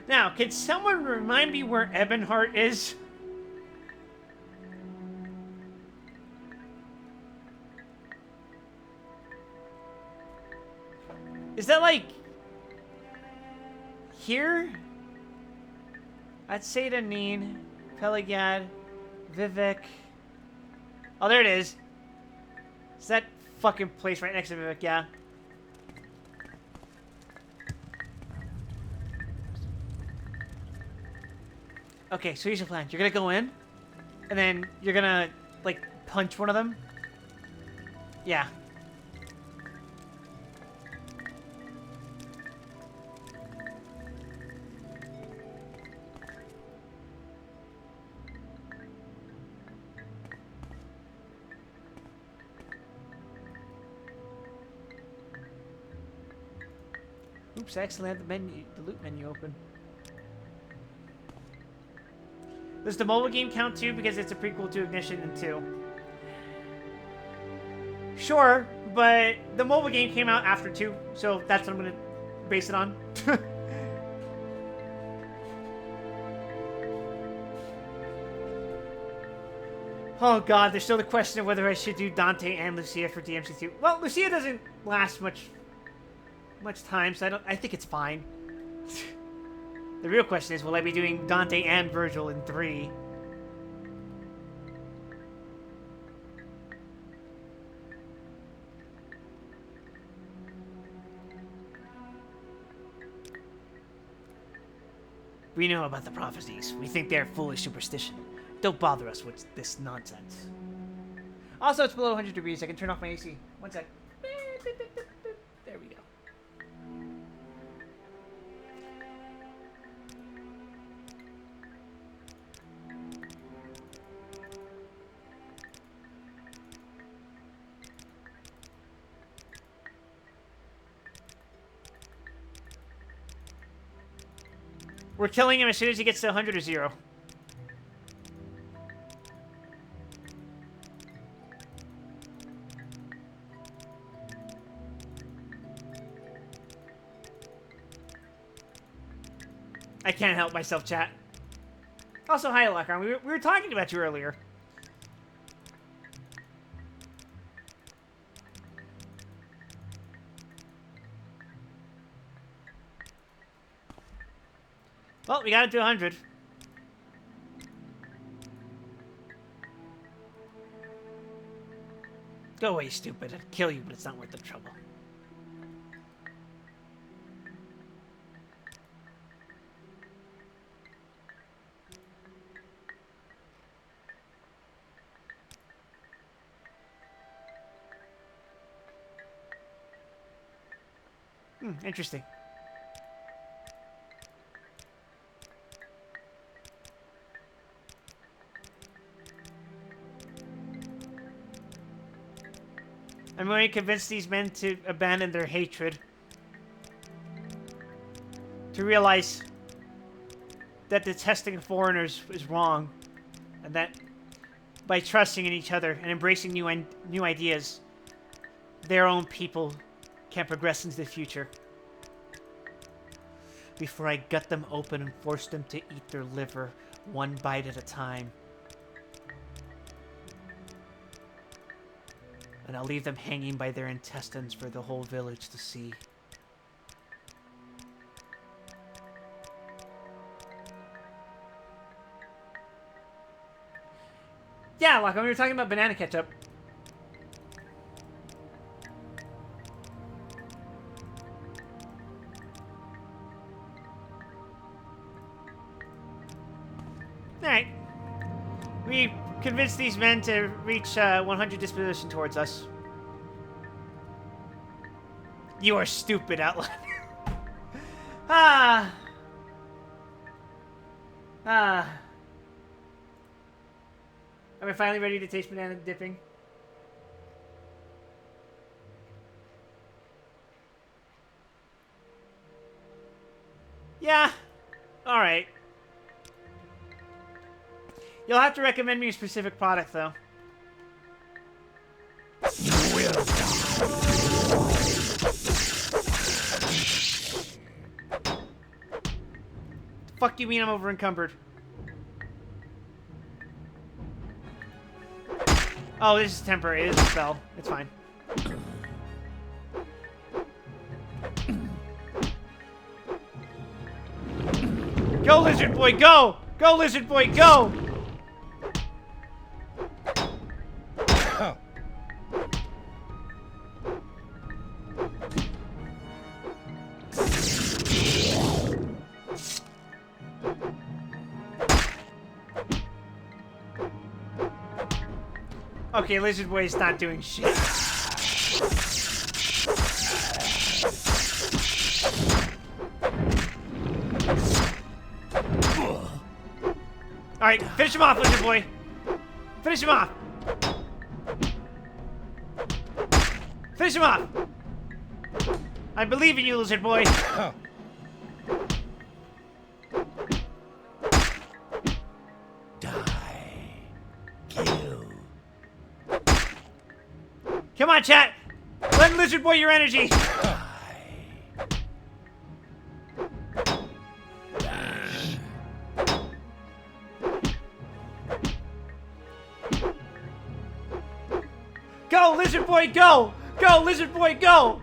Now, can someone remind me where Ebonheart is? Is that like here? I'd say Danine, Peligad, Vivek. Oh, there it is. Is that fucking place right next to Vivek? Yeah. Okay, so here's your plan. You're gonna go in, and then you're gonna, like, punch one of them. Yeah. Oops, I accidentally had the loot menu open. Does the mobile game count too because it's a prequel to Ignition and 2? Sure, but the mobile game came out after 2, so that's what I'm gonna base it on. Oh god, there's still the question of whether I should do Dante and Lucia for DMC2. Well, Lucia doesn't last much time, so I think it's fine. The real question is, will I be doing Dante and Virgil in 3? We know about the prophecies. We think they're foolish superstition. Don't bother us with this nonsense. Also, it's below 100 degrees. I can turn off my AC. One sec. There we go. We're killing him as soon as he gets to 100 or 0. I can't help myself, chat. Also, hi, Lockhart. We were talking about you earlier. Well, we got it to 100. Go away, stupid. I'd kill you, but it's not worth the trouble. Interesting. I'm going to convince these men to abandon their hatred. To realize that detesting foreigners is wrong. And that by trusting in each other and embracing new ideas, their own people can progress into the future. Before I gut them open and force them to eat their liver one bite at a time. And I'll leave them hanging by their intestines for the whole village to see. Yeah, like when we were talking about banana ketchup. Alright. We convinced these men to reach 100 disposition towards us. You are stupid, Outlander. Ah. Are we finally ready to taste banana dipping? Yeah. Alright. You'll have to recommend me a specific product, though. fuck you mean I'm over encumbered? Oh, this is temporary. It is a spell. It's fine. Go, lizard boy, go! Go, lizard boy, go! Okay, lizard boy is not doing shit. Alright, finish him off, lizard boy. Finish him off. Finish him off. I believe in you, lizard boy. Come on, chat. Lend lizard boy your energy. Go, lizard boy, go! Go, lizard boy, go!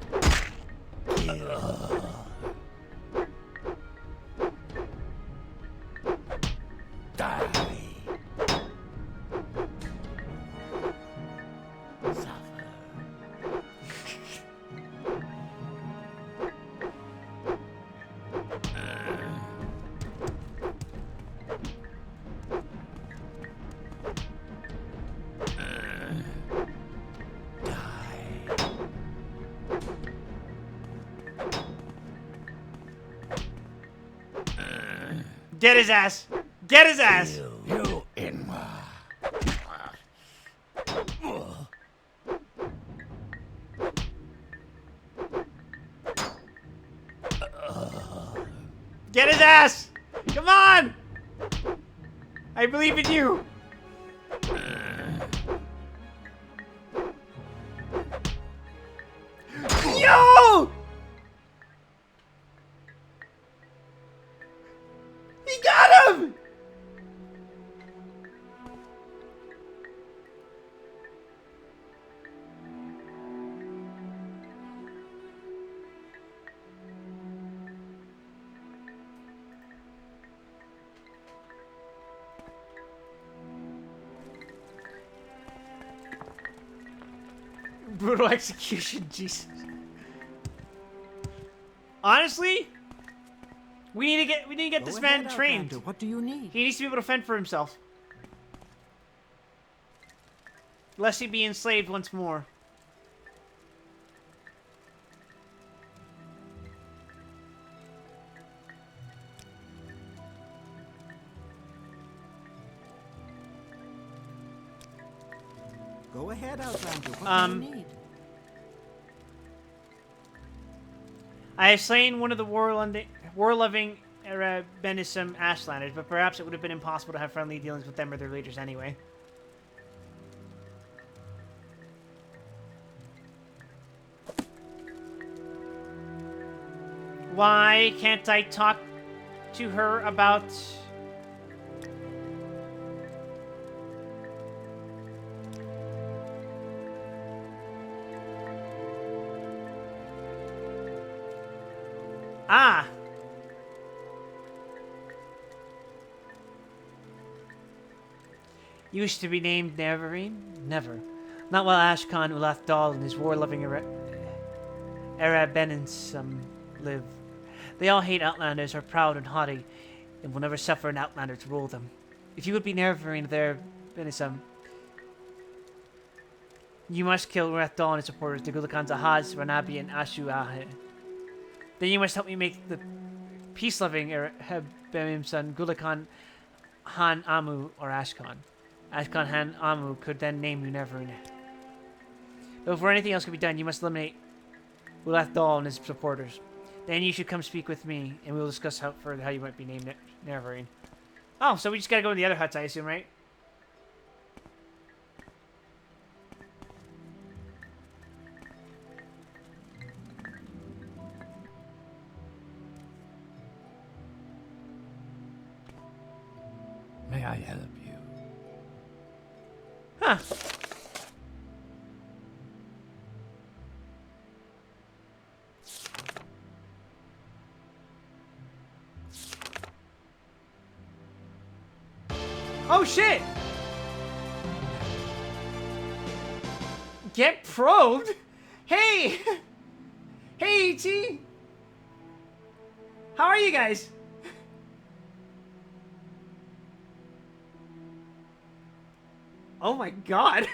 Get his ass! Get his ass! You in. Get his ass! Come on! I believe in you! Yo! He got him! Brutal execution, Jesus. Honestly, we need to get Go this ahead, man trained. Outlander. What do you need? He needs to be able to fend for himself. Lest he be enslaved once more. Go ahead, Outlander. What do you need? I have slain one of the war-loving Benisum Ashlanders, but perhaps it would have been impossible to have friendly dealings with them or their leaders anyway. Why can't I talk to her about... Ah! Used to be named Neverine? Never. Not while Ashkan Ulath and his war-loving Arabenensum live. They all hate Outlanders, are proud and haughty, and will never suffer an Outlander to rule them. If you would be Neverine of their Benisum, you must kill Rathdal and his supporters, the Gulakans Ahaz, Ranabi, and Ashu Ahe. Then you must help me make the peace-loving Hebemim son Gulakan Han Amu or Ashkan. Ashkan Han Amu could then name you Neverine. But before anything else can be done, you must eliminate Ulathdal and his supporters. Then you should come speak with me, and we will discuss how you might be named Neverine. Oh, so we just gotta go to the other huts, I assume, right? I help you? Huh. Oh shit! Get probed? Hey! Hey, E.T.! How are you guys? Oh my god.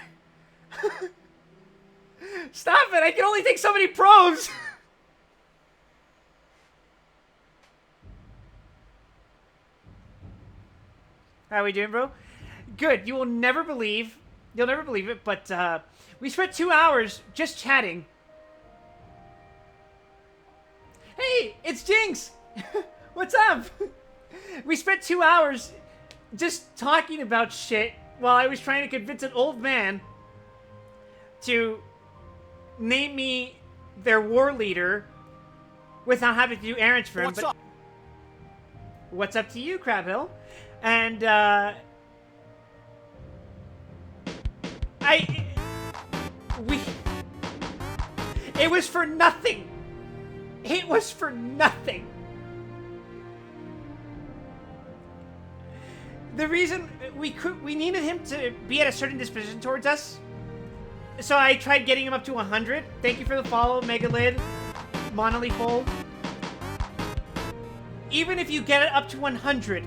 Stop it! I can only take so many probes! How we doing, bro? Good. You'll never believe it, but we spent 2 hours just chatting. Hey, it's Jinx! What's up? We spent 2 hours just talking about shit while I was trying to convince an old man to name me their war leader without having to do errands for him. What's up? What's up to you, Crab Hill? And, it was for nothing. It was for nothing. The reason we needed him to be at a certain disposition towards us. So I tried getting him up to 100. Thank you for the follow, Megalid, Monolithful. Even if you get it up to 100,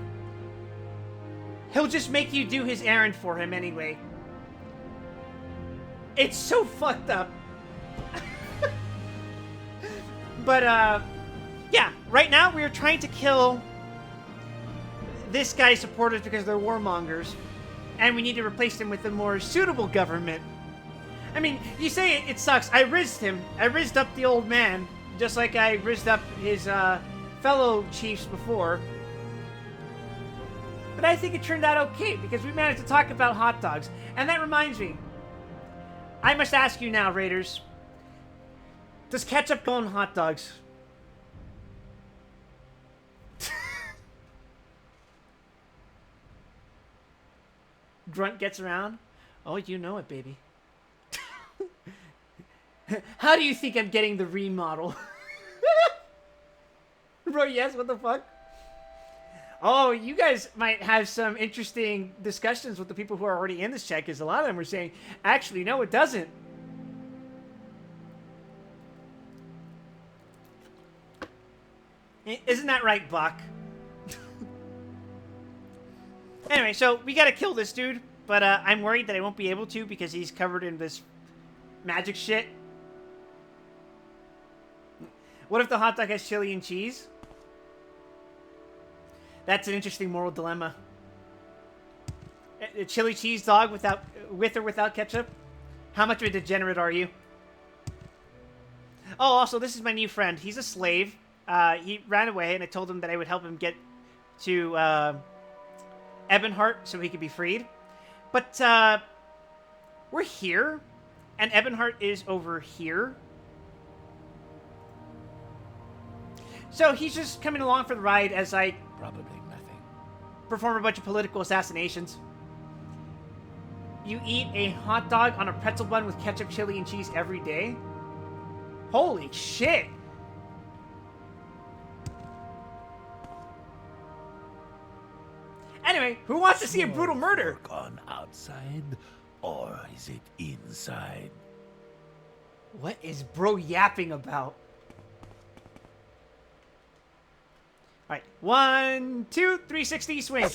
he'll just make you do his errand for him anyway. It's so fucked up. But, yeah, right now we are trying to kill this guy's supporters because they're warmongers, and we need to replace them with a more suitable government. I mean, you say it sucks. I rizzed him. I rizzed up the old man, just like I rizzed up his fellow chiefs before. But I think it turned out okay, because we managed to talk about hot dogs. And that reminds me, I must ask you now, Raiders, does ketchup go on hot dogs? Grunt gets around. Oh, you know it, baby. How do you think I'm getting the remodel? Bro, yes, what the fuck? Oh, you guys might have some interesting discussions with the people who are already in this chat, because a lot of them were saying, actually, no, it doesn't. Isn't that right, Buck? Anyway, so we gotta kill this dude, but I'm worried that I won't be able to because he's covered in this magic shit. What if the hot dog has chili and cheese? That's an interesting moral dilemma. A chili cheese dog with or without ketchup? How much of a degenerate are you? Oh, also, this is my new friend. He's a slave. He ran away, and I told him that I would help him get to Ebonheart so he could be freed. But we're here, and Ebonheart is over here. So he's just coming along for the ride as I Probably nothing. perform a bunch of political assassinations. You eat a hot dog on a pretzel bun with ketchup, chili, and cheese every day? Holy shit! Anyway, who wants to see a brutal murder? Work on outside, or is it inside? What is bro yapping about? Alright, 1, 2, 360 swing.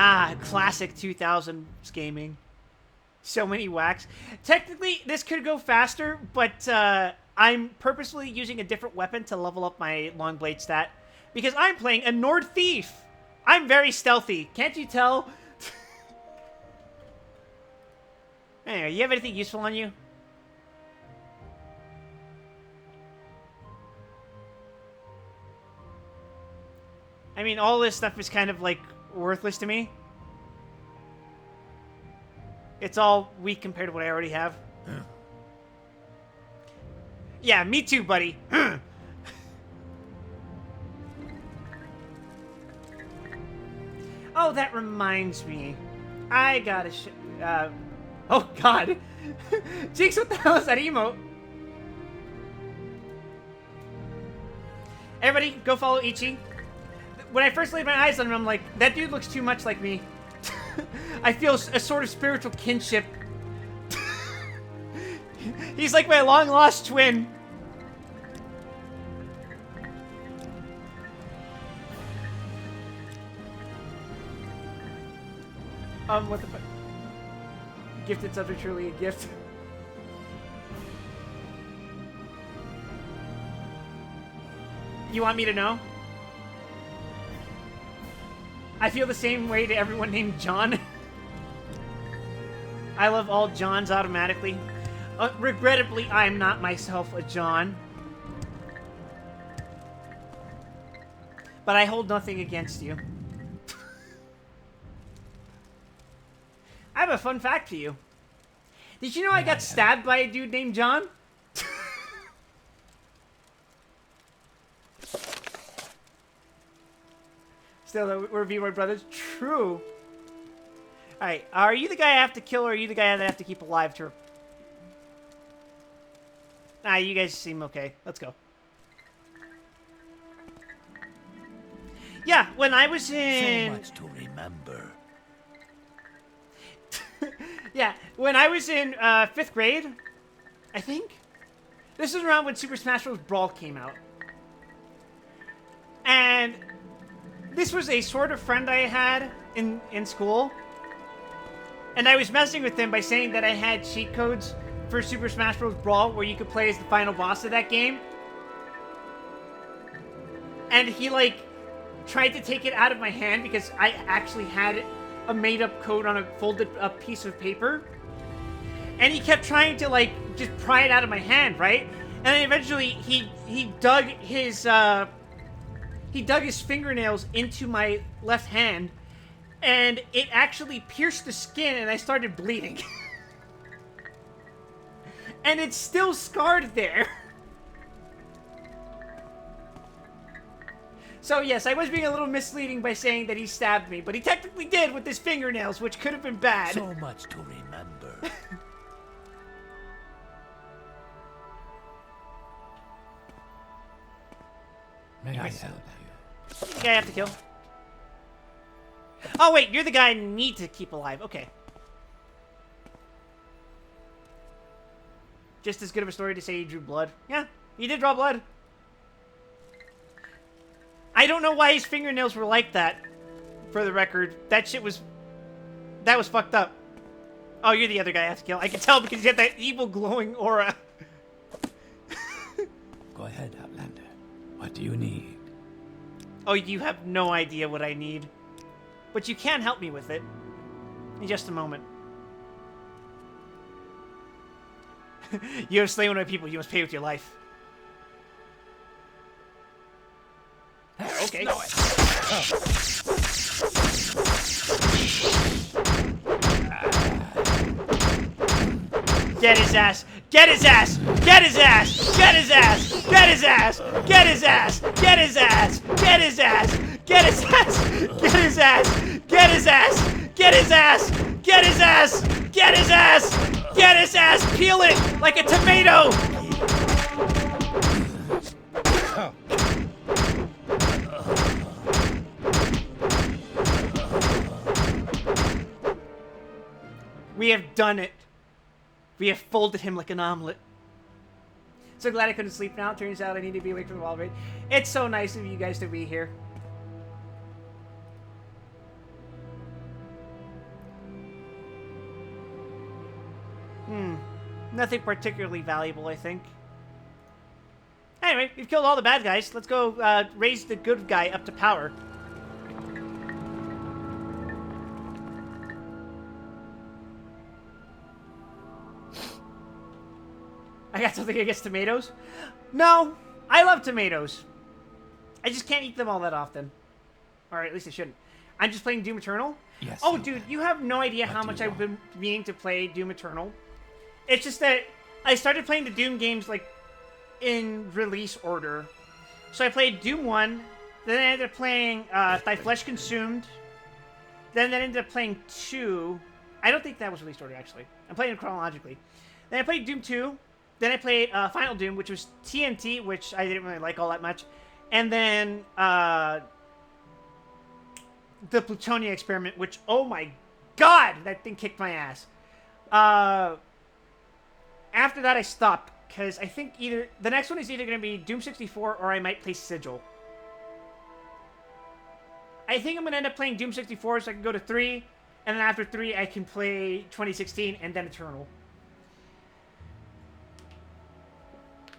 Ah, classic 2000s gaming. So many whacks. Technically, this could go faster, but I'm purposely using a different weapon to level up my long blade stat because I'm playing a Nord Thief. I'm very stealthy. Can't you tell? Anyway, you have anything useful on you? I mean, all this stuff is kind of, like, worthless to me. It's all weak compared to what I already have. Yeah, me too, buddy. Oh, that reminds me. I gotta oh, God. Jinx, what the hell is that emote? Everybody, go follow Ichi. When I first laid my eyes on him, I'm like, that dude looks too much like me. I feel a sort of spiritual kinship. He's like my long-lost twin. What the fuck? Gifted subject, truly a gift. You want me to know? I feel the same way to everyone named John. I love all Johns automatically. Regrettably, I'm not myself a John. But I hold nothing against you. I have a fun fact for you. Did you know I got stabbed by a dude named John? Still, we're V-Word brothers. True. Alright, are you the guy I have to kill, or are you the guy that I have to keep alive to... Nah, you guys seem okay. Let's go. Yeah, when I was in... So much to remember. Yeah, when I was in 5th grade, I think. This was around when Super Smash Bros. Brawl came out. And this was a sort of friend I had in school. And I was messing with him by saying that I had cheat codes for Super Smash Bros. Brawl where you could play as the final boss of that game. And he, like, tried to take it out of my hand because I actually had a made-up code on a folded-up piece of paper. And he kept trying to, like, just pry it out of my hand, right? And then eventually he dug his fingernails into my left hand, and it actually pierced the skin, and I started bleeding. And it's still scarred there. So yes, I was being a little misleading by saying that he stabbed me, but he technically did with his fingernails, which could have been bad. So much to remember. May I help you? The guy I have to kill. Oh wait, you're the guy I need to keep alive. Okay. Just as good of a story to say he drew blood. Yeah, he did draw blood. I don't know why his fingernails were like that, for the record. That was fucked up. Oh, you're the other guy I have to kill. I can tell because you have that evil glowing aura. Go ahead, Outlander. What do you need? Oh, you have no idea what I need. But you can help me with it. In just a moment. You have slain one of my people. You must pay with your life. Okay. Get his ass! Get his ass! Get his ass! Get his ass! Get his ass! Get his ass! Get his ass! Get his ass! Get his ass! Get his ass! Get his ass! Get his ass! Get his ass! Get his ass! Get his ass! Peel it like a tomato! We have done it. We have folded him like an omelet. So glad I couldn't sleep now. Turns out I need to be awake for the wild raid. It's so nice of you guys to be here. Nothing particularly valuable, I think. Anyway, we've killed all the bad guys. Let's go raise the good guy up to power. I got something against tomatoes? No, I love tomatoes. I just can't eat them all that often. Or at least I shouldn't. I'm just playing Doom Eternal? Yes. Oh, you dude, can. you have no idea What how do much you I've been meaning to play Doom Eternal. It's just that I started playing the Doom games, like, in release order. So I played Doom 1, then I ended up playing Thy Flesh Consumed, then I ended up playing 2. I don't think that was released order, actually. I'm playing it chronologically. Then I played Doom 2, then I played Final Doom, which was TNT, which I didn't really like all that much, and then the Plutonia Experiment, which, oh my god, that thing kicked my ass. After that, I stopped, because I think either the next one is either going to be Doom 64 or I might play Sigil. I think I'm going to end up playing Doom 64 so I can go to 3, and then after 3 I can play 2016 and then Eternal.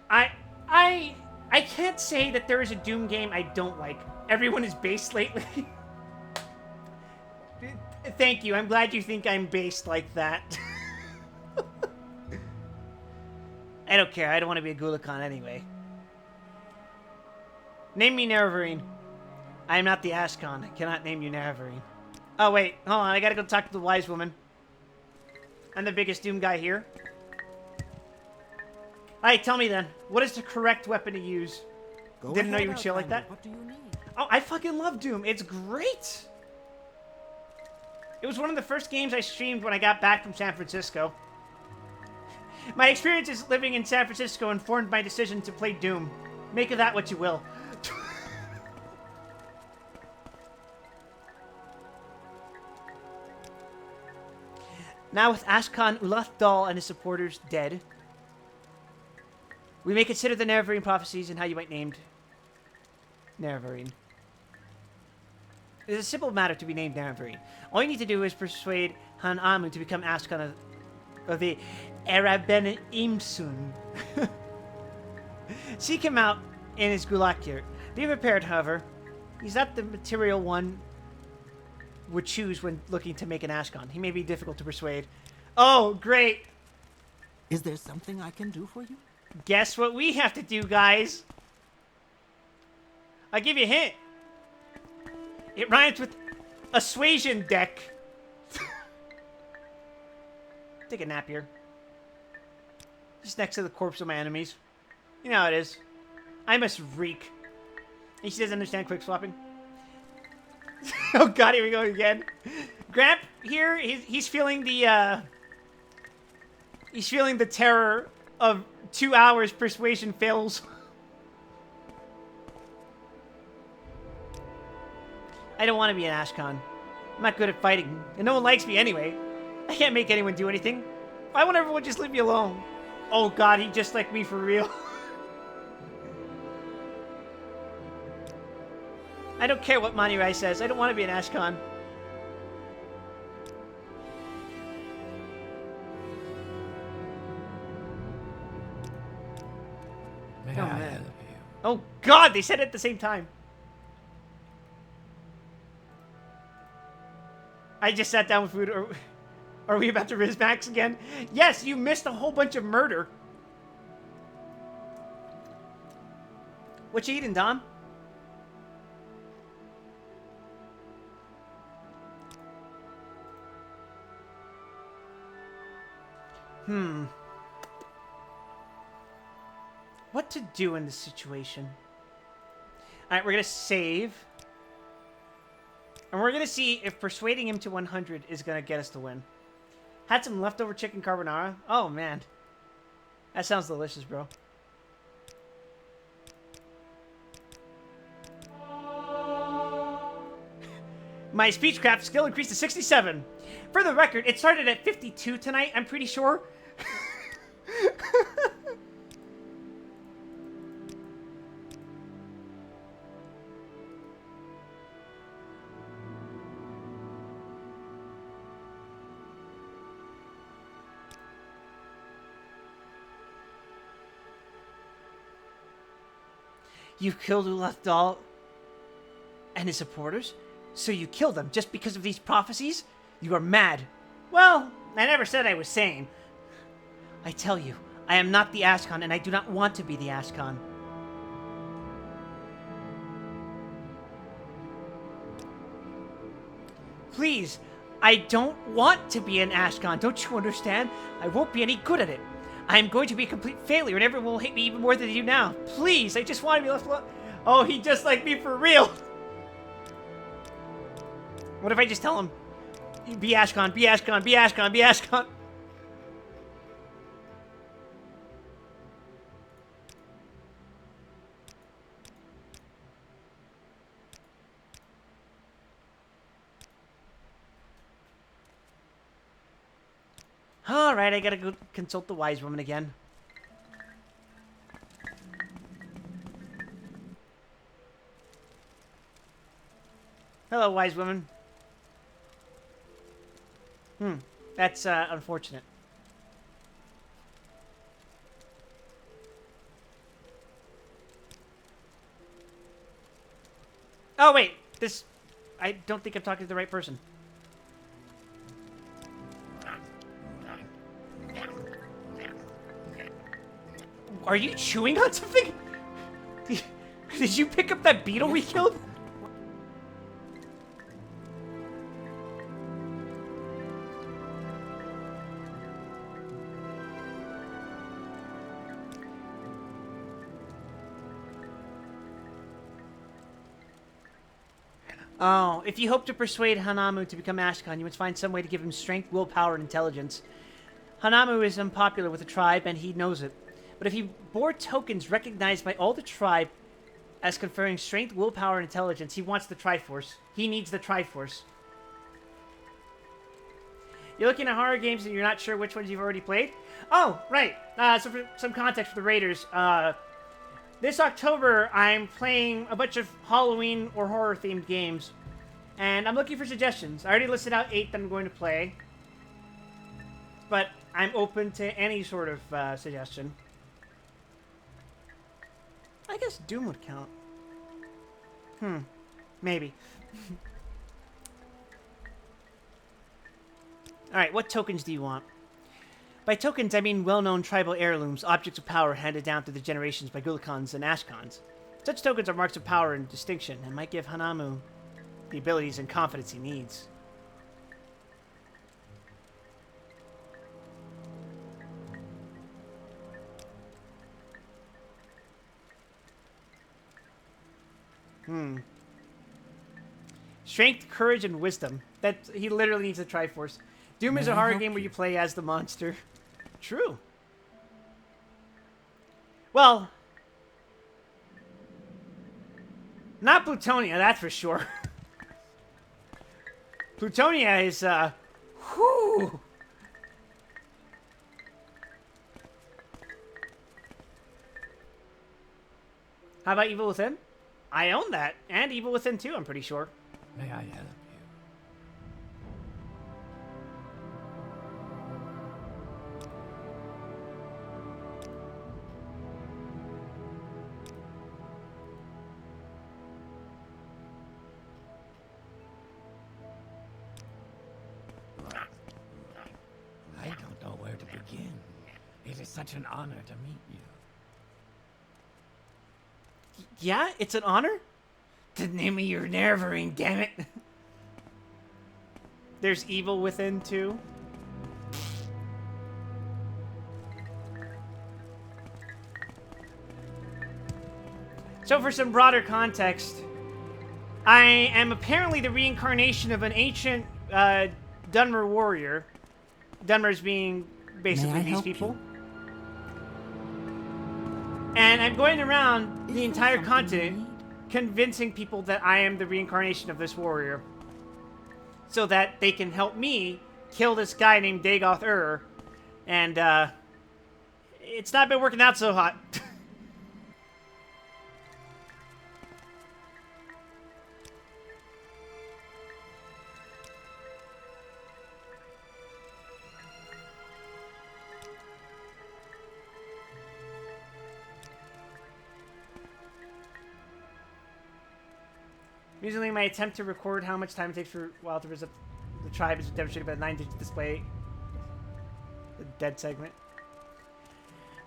I can't say that there is a Doom game I don't like. Everyone is based lately. Thank you. I'm glad you think I'm based like that. I don't care. I don't want to be a Gulakhan anyway. Name me Nerevarine. I am not the Ashkan. I cannot name you Nerevarine. Oh, wait. Hold on. I gotta go talk to the wise woman. I'm the biggest Doom guy here. Alright, tell me then. What is the correct weapon to use? Go Didn't know ahead, you would chill like Outlander. that. What do you need? Oh, I fucking love Doom. It's great. It was one of the first games I streamed when I got back from San Francisco. My experiences living in San Francisco informed my decision to play Doom. Make of that what you will. Now with Ashkan Ulathdal and his supporters dead, we may consider the Nerevarine prophecies and how you might named Nerevarine. It is a simple matter to be named Nerevarine. All you need to do is persuade Han Amu to become Ashkan of the Eraben Imsun. Seek him out in his Gulakir. Be prepared, however. He's not the material one would choose when looking to make an Ashkan. He may be difficult to persuade. Oh, great! Is there something I can do for you? Guess what we have to do, guys? I'll give you a hint. It rhymes with Assuasion Deck. Take a nap here. Just next to the corpse of my enemies. You know how it is. I must reek. And she doesn't understand quick swapping. Oh god, here we go again. Gramp here, he's feeling the terror of 2 hours persuasion fails. I don't want to be an Ashkan. I'm not good at fighting, and no one likes me anyway. I can't make anyone do anything. Why won't everyone just leave me alone? Oh god, he just like me for real. I don't care what Mani Rai says. I don't want to be an Ashkan. May Oh, I man. help you? Oh god, they said it at the same time. I just sat down with food. Are we about to Rizmax again? Yes, you missed a whole bunch of murder. What you eating, Dom? What to do in this situation? Alright, we're gonna save. And we're gonna see if persuading him to 100 is gonna get us the win. Had some leftover chicken carbonara. Oh, man. That sounds delicious, bro. My speechcraft skill increased to 67. For the record, it started at 52 tonight, I'm pretty sure. You killed Ulathdal and his supporters? So you killed them just because of these prophecies? You are mad. Well, I never said I was sane. I tell you, I am not the Ashkan, and I do not want to be the Ashkan. Please, I don't want to be an Ashcan. Don't you understand? I won't be any good at it. I'm going to be a complete failure, and everyone will hate me even more than they do now. Please, I just want to be left alone. Oh, he just like me for real. What if I just tell him, be Ashcan, be Ashcan, be Ashcan, be Ashcan? Alright, I gotta go consult the wise woman again. Hello, wise woman. That's unfortunate. Oh, wait. This... I don't think I'm talking to the right person. Are you chewing on something? Did you pick up that beetle we killed? Oh, if you hope to persuade Hanamu to become Ashcan, you must find some way to give him strength, willpower, and intelligence. Hanamu is unpopular with the tribe, and he knows it. But if he bore tokens recognized by all the tribe as conferring strength, willpower, and intelligence, he wants the Triforce. He needs the Triforce. You're looking at horror games and you're not sure which ones you've already played? Oh, right. So for some context for the Raiders, this October, I'm playing a bunch of Halloween or horror-themed games, and I'm looking for suggestions. I already listed out 8 that I'm going to play, but I'm open to any sort of suggestion. I guess Doom would count. Maybe. Alright, what tokens do you want? By tokens, I mean well-known tribal heirlooms, objects of power handed down through the generations by Gulakans and Ashcans. Such tokens are marks of power and distinction, and might give Hanamu the abilities and confidence he needs. Strength, courage, and wisdom. That he literally needs a Triforce. Doom is a horror game where you play as the monster. True. Well, not Plutonia, that's for sure. Plutonia is, whew. How about Evil Within? I own that. And Evil Within 2, I'm pretty sure. May I help you? I don't know where to begin. It is such an honor to meet you. Yeah, it's an honor? The name of your nerve ring, damn it. There's Evil Within 2. So for some broader context, I am apparently the reincarnation of an ancient Dunmer warrior. Dunmers being basically these people. And I'm going around the entire continent convincing people that I am the reincarnation of this warrior. So that they can help me kill this guy named Dagoth Ur. And, it's not been working out so hot. Usually my attempt to record how much time it takes for a while to visit the tribe is demonstrated by the 9-digit display. The dead segment.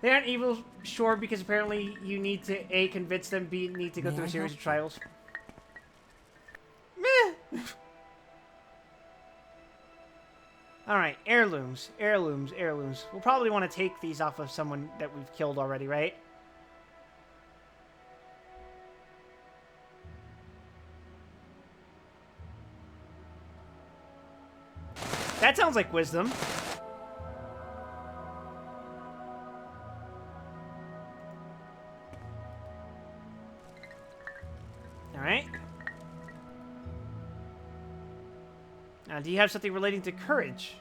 They aren't evil, sure, because apparently you need to A, convince them, B, need to go through a series of trials. Meh! Alright, heirlooms. Heirlooms, heirlooms. We'll probably want to take these off of someone that we've killed already, right? That sounds like wisdom. Alright. Now, do you have something relating to courage?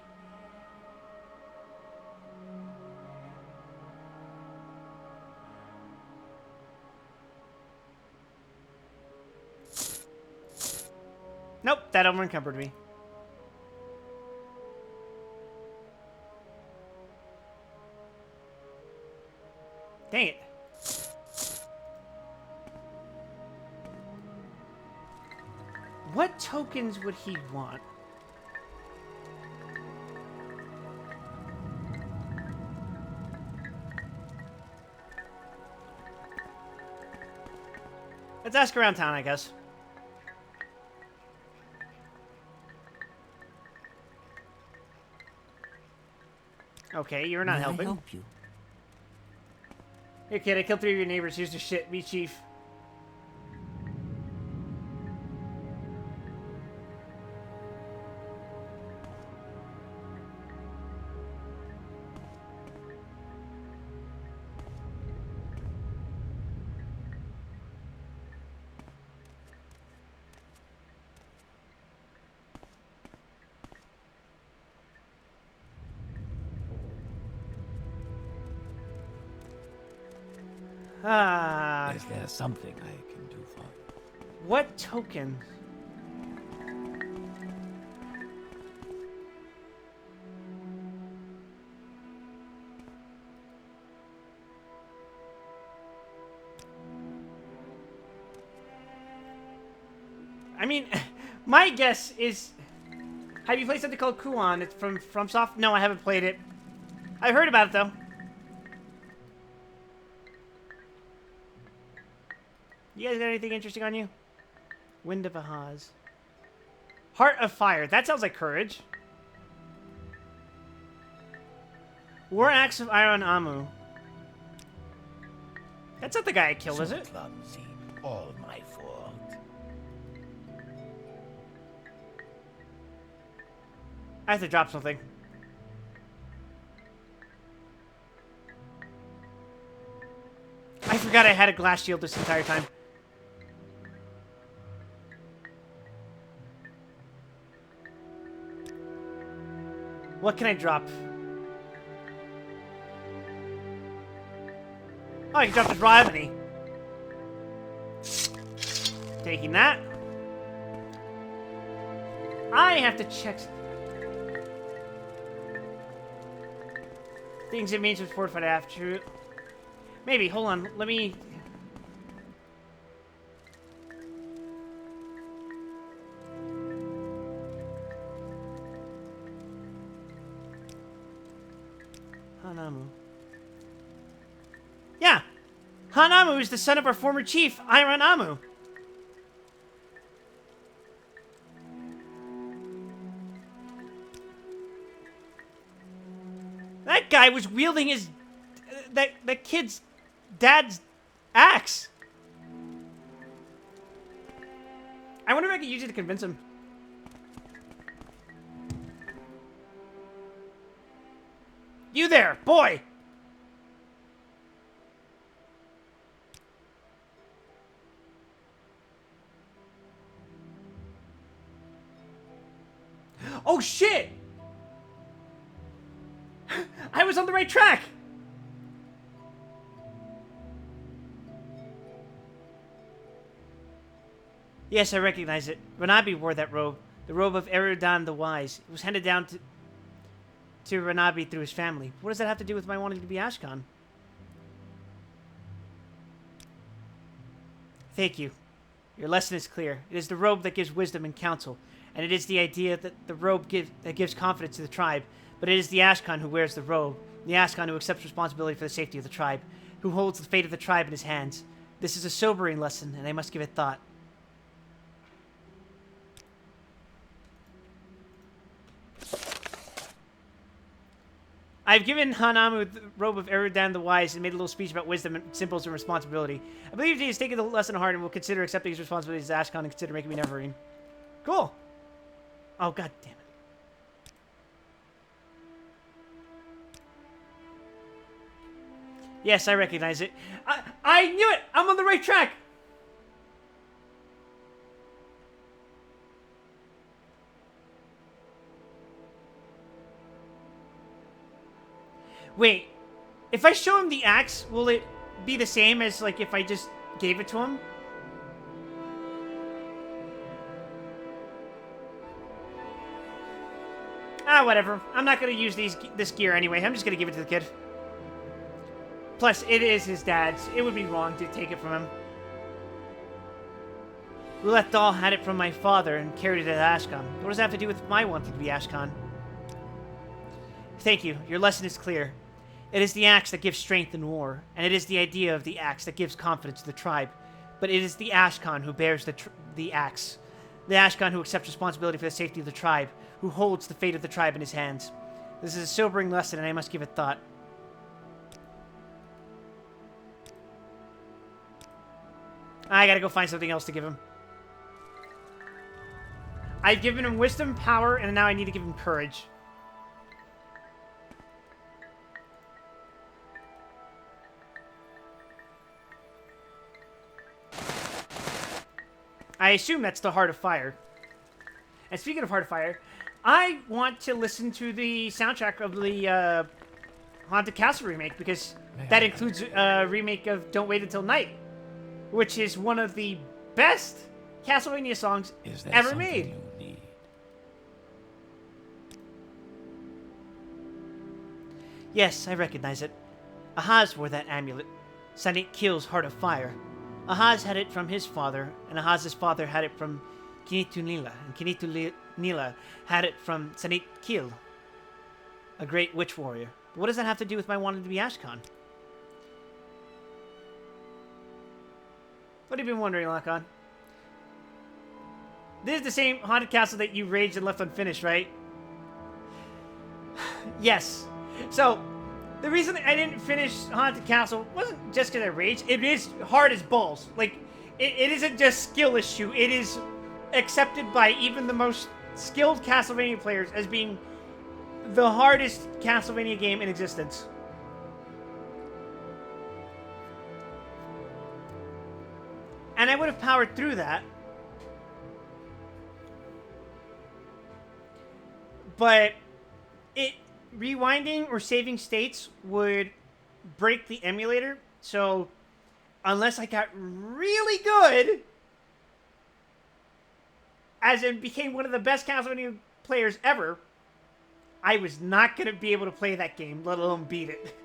Nope, that over-encumbered me. Dang it. What tokens would he want? Let's ask around town, I guess. Okay, you're not May I helping. help you? Hey kid, I killed 3 of your neighbors. Here's the shit. Be chief. Ah, Is there something I can do for you? what token? I mean, my guess is... Have you played something called Kuon? It's from FromSoft? No, I haven't played it. I've heard about it, though. You guys got anything interesting on you? Wind of Ahaz. Heart of Fire. That sounds like courage. War Axe of Iron Amu. That's not the guy I killed, is it? Clumsy. All my fault. I have to drop something. I forgot I had a glass shield this entire time. What can I drop? Oh, I can drop this raw ebony. Taking that. I have to check... Things it means with fortified after... Maybe, hold on, let me... Hanamu. Yeah! Hanamu is the son of our former chief, Iron Amu. That guy was wielding his... that kid's dad's axe. I wonder if I could use it to convince him. You there, boy! Oh shit! I was on the right track! Yes, I recognize it. Ranabi wore that robe. The robe of Eridan the Wise. It was handed down to Ranabi through his family. What does that have to do with my wanting to be Ashkan? Thank you. Your lesson is clear. It is the robe that gives wisdom and counsel, and it is the idea that the robe that gives confidence to the tribe, but it is the Ashkan who wears the robe, the Ashkan who accepts responsibility for the safety of the tribe, who holds the fate of the tribe in his hands. This is a sobering lesson, and I must give it thought. I've given Hanamu the robe of Eridan the Wise and made a little speech about wisdom and symbols and responsibility. I believe he has taken the lesson to heart and will consider accepting his responsibilities as Ashkan and consider making me Neverine. Cool. Oh, god damn it. Yes, I recognize it. I knew it! I'm on the right track! Wait, if I show him the axe, will it be the same as, like, if I just gave it to him? Ah, whatever. I'm not gonna use this gear anyway. I'm just gonna give it to the kid. Plus, it is his dad's. It would be wrong to take it from him. Roulette Doll had it from my father and carried it to Ashkan. What does that have to do with my wanting to be Ashkan? Thank you. Your lesson is clear. It is the axe that gives strength in war, and it is the idea of the axe that gives confidence to the tribe. But it is the Ashkan who bears the axe. The Ashkan who accepts responsibility for the safety of the tribe, who holds the fate of the tribe in his hands. This is a sobering lesson, and I must give it thought. I gotta go find something else to give him. I've given him wisdom, power, and now I need to give him courage. I assume that's the Heart of Fire. And speaking of Heart of Fire, I want to listen to the soundtrack of the Haunted Castle remake, because that includes a remake of Don't Wait Until Night, which is one of the best Castlevania songs ever made. You need? Yes, I recognize it. Ahaz wore that amulet. Saint Keel's Heart of Fire. Ahaz had it from his father, and Ahaz's father had it from Kinitu Nila, and Kinitu Nila had it from Saint Keel, a great witch warrior. But what does that have to do with my wanting to be Ashkan? What have you been wondering, Lakan? This is the same haunted castle that you raged and left unfinished, right? Yes. So, the reason I didn't finish Haunted Castle wasn't just because I raged. It is hard as balls. Like, it isn't just skill issue. It is accepted by even the most skilled Castlevania players as being the hardest Castlevania game in existence. And I would have powered through that. But rewinding or saving states would break the emulator. So unless I got really good, as in became one of the best Castlevania players ever, I was not going to be able to play that game, let alone beat it.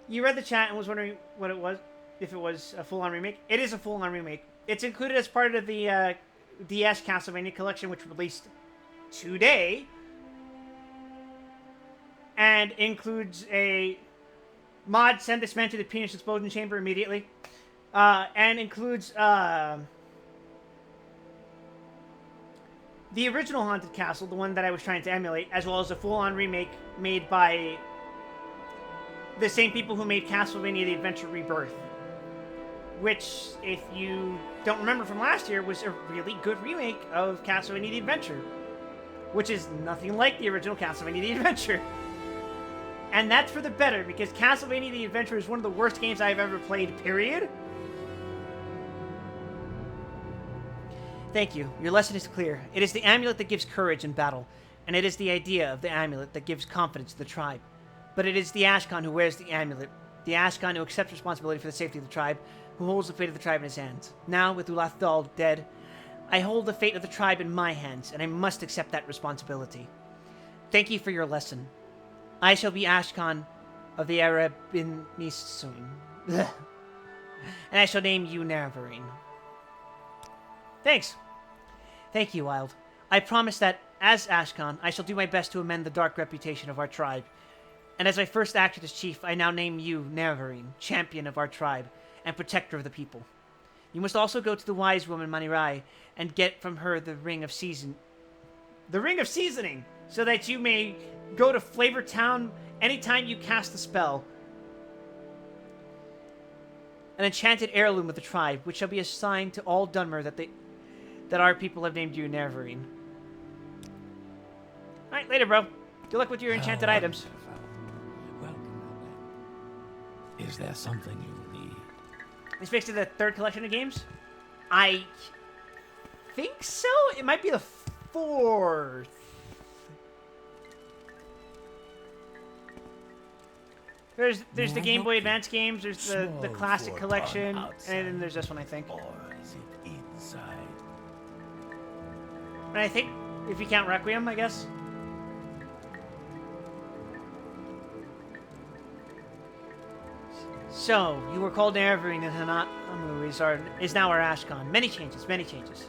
You read the chat and was wondering what it was, if it was a full-on remake. It is a full-on remake. It's included as part of the DS Castlevania collection, which released today, and includes a mod, send this man to the penis explosion chamber immediately, and includes the original Haunted Castle, the one that I was trying to emulate, as well as a full-on remake made by the same people who made Castlevania The Adventure Rebirth, which, if you don't remember from last year, was a really good remake of Castlevania The Adventure, which is nothing like the original Castlevania The Adventure. And that's for the better, because Castlevania The Adventure is one of the worst games I've ever played, period. Thank you. Your lesson is clear. It is the amulet that gives courage in battle, and it is the idea of the amulet that gives confidence to the tribe. But it is the Ashkan who wears the amulet, the Ashkan who accepts responsibility for the safety of the tribe, who holds the fate of the tribe in his hands. Now, with Ulathal dead, I hold the fate of the tribe in my hands, and I must accept that responsibility. Thank you for your lesson. I shall be Ashkan of the Arabini soon. And I shall name you Neverine. Thanks. Thank you, Wild. I promise that, as Ashkan, I shall do my best to amend the dark reputation of our tribe. And as I first acted as chief, I now name you Neverine, champion of our tribe, and protector of the people. You must also go to the wise woman Manirai and get from her the ring of seasoning. The ring of seasoning! so that you may go to Flavor Town anytime you cast a spell. An enchanted heirloom of the tribe, which shall be assigned to all Dunmer that our people have named you Neverine. Alright, later, bro. Good luck with your enchanted items. Welcome, then. Is there something you need? Is fixed to the third collection of games? I think so. It might be the fourth. There's the Game Boy Advance games, there's the classic collection, and then there's this one, I think. Or is it inside? And I think, if you count Requiem, I guess. So, you were called Neverine in Hanamu is now our Ashcon. Many changes, many changes.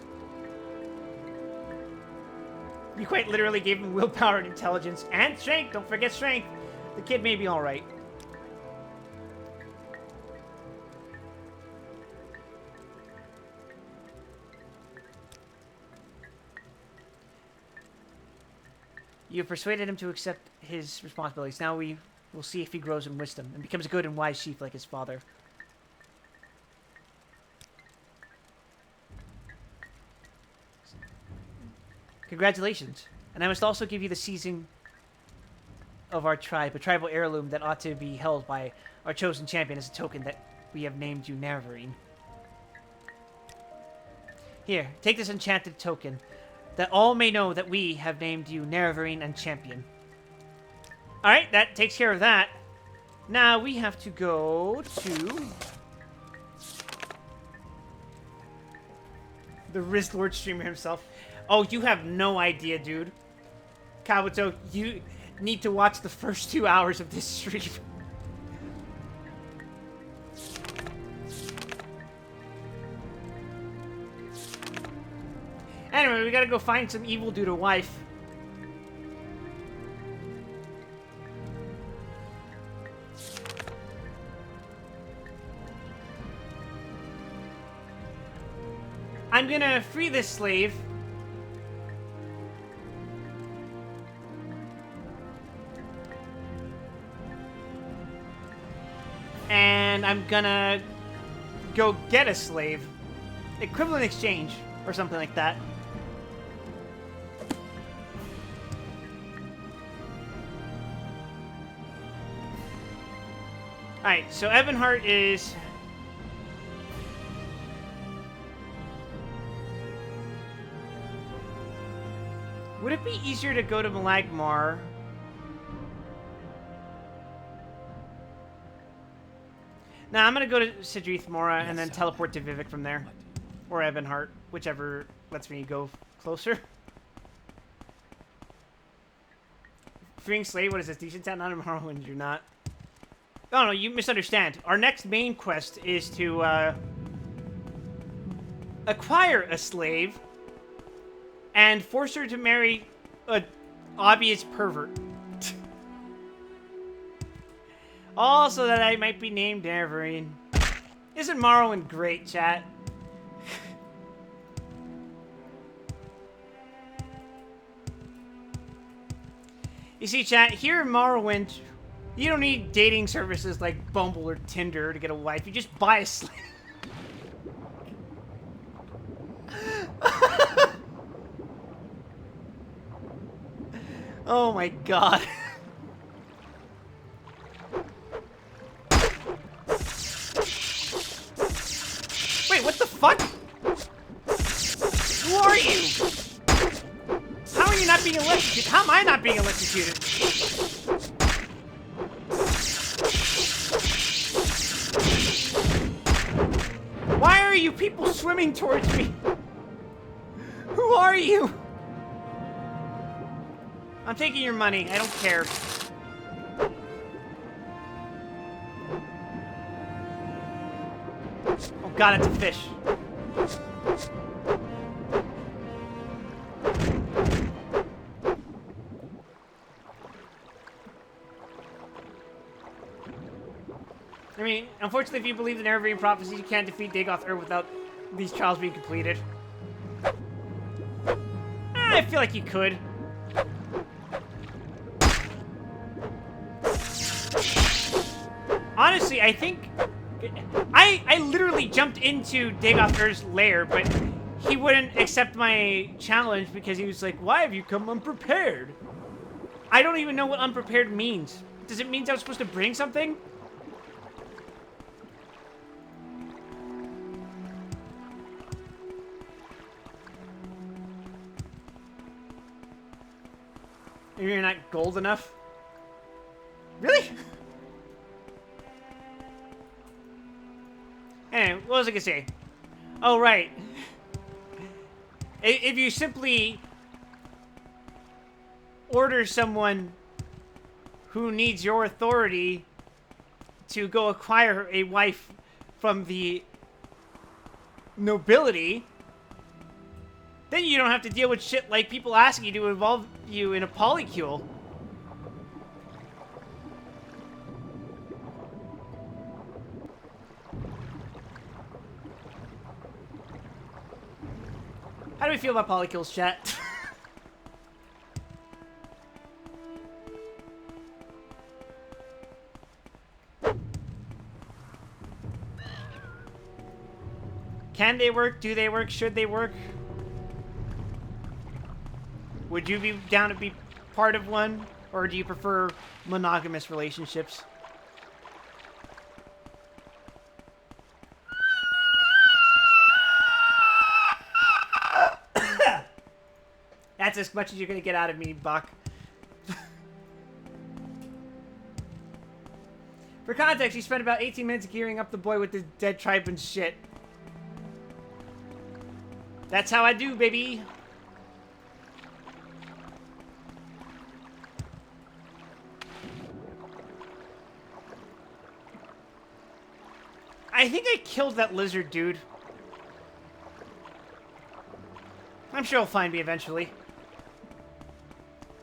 You quite literally gave him willpower and intelligence, and strength, don't forget strength. The kid may be alright. You have persuaded him to accept his responsibilities. Now we will see if he grows in wisdom and becomes a good and wise chief like his father. Congratulations. And I must also give you the seizing of our tribe, a tribal heirloom that ought to be held by our chosen champion as a token that we have named you Neverine. Here, take this enchanted token, that all may know that we have named you Neverine and Champion. Alright, that takes care of that. Now we have to go to the Riz Lord streamer himself. Oh, you have no idea, dude. Kabuto, you need to watch the first 2 hours of this stream. Anyway, we gotta go find some evil dude or wife. I'm gonna free this slave. And I'm gonna go get a slave. Equivalent exchange, or something like that. Alright, so Evanhart is... Would it be easier to go to Malagmar? Nah, I'm gonna go to Sidrith Mora and then teleport to Vivek from there. Or Evanhart, whichever lets me go closer. Freeing Slave, what is this? Decent town? Not in Morrowind, you're not. Oh no, you misunderstand. Our next main quest is to acquire a slave and force her to marry an obvious pervert. Also, that I might be named Neverine. Isn't Morrowind great, chat? You see, chat, here in Morrowind, you don't need dating services like Bumble or Tinder to get a wife. You just buy a slave. Oh my god. Wait, what the fuck? Who are you? How are you not being electrocuted? How am I not being electrocuted? Why are you people swimming towards me? Who are you? I'm taking your money. I don't care. Oh god, it's a fish. I mean, unfortunately, if you believe the Neverine prophecies, you can't defeat Dagoth Ur without these trials being completed. I feel like you could. Honestly, I think... I literally jumped into Dagothar's lair, but he wouldn't accept my challenge because he was like, why have you come unprepared? I don't even know what unprepared means. Does it mean I was supposed to bring something? Maybe you're not gold enough? Really? Anyway, what was I gonna say? Oh, right. If you simply order someone who needs your authority to go acquire a wife from the nobility, then you don't have to deal with shit like people asking you to involve you in a polycule. How do we feel about polycules, chat? Can they work? Do they work? Should they work? Would you be down to be part of one? Or do you prefer monogamous relationships? That's as much as you're gonna get out of me, Buck. For context, you spent about 18 minutes gearing up the boy with the dead tribe and shit. That's how I do, baby. I think I killed that lizard dude. I'm sure he'll find me eventually.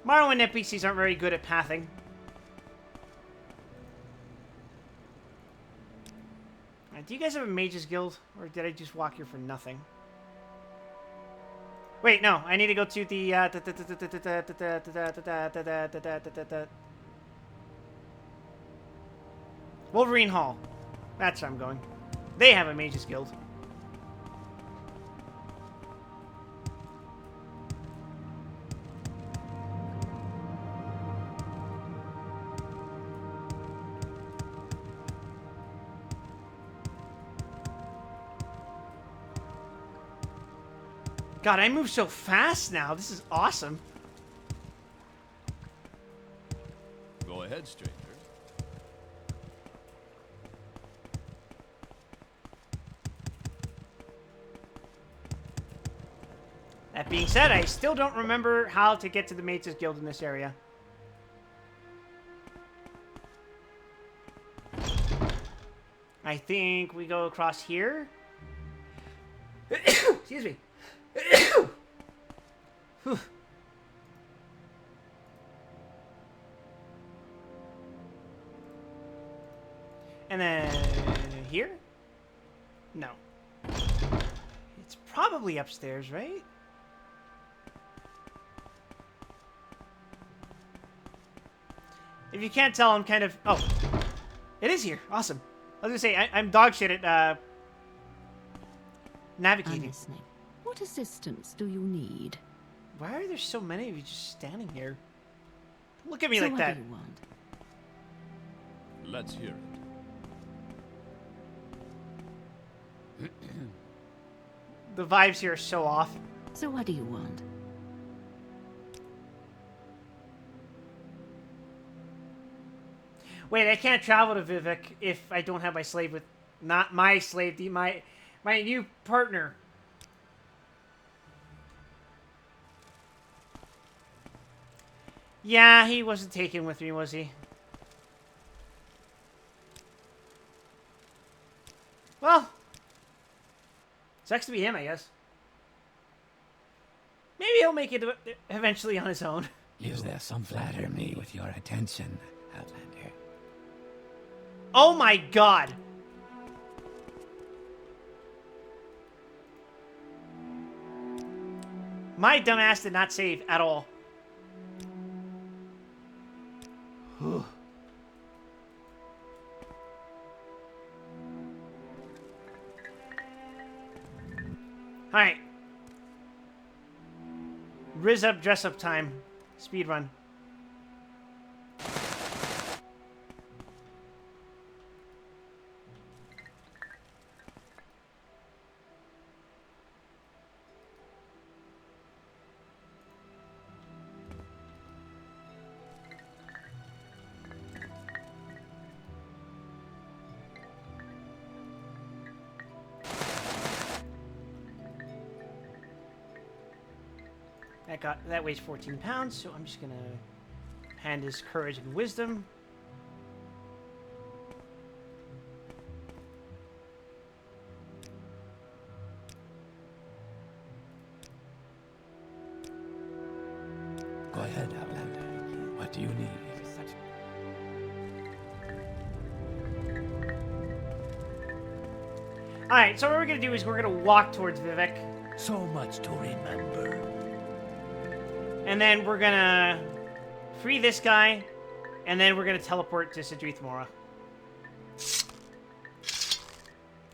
Morrowind NPCs aren't very good at pathing. Do you guys have a mage's guild? Or did I just walk here for nothing? Wait, no. I need to go to the... Wolverine Hall. That's where I'm going. They have a mage's guild. God, I move so fast now. This is awesome. Go ahead, stranger. That being said, I still don't remember how to get to the Mages Guild in this area. I think we go across here. Excuse me. And then here? No. It's probably upstairs, right? If you can't tell, I'm kind of... Oh. It is here. Awesome. I was gonna say, I'm dog shit at, navigating. Honestly, what assistance do you need? Why are there so many of you just standing here? Look at me So like what that. do you want? Let's hear it. The vibes here are so off. So what do you want? Wait, I can't travel to Vivek if I don't have my slave with... Not my slave, my new partner. Yeah, he wasn't taken with me, was he? Well, sucks to be him, I guess. Maybe he'll make it eventually on his own. Is there some flatter me with your attention, Outlander? Oh my god! My dumbass did not save at all. Alright. Riz up, dress up time. Speed run. That weighs 14 pounds, so I'm just gonna hand his courage and wisdom. Go ahead, Outlander. What do you need? Alright, so what we're gonna do is we're gonna walk towards Vivek. So much to remember. And then we're gonna free this guy, and then we're gonna teleport to Sidrith Mora.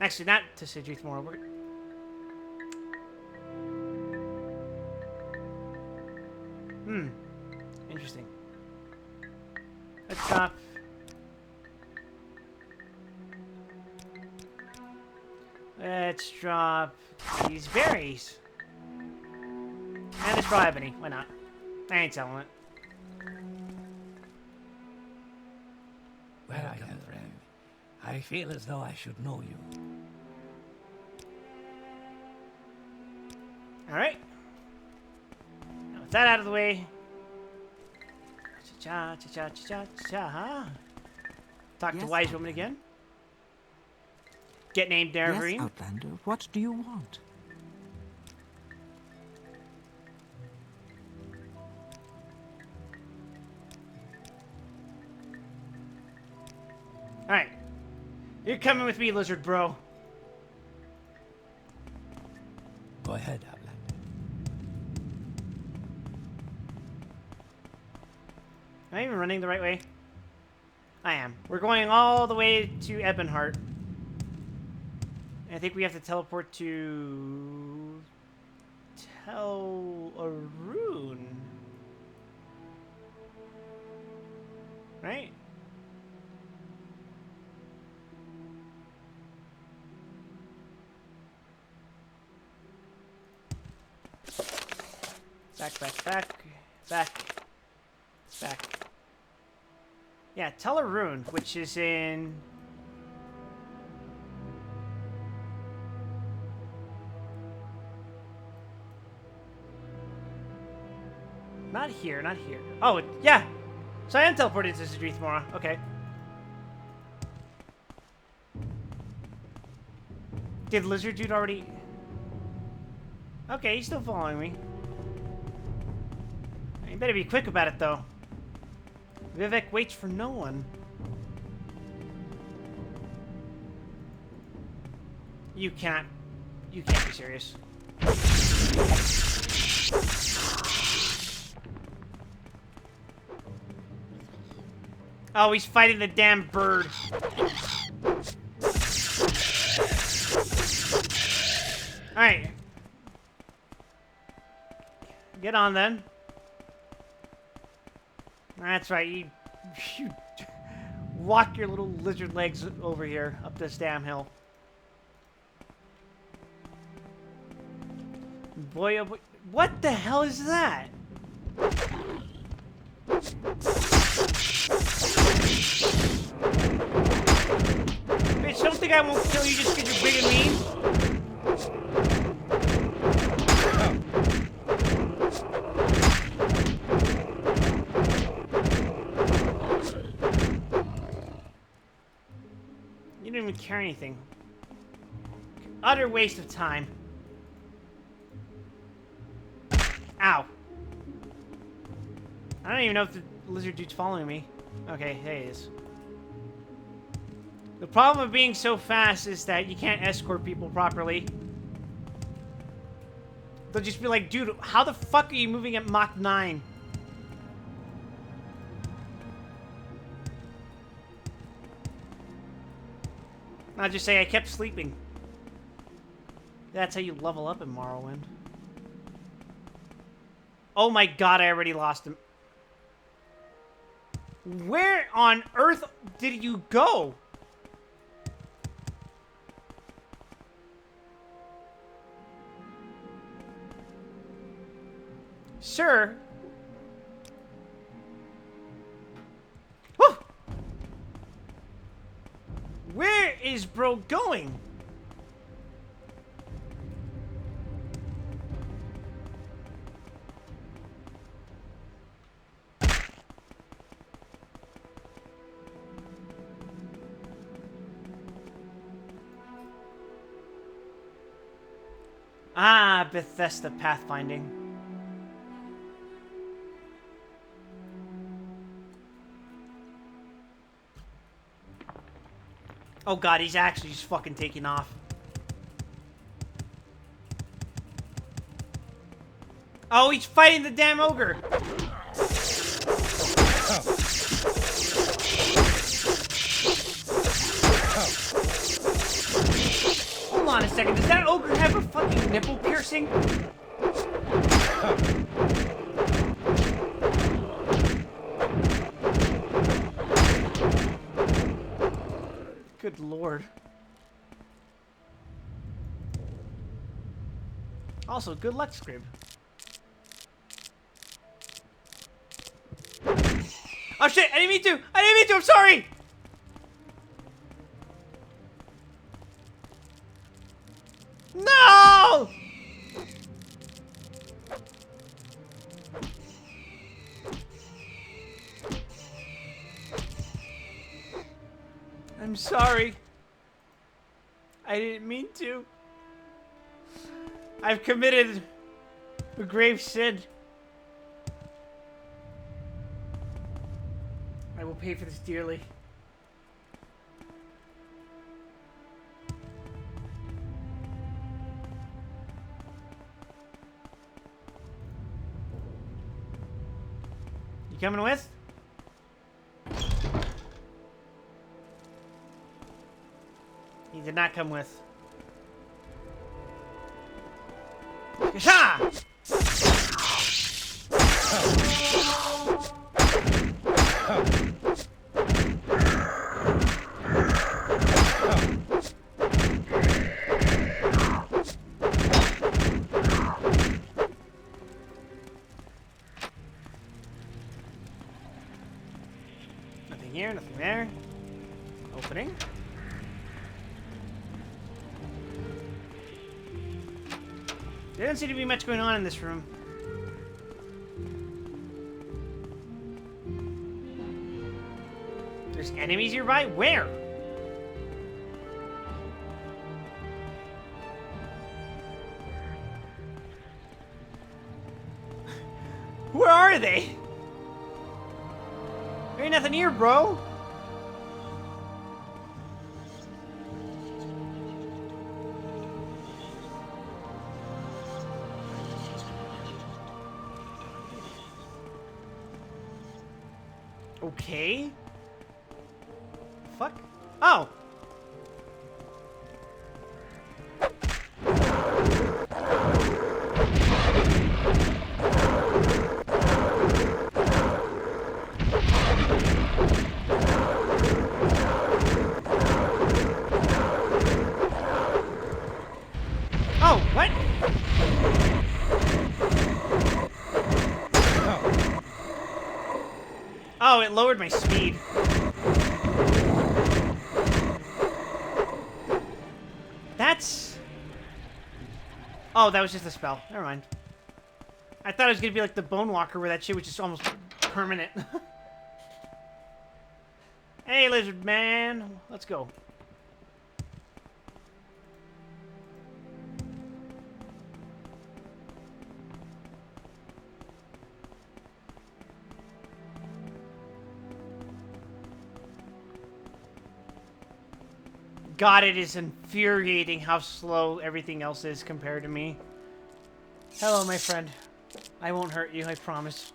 Actually, not to Sidrith Mora. Interesting. Let's drop. Let's drop these berries. And this raw ebony. Why not? I ain't selling it. Well, young friend, I feel as though I should know you. Alright. Now with that out of the way. Cha-cha-cha-cha-cha-cha. Talk to Yes, Wise Woman again. Get named Yes, Nevergreen. Outlander, what do you want? Alright. You're coming with me, lizard bro. Go ahead, Outlander. Am I even running the right way? I am. We're going all the way to Ebonheart. I think we have to teleport to... Tel'Aurun. Right? Back. Yeah, Tel'Aurun, which is in... Not here. Oh, yeah! So I am teleported to Sidrith Mora. Okay. Did Lizard Dude already... Okay, he's still following me. You better be quick about it, though. Vivek waits for no one. You can't be serious. Oh, he's fighting the damn bird. Alright. Get on then. That's right, you walk your little lizard legs over here, up this damn hill. Boy, oh boy. What the hell is that? Bitch, don't think I won't kill you just because you're big and mean. You didn't even carry anything. Utter waste of time. Ow. I don't even know if the lizard dude's following me. Okay, there he is. The problem of being so fast is that you can't escort people properly. They'll just be like, dude, how the fuck are you moving at Mach 9? I'll just say I kept sleeping. That's how you level up in Morrowind. Oh my god, I already lost him. Where on earth did you go? Sir? Whew! Where is bro going? Ah, Bethesda pathfinding. Oh god, he's actually just fucking taking off. Oh, he's fighting the damn ogre! Hold on a second, does that ogre have a fucking nipple piercing? Good lord. Also, good luck, Scrib. Oh shit, I didn't mean to! I didn't mean to, I'm sorry! No! I'm sorry. I didn't mean to. I've committed a grave sin. I will pay for this dearly. You coming with? He did not come with. Yasha! Nothing here, nothing there. Opening. There doesn't seem to be much going on in this room. There's enemies nearby? Where? Where are they? There ain't nothing here, bro. Okay. Fuck. Oh. Oh, what? Oh, it lowered my speed. That's... Oh, that was just a spell. Never mind. I thought it was gonna be like the Bone Walker where that shit was just almost permanent. Hey, lizard man. Let's go. God, it is infuriating how slow everything else is compared to me. Hello, my friend. I won't hurt you, I promise.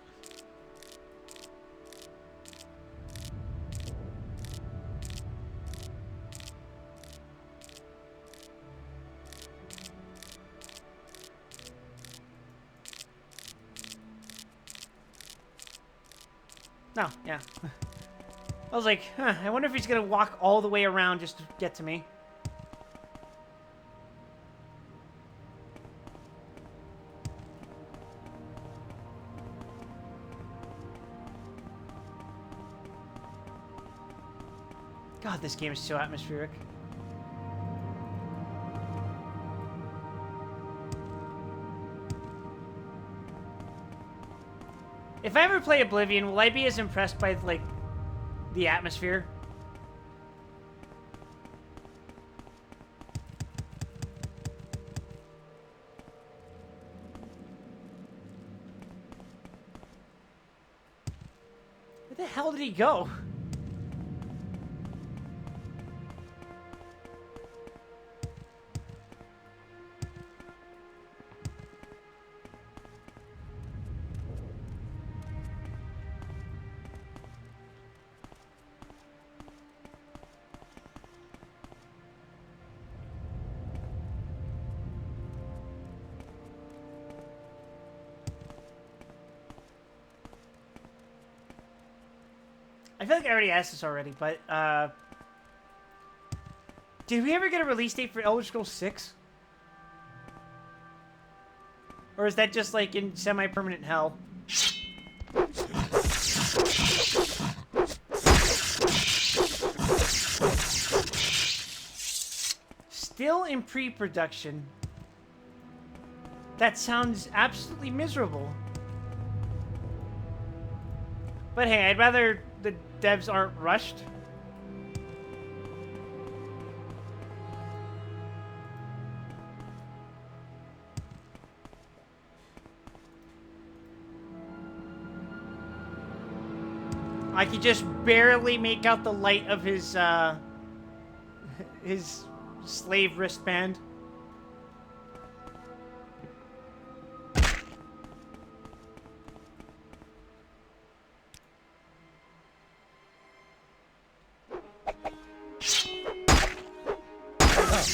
No, yeah. I was like, huh, I wonder if he's gonna walk all the way around just to get to me. God, this game is so atmospheric. If I ever play Oblivion, will I be as impressed by, like, the atmosphere? Where the hell did he go? I feel like I already asked this already, but, did we ever get a release date for Elder Scrolls 6? Or is that just, like, in semi-permanent hell? Still in pre-production. That sounds absolutely miserable. But hey, I'd rather the devs aren't rushed. I could just barely make out the light of his slave wristband.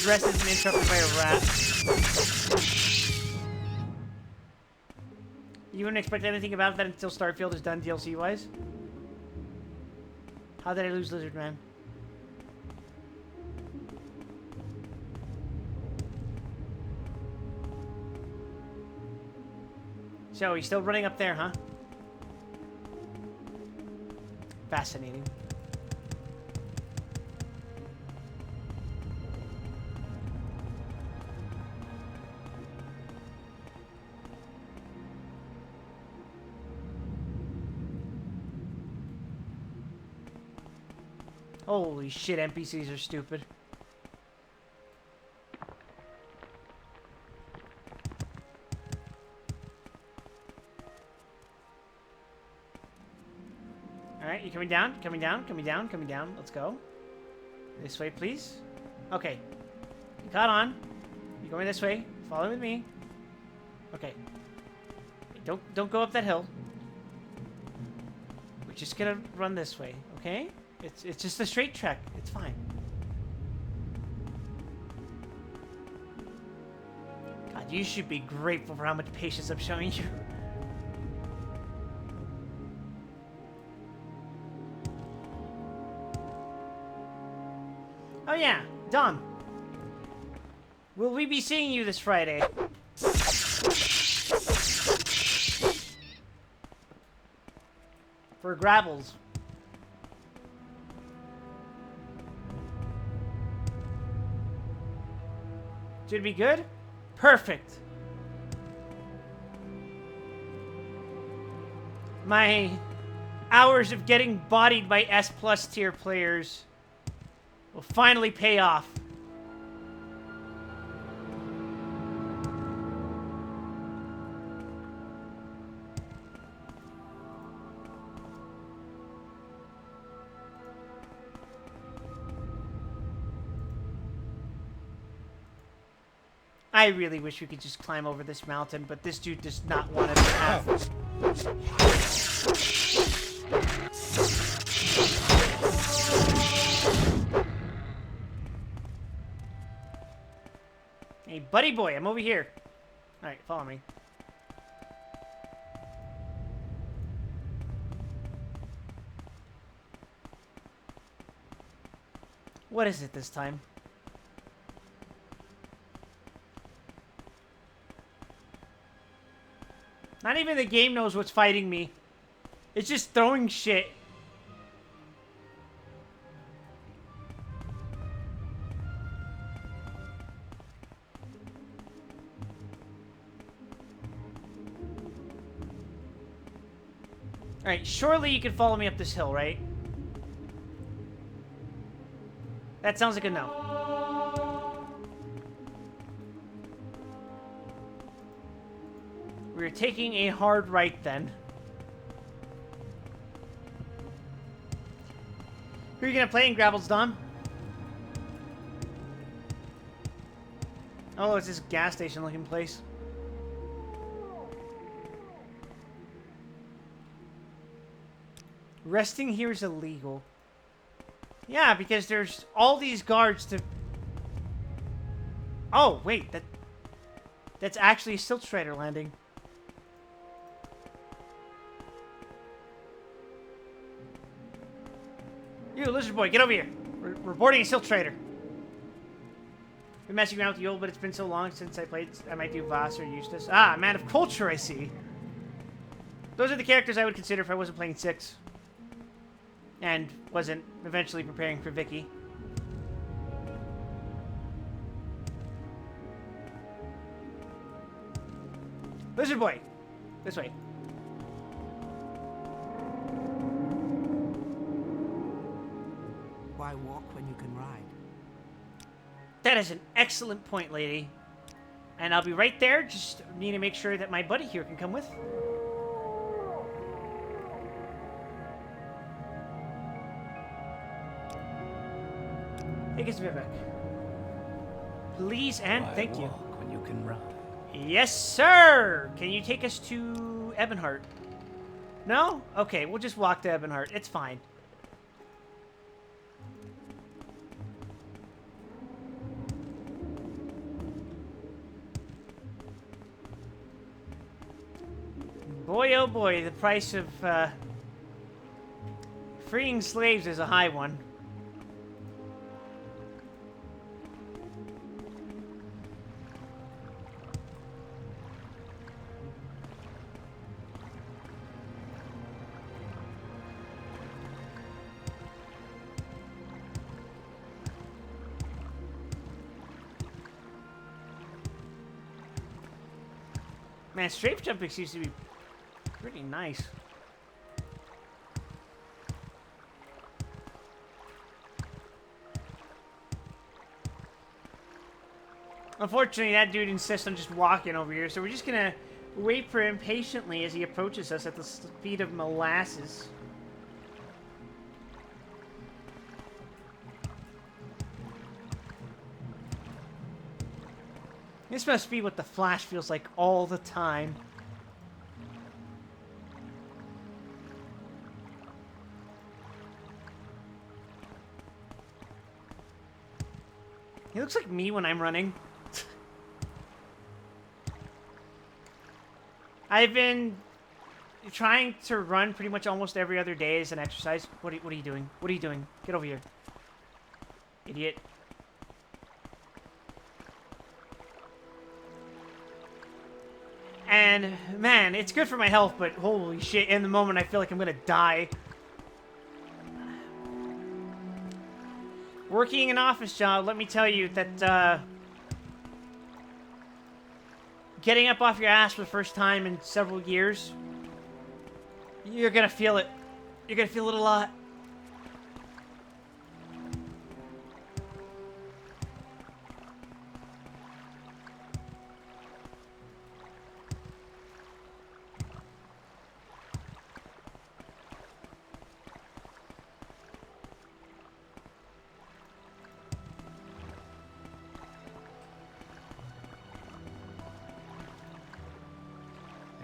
Dress isn't interrupted by a rat. You wouldn't expect anything about that until Starfield is done DLC-wise? How did I lose Lizard Man? So, he's still running up there, huh? Fascinating. Holy shit, NPCs are stupid. Alright, you coming down? Coming down? Coming down? Coming down? Let's go. This way, please. Okay. You caught on. You're going this way. Follow with me. Okay. Don't go up that hill. We're just gonna run this way, okay? It's just a straight trek. It's fine. God, you should be grateful for how much patience I'm showing you. Oh yeah, Dom. Will we be seeing you this Friday? For Grabbles. Should it be good? Perfect. My hours of getting bodied by S+ tier players will finally pay off. I really wish we could just climb over this mountain, but this dude does not want us to have. Hey, buddy boy, I'm over here. Alright, follow me. What is it this time? Not even the game knows what's fighting me. It's just throwing shit. Alright, surely you can follow me up this hill, right? That sounds like a no. We're taking a hard right then. Who are you gonna play in Gravel's Dom? Oh, it's this gas station looking place. Resting here is illegal. Yeah, because there's all these guards to... Oh, wait, that's actually a Silt Strider landing. You, Lizard Boy, get over here. We're reporting a Silt Strider. Been messing around with the old, but it's been so long since I played. I might do Voss or Eustace. Ah, Man of Culture, I see. Those are the characters I would consider if I wasn't playing 6. And wasn't eventually preparing for Vicky. Lizard Boy! This way. Why walk when you can ride? That is an excellent point, lady. And I'll be right there. Just need to make sure that my buddy here can come with. Take us, Vivek. Please and Why thank you. walk when you can run? Yes, sir! Can you take us to Ebonheart? No? Okay, we'll just walk to Ebonheart. It's fine. Boy, oh boy, the price of freeing slaves is a high one. Man, strafe jumping seems to be pretty nice. Unfortunately, that dude insists on just walking over here, so we're just gonna wait for him patiently as he approaches us at the speed of molasses. This must be what the Flash feels like all the time. He looks like me when I'm running. I've been trying to run pretty much almost every other day as an exercise. What are you doing? What are you doing? Get over here. Idiot. And, man, it's good for my health, but holy shit, in the moment I feel like I'm gonna die. Working an office job, let me tell you that, getting up off your ass for the first time in several years, you're gonna feel it. You're gonna feel it a lot.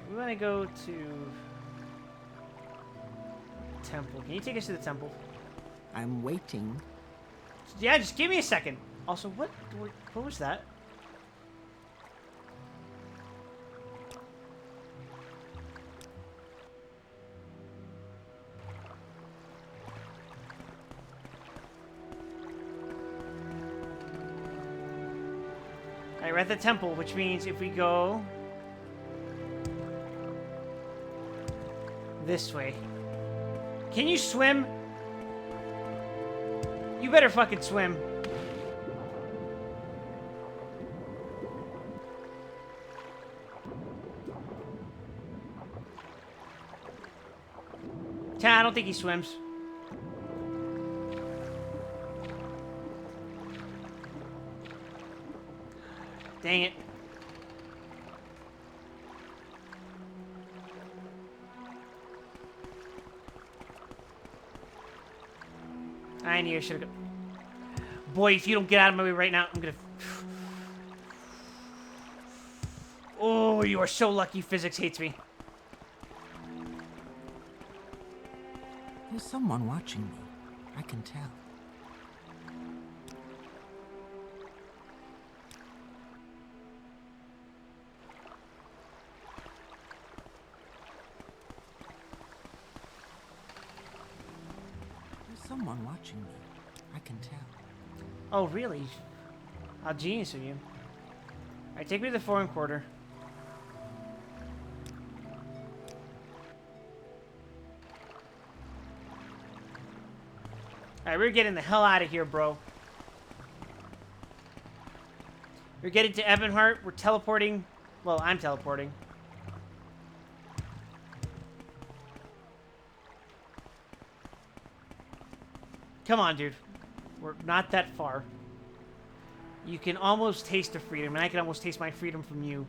We want to go to temple. Can you take us to the temple? I'm waiting. Yeah, just give me a second. Also, what was that? Alright, we're at the temple, which means if we go this way. Can you swim? You better fucking swim. I don't think he swims. Dang it. I knew I should have. Boy, if you don't get out of my way right now, I'm gonna. Oh, you are so lucky physics hates me. There's someone watching me. I can tell. There's someone watching me. I can tell. Oh, really? How genius of you. Alright, take me to the foreign quarter. Alright, we're getting the hell out of here, bro. We're getting to Ebonheart. We're teleporting. Well, I'm teleporting. Come on, dude. We're not that far. You can almost taste the freedom, and I can almost taste my freedom from you.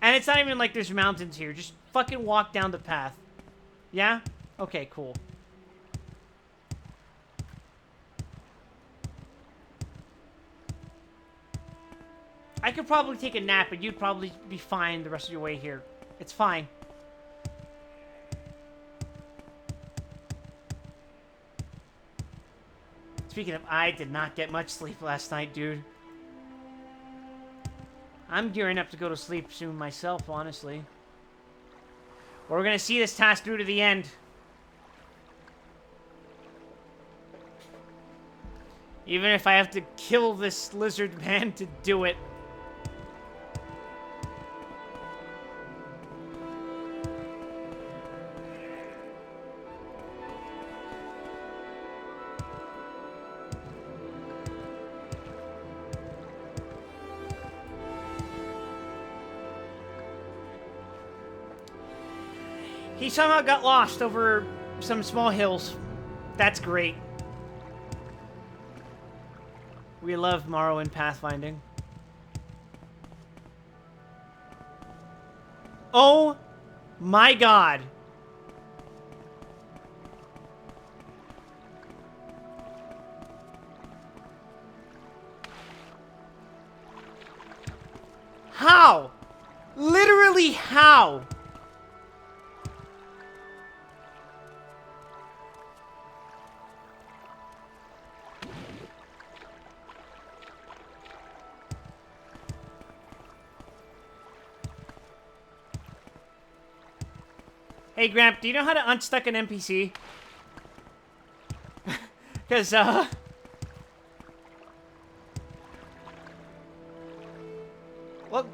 And it's not even like there's mountains here. Just fucking walk down the path. Yeah? Okay, cool. I could probably take a nap, and you'd probably be fine the rest of your way here. It's fine. Speaking of, I did not get much sleep last night, dude. I'm gearing up to go to sleep soon myself, honestly. We're gonna see this task through to the end. Even if I have to kill this lizard man to do it. He somehow got lost over some small hills. That's great. We love Morrowind pathfinding. Oh my god. How? Literally how? Hey, Gramp, do you know how to unstuck an NPC? Because, well,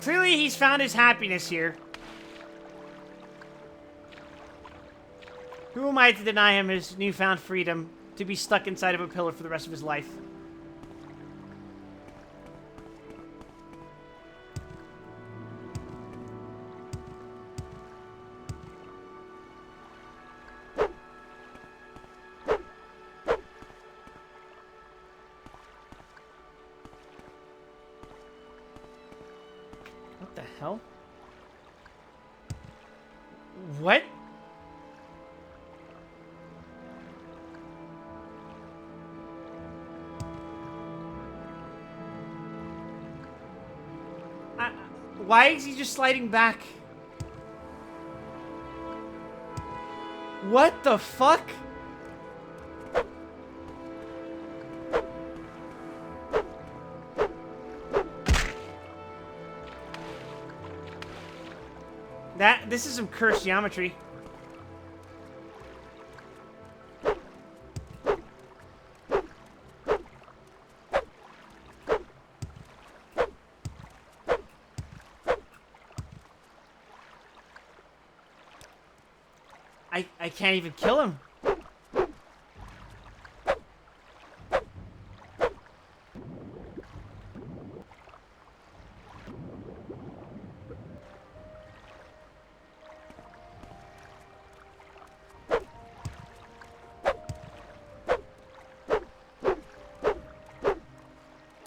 clearly he's found his happiness here. Who am I to deny him his newfound freedom to be stuck inside of a pillar for the rest of his life? What the hell? What? Why is he just sliding back? What the fuck? This is some cursed geometry. I can't even kill him.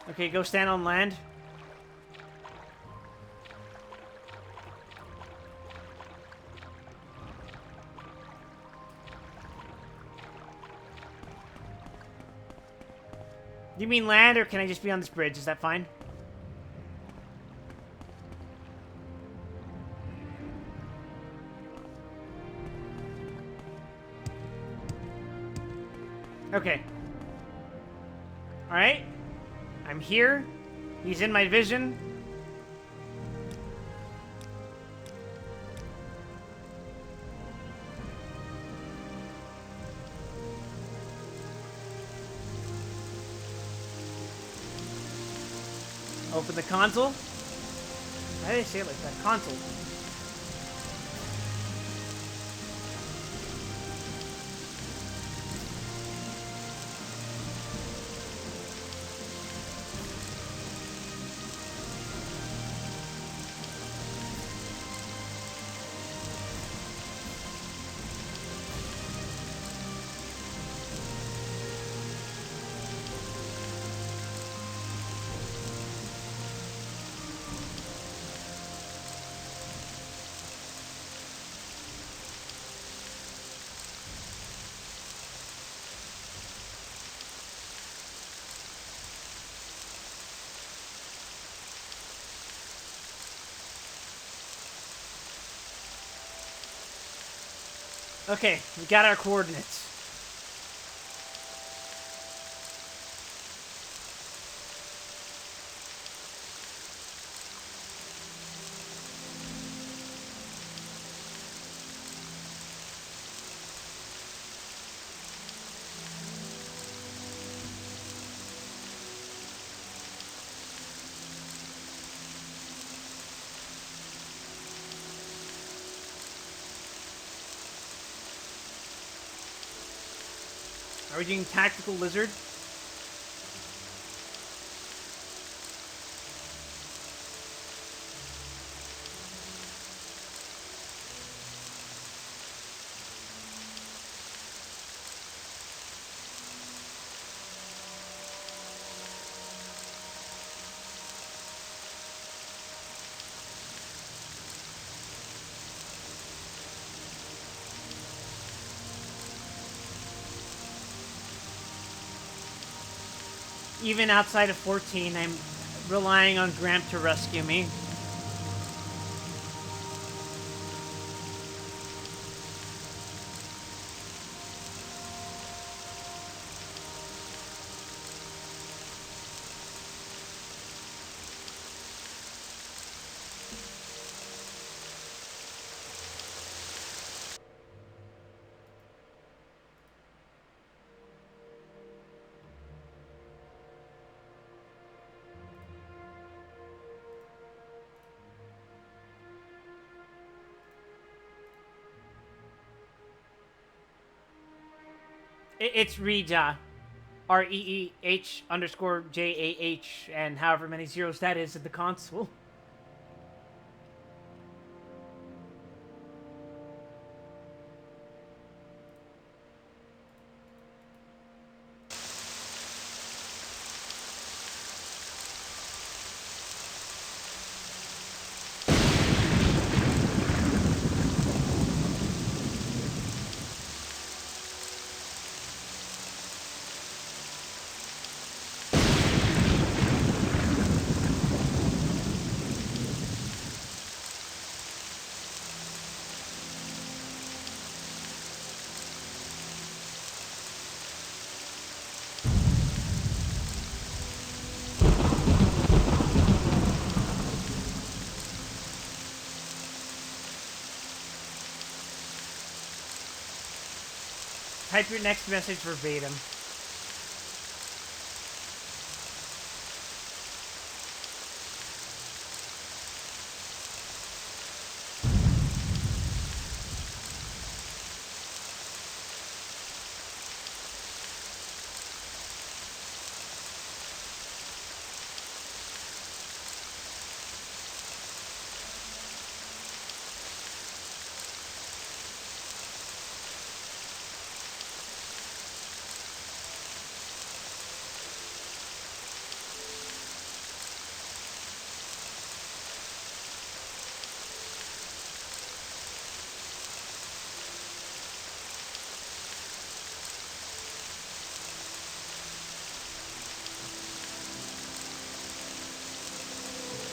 Okay, go stand on land. Do you mean land, or can I just be on this bridge? Is that fine? Okay. Alright. I'm here. He's in my vision. Open the console. Why did they say it like that? Console. Okay, we got our coordinates. Are we doing tactical lizard? Even outside of 14, I'm relying on Gramp to rescue me. It's Reejah. REEH_JAH, and however many zeros that is at the console. Type your next message verbatim.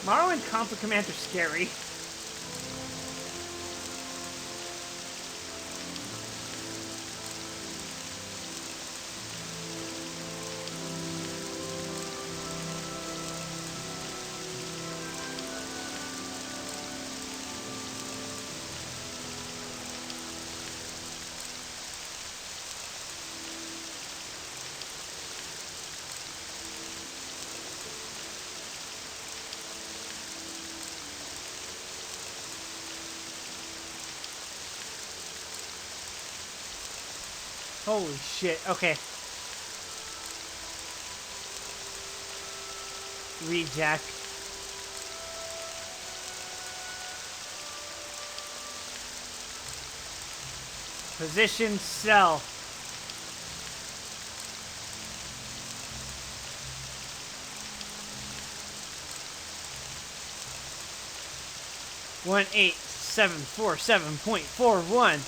Morrowind console commands are scary. Holy shit, okay. Reject. Position cell. One 18747.41.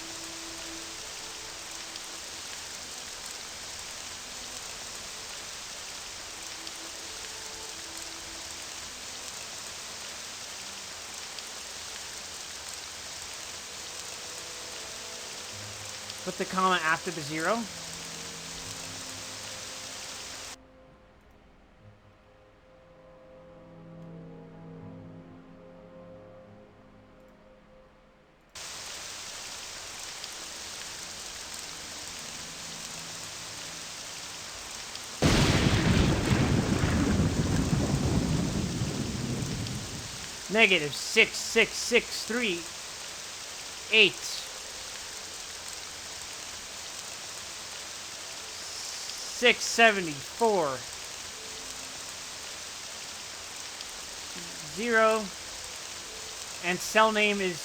Put the comma after the 0. Negative 66638. 674 0 and cell name is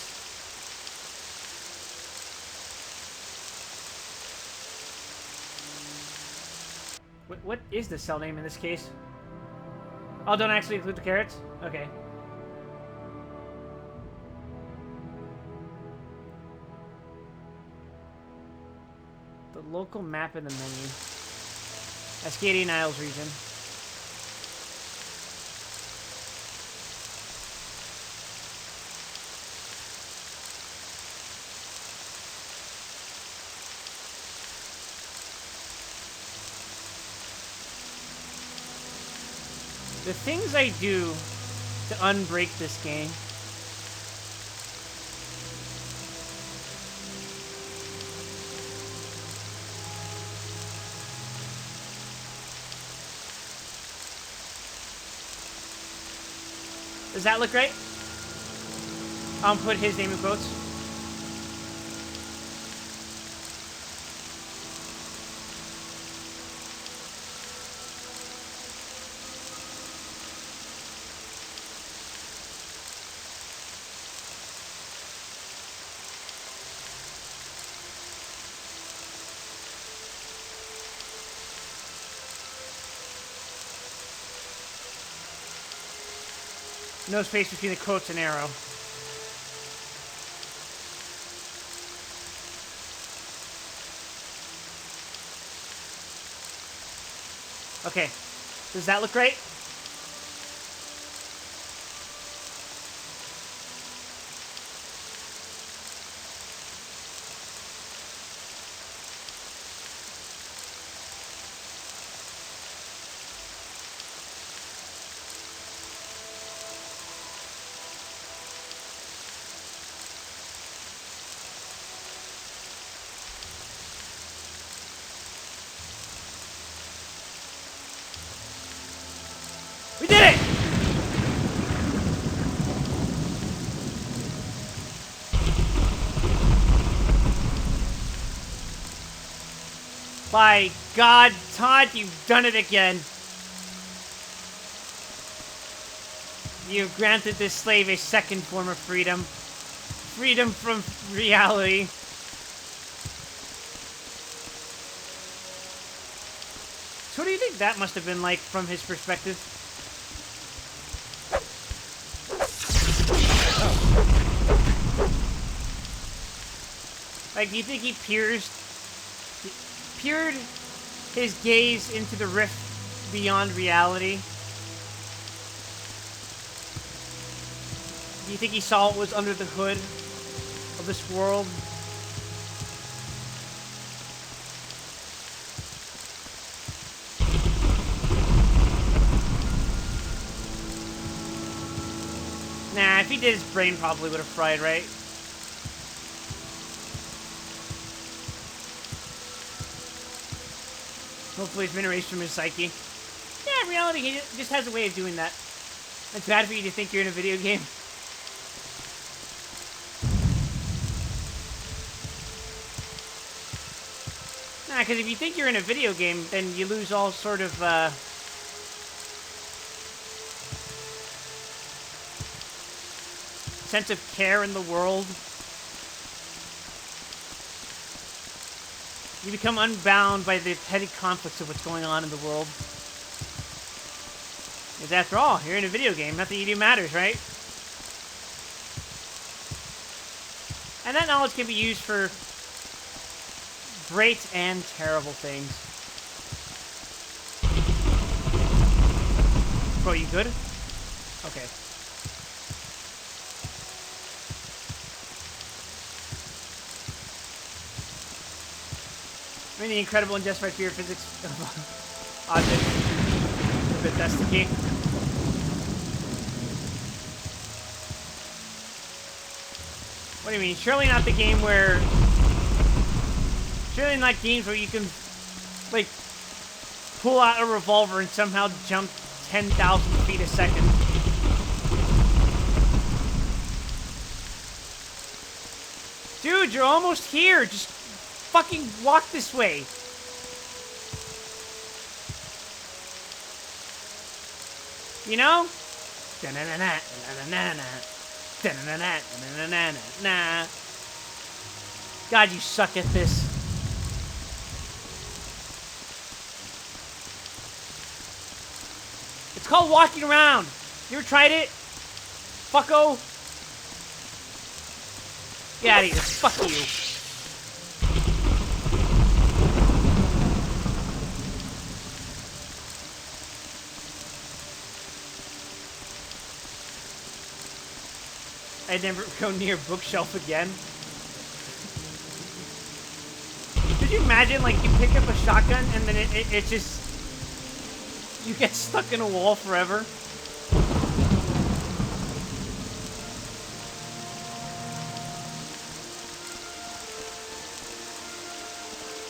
what is the cell name in this case? Oh, don't actually include the carrots? Okay. The local map in the menu. Cascadian Isles region. The things I do to unbreak this game. Does that look right? I'll put his name in quotes. No space between the quotes and arrow. Okay. Does that look right? We did it! By God, Todd, you've done it again. You've granted this slave a second form of freedom. Freedom from reality. So what do you think that must have been like from his perspective? Like, do you think he peered his gaze into the rift beyond reality? Do you think he saw what was under the hood of this world? Nah, if he did, his brain probably would have fried, right? Hopefully it's been erased from his psyche. Yeah, in reality, he just has a way of doing that. It's bad for you to think you're in a video game. Nah, because if you think you're in a video game, then you lose all sort of, sense of care in the world. You become unbound by the petty conflicts of what's going on in the world. Because after all, you're in a video game. Nothing you do matters, right? And that knowledge can be used for great and terrible things. Bro, you good? Okay. I mean, the incredible and justified fear of physics of objects. A bit that's the key. What do you mean? Surely not the game where... Surely not games where you can, like, pull out a revolver and somehow jump 10,000 feet a second. Dude, you're almost here. Just fucking walk this way. You know? God, you suck at this. It's called walking around. You ever tried it? Fucko. Get out of here. Fuck you. I'd never go near a bookshelf again. Could you imagine, like, you pick up a shotgun and then it just... You get stuck in a wall forever?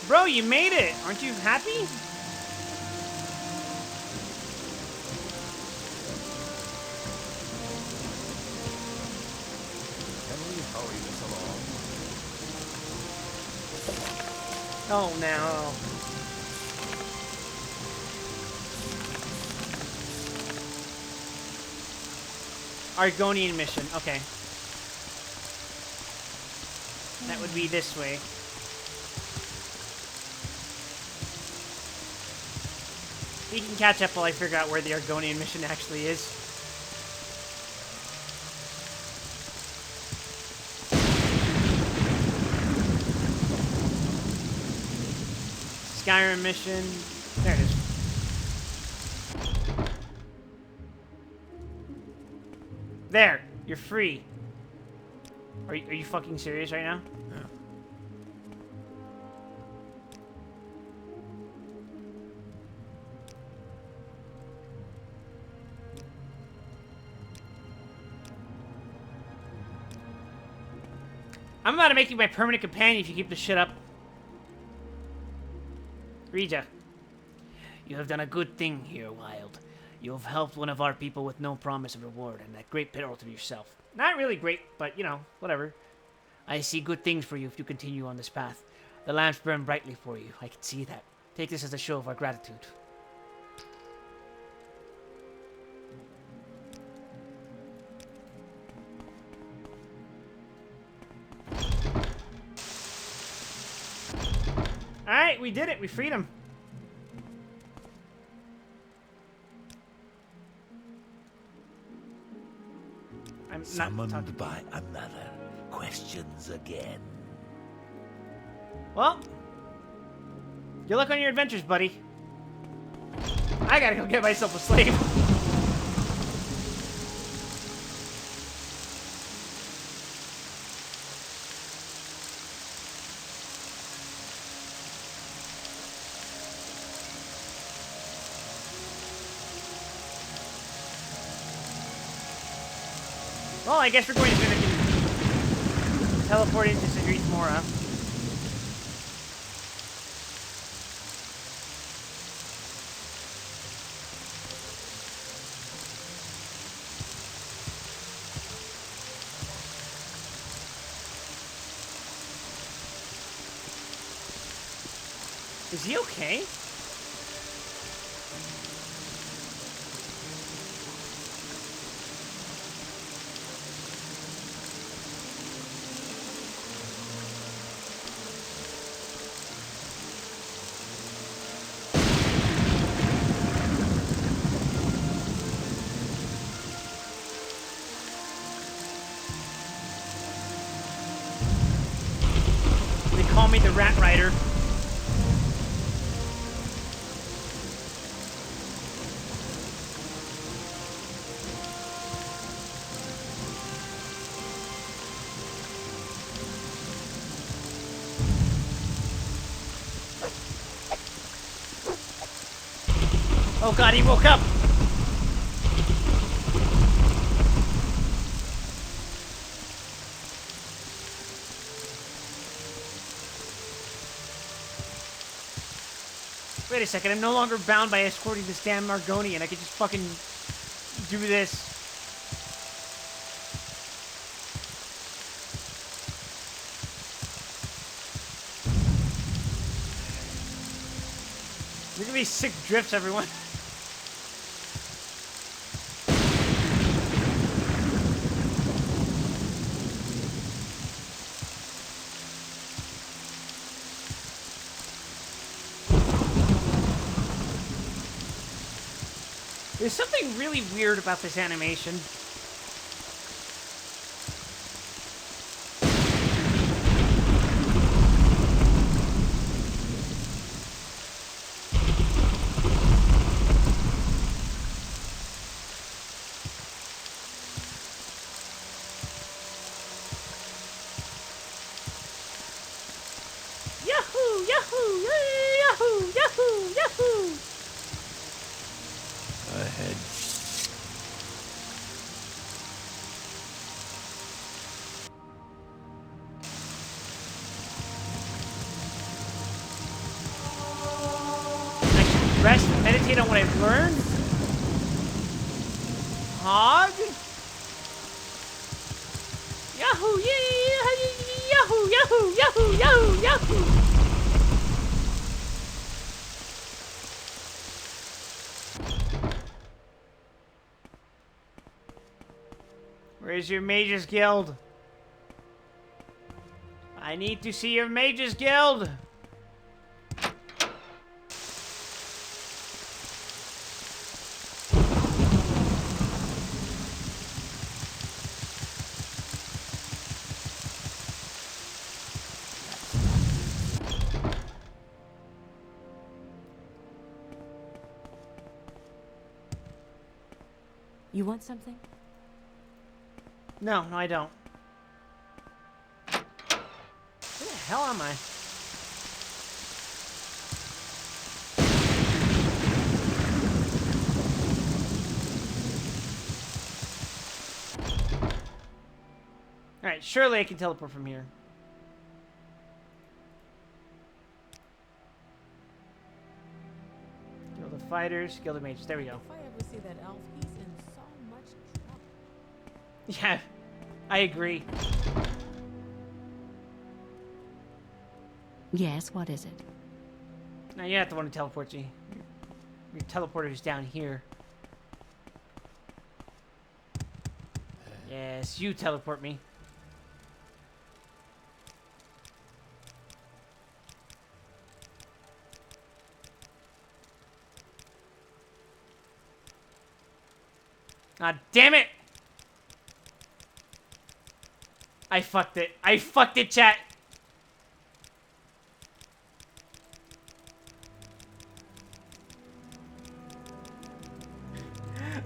Bro, you made it! Aren't you happy? Oh no. Argonian mission, okay. That would be this way. We can catch up while I figure out where the Argonian mission actually is. Skyrim mission. There it is. There! You're free. Are you fucking serious right now? Yeah. I'm about to make you my permanent companion if you keep this shit up. Rija. You have done a good thing here, Wild. You have helped one of our people with no promise of reward, and at great peril to yourself. Not really great, but, you know, whatever. I see good things for you if you continue on this path. The lamps burn brightly for you. I can see that. Take this as a show of our gratitude. Alright, we did it. We freed him. I'm Summoned by another. Questions again. Well, good luck on your adventures, buddy. I gotta go get myself a slave. Well, I guess we're going to teleport into Sigrid Mora. Is he okay? They call me the Rat Rider. Oh god, he woke up! Wait a second, I'm no longer bound by escorting this damn Argonian. I could just fucking do this. Look at these sick drifts, everyone. There's something really weird about this animation. Yahoo! Yahoo! Yahoo! Yahoo! Yahoo! Ahead. I should rest and meditate on what I've learned? Hog? Yahoo! Yahoo! Yahoo! Yahoo! Yahoo! Yahoo! Where's your Mages Guild? I need to see your Mages Guild! You want something? No, I don't. Where the hell am I? Alright, surely I can teleport from here. Guild of Fighters, Guild of Mages. There we go. If I ever see that elf, he's in so much trouble. Yeah, I agree. Yes, what is it? Now you're not the one who teleports you. Your teleporter is down here. Yes, you teleport me. Ah, damn it! I fucked it. I fucked it, chat.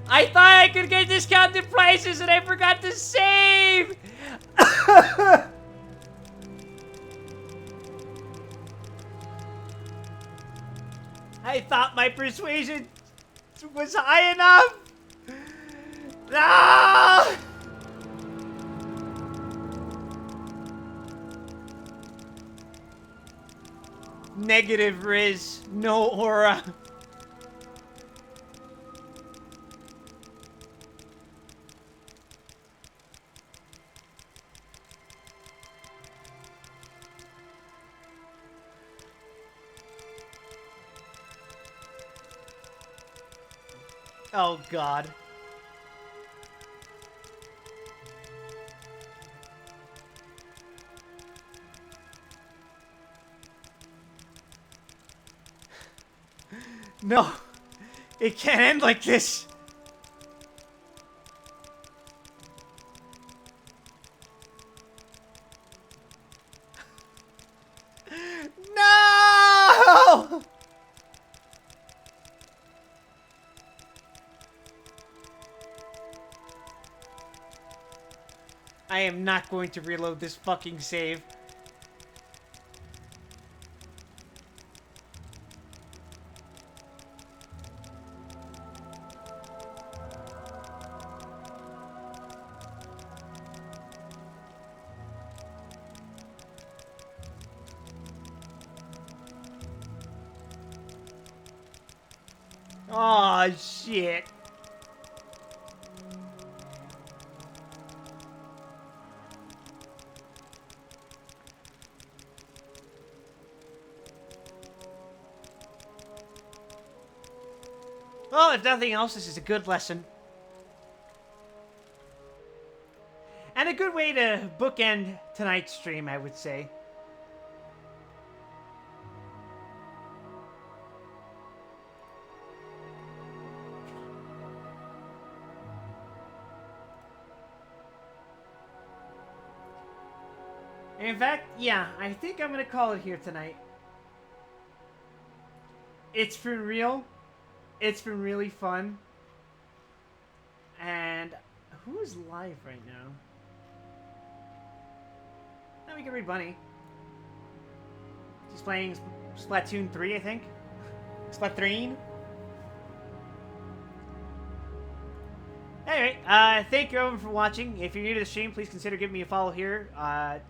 I thought I could get discounted prices and I forgot to save! I thought my persuasion was high enough! No! Negative Riz. No aura. Oh, God. No. It can't end like this. No! I am not going to reload this fucking save. Oh shit. Well, if nothing else, this is a good lesson. And a good way to bookend tonight's stream, I would say. In fact, yeah, I think I'm gonna call it here tonight. It's been real. It's been really fun. And who is live right now? Now we can read Bunny. She's playing Splatoon 3, I think. Splatoon. Anyway, thank you everyone for watching. If you're new to the stream, please consider giving me a follow here.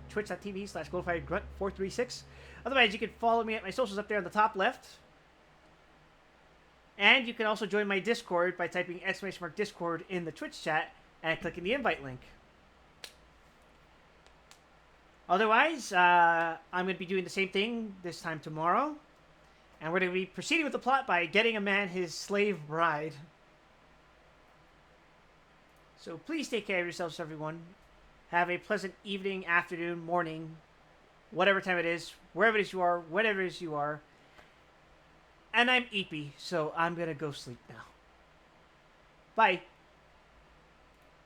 Twitch.tv/GoldFireGrunt436. Otherwise, you can follow me at my socials up there on the top left. And you can also join my Discord by typing !Discord in the Twitch chat and clicking the invite link. Otherwise, I'm going to be doing the same thing this time tomorrow. And we're going to be proceeding with the plot by getting a man his slave bride. So please take care of yourselves, everyone. Have a pleasant evening, afternoon, morning, whatever time it is, wherever it is you are, whatever it is you are. And I'm Eepy, so I'm going to go sleep now. Bye.